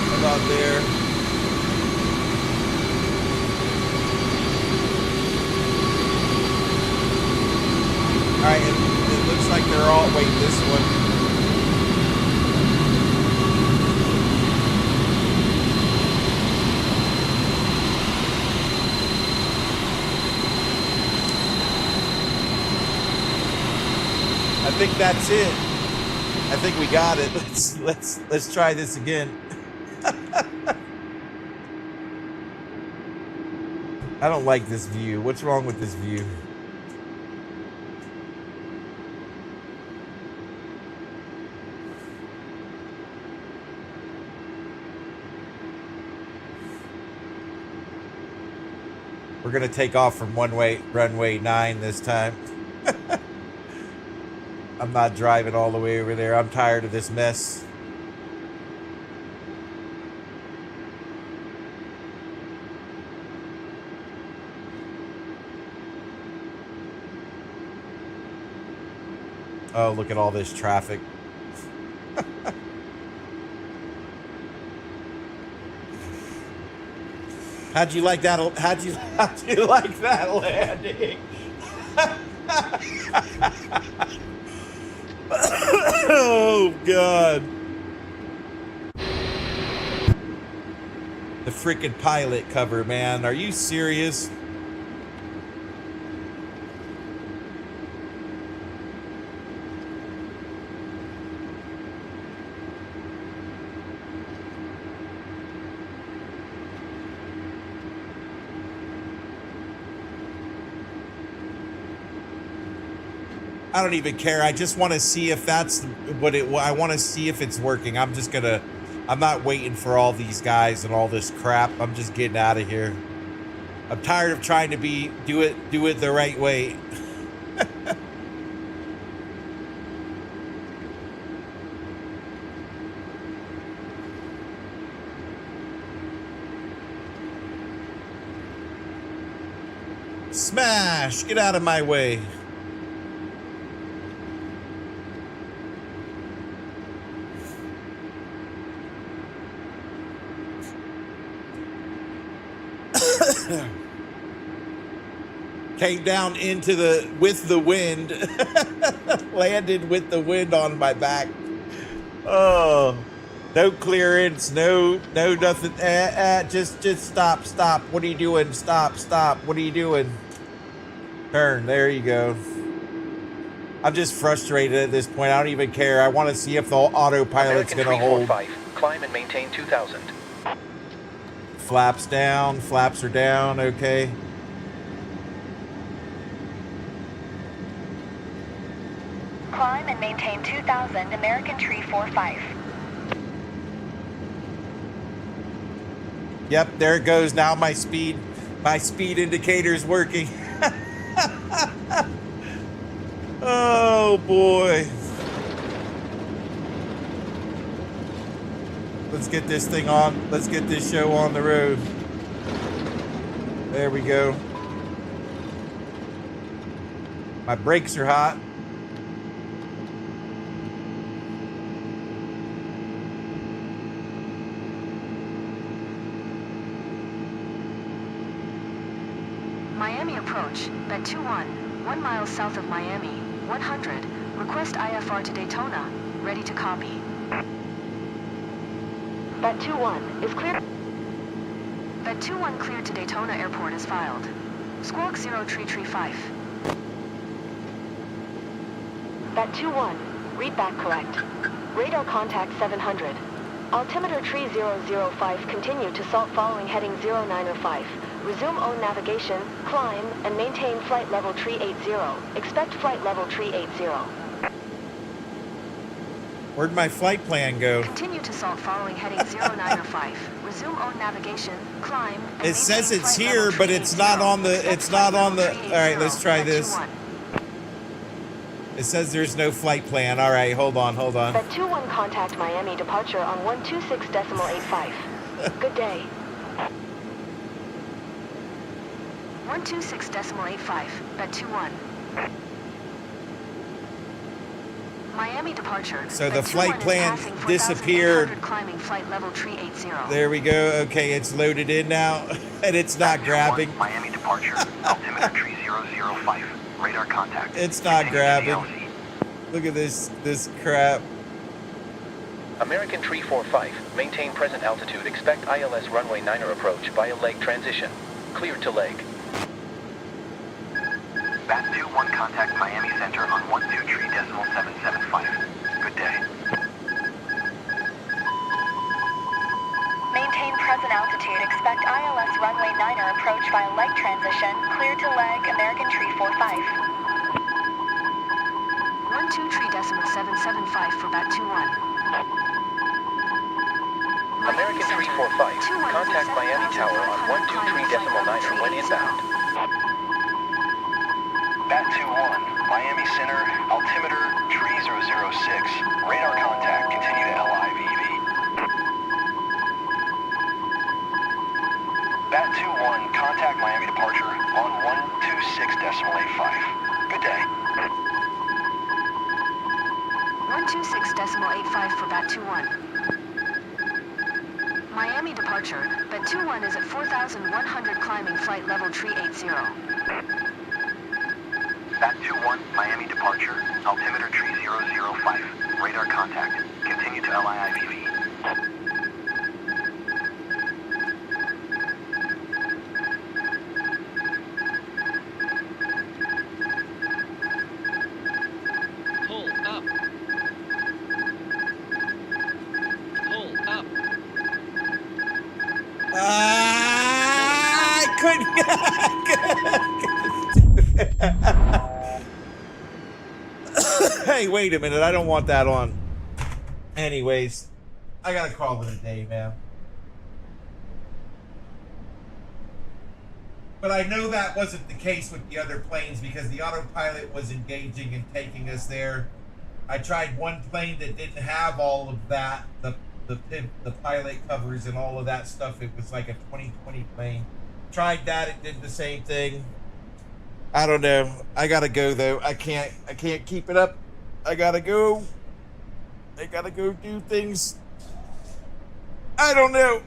How about there? All right, it looks like they're all... Wait, this one... I think that's it. I think we got it. Let's try this again. I don't like this view. What's wrong with this view? We're gonna take off from runway 9 this time. I'm not driving all the way over there. I'm tired of this mess. Oh, look at all this traffic. How'd you like that? How'd you like that landing? Oh, God. The freaking pilot cover, man. Are you serious? I don't even care. I just want to see if that's what it. I want to see if it's working. I'm not waiting for all these guys and all this crap. I'm just getting out of here. I'm tired of trying to do it the right way. Smash! Get out of my way. Came down with the wind. Landed with the wind on my back. Oh, no clearance, no nothing. Just stop. What are you doing? Stop. What are you doing? Turn. There you go. I'm just frustrated at this point. I don't even care. I want to see if the autopilot's going to hold. Climb and maintain 2000. Flaps down. Flaps are down. Okay. Climb and maintain 2000, American Tree 45. Yep, there it goes. Now my speed indicator's working. Oh boy. Let's get this thing on. Let's get this show on the road. There we go. My brakes are hot. Miami approach, bed 21, 1 mile south of Miami, 100. Request IFR to Daytona. Ready to copy. Bet 21 is clear. Bed 21 cleared to Daytona Airport is filed. Squawk 0 tree 5. Bet 21, read back correct. Radar contact 700. Altimeter tree 005, continue to salt following heading 095. Resume own navigation, climb, and maintain flight level tree 80. Expect flight level tree 80. Where'd my flight plan go? Continue to salt following heading 095. Resume on navigation, climb, and It says maintain it's flight here, level but it's not on the, Expect it's not flight on the, level all right, let's try 380 this. at 21. It says there's no flight plan. All right, hold on. At 21 contact Miami departure on 126.85. Good day. 126.85. Bet 21. Miami departure. So the Bet flight 21 is plan passing 4,800 disappeared. Climbing flight level 380. There we go. Okay, it's loaded in now, and it's not grabbing. Miami departure, altimeter tree 005. Radar contact. It's not grabbing. Look at this crap. American Tree 45, maintain present altitude, expect ILS runway 9er approach via leg transition. Cleared to leg. Bat 21 contact Miami Center on 123.775. Good day. Maintain present altitude. Expect ILS runway 9er approach via leg transition. Clear to leg, American Tree 45. 123.775 for bat 21. American 345, contact Miami Tower on 123.9 when inbound. Bat 21, Miami Center, altimeter tree 006. Radar contact, continue to LIVV. Bat 21, contact Miami departure on 126.85. Good day. 126.85 for bat 21. Miami departure. Bet 21 is at 4,100 climbing flight level 380. Bat 21, Miami departure, altimeter tree 005. Radar contact, continue to LIVV. Pull up. Pull up. I couldn't. Hey, wait a minute. I don't want that on. Anyways, I gotta call it a day, man. But I know that wasn't the case with the other planes because the autopilot was engaging and taking us there. I tried one plane that didn't have all of that, the pilot covers and all of that stuff. It was like a 2020 plane. Tried that, it did the same thing. I don't know. I gotta go though. I can't keep it up. I gotta go do things. I don't know.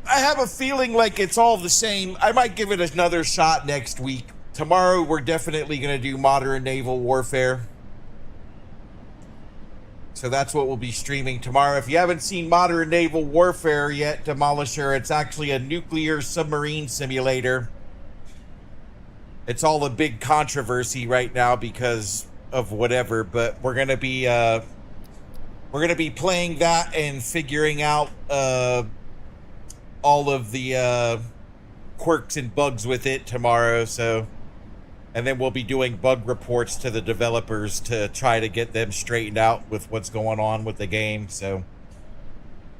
I have a feeling like it's all the same. I might give it another shot next week. Tomorrow we're definitely gonna do modern naval warfare. So that's what we'll be streaming tomorrow. If you haven't seen Modern Naval Warfare yet, Demolisher, it's actually a nuclear submarine simulator. It's all a big controversy right now because of whatever, but we're gonna be playing that and figuring out all of the quirks and bugs with it tomorrow. So, and then we'll be doing bug reports to the developers to try to get them straightened out with what's going on with the game. So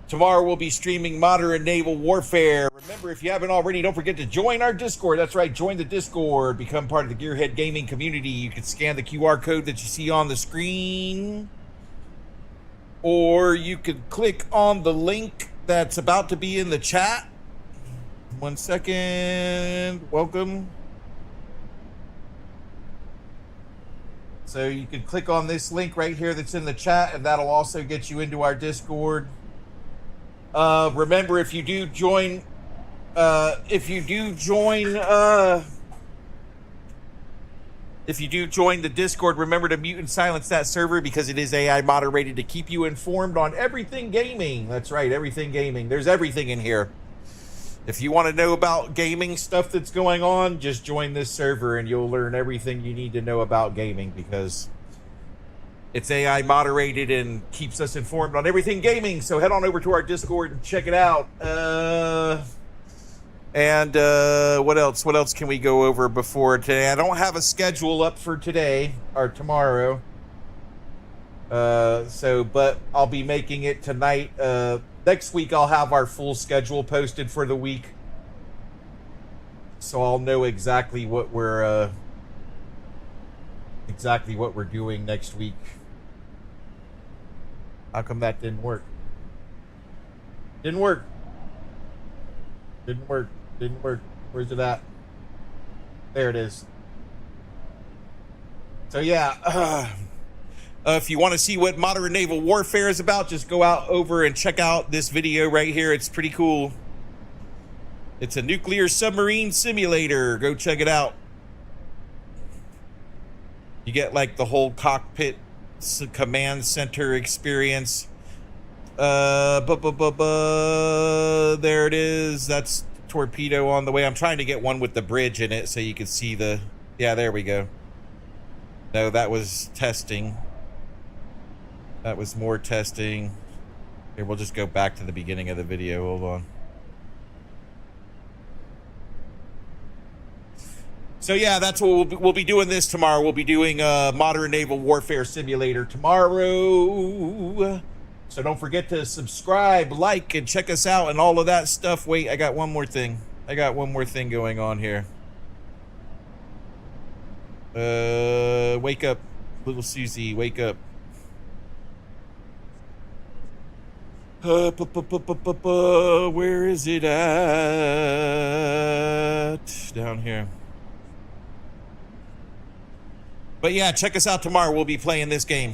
tomorrow we'll be streaming Modern Naval Warfare. Remember, if you haven't already, don't forget to join our Discord. That's right, join the Discord. Become part of the Gearhead Gaming community. You can scan the QR code that you see on the screen. Or you could click on the link that's about to be in the chat. 1 second. Welcome. So you can click on this link right here that's in the chat, and that'll also get you into our Discord. Remember, if you do join the Discord, remember to mute and silence that server because it is AI moderated to keep you informed on everything gaming. That's right, everything gaming. There's everything in here. If you want to know about gaming stuff that's going on, just join this server and you'll learn everything you need to know about gaming because it's AI moderated and keeps us informed on everything gaming. So head on over to our Discord and check it out. What else? What else can we go over before today? I don't have a schedule up for today or tomorrow. But I'll be making it tonight. Next week I'll have our full schedule posted for the week, so I'll know exactly what we're doing next week. How come that didn't work? Didn't work. Where's it at? There it is. So yeah, if you want to see what modern naval warfare is about, just go out over and check out this video right here. It's pretty cool. It's a nuclear submarine simulator. Go check it out. You get like the whole cockpit command center experience. There it is. That's torpedo on the way. I'm trying to get one with the bridge in it so you can see the... Yeah, there we go. No, that was testing. That was more testing. Here, we'll just go back to the beginning of the video. Hold on. So yeah, that's what we'll be doing this tomorrow. We'll be doing a modern naval warfare simulator tomorrow. So don't forget to subscribe, like, and check us out and all of that stuff. Wait, I got one more thing. Going on here. Wake up, little Susie, wake up. Where is it at? Down here. But yeah, check us out tomorrow. We'll be playing this game.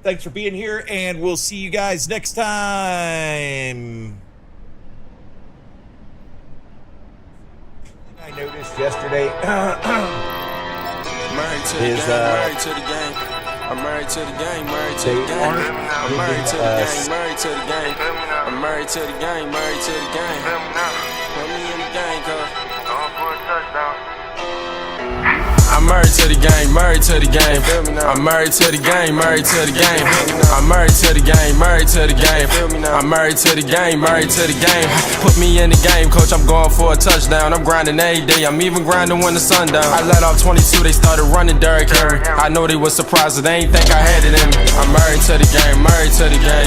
Thanks for being here, and we'll see you guys next time. I noticed yesterday is married to the game. I'm married to the game, married to the game. I'm married to the game, married to the game. I'm married to the game, married to the game. Put me in the game, cuz. Going for a touchdown. I'm married to the game, married to the game. I'm married to the game, married to the game. I'm married to the game, married to the game. I'm married to the game, married to the game. Put me in the game, coach, I'm going for a touchdown. I'm grinding every day, I'm even grinding when the sun down. I let off 22, they started running Derrick Henry. I know they was surprised, they ain't think I had it in me. I'm married to the game, married to the game.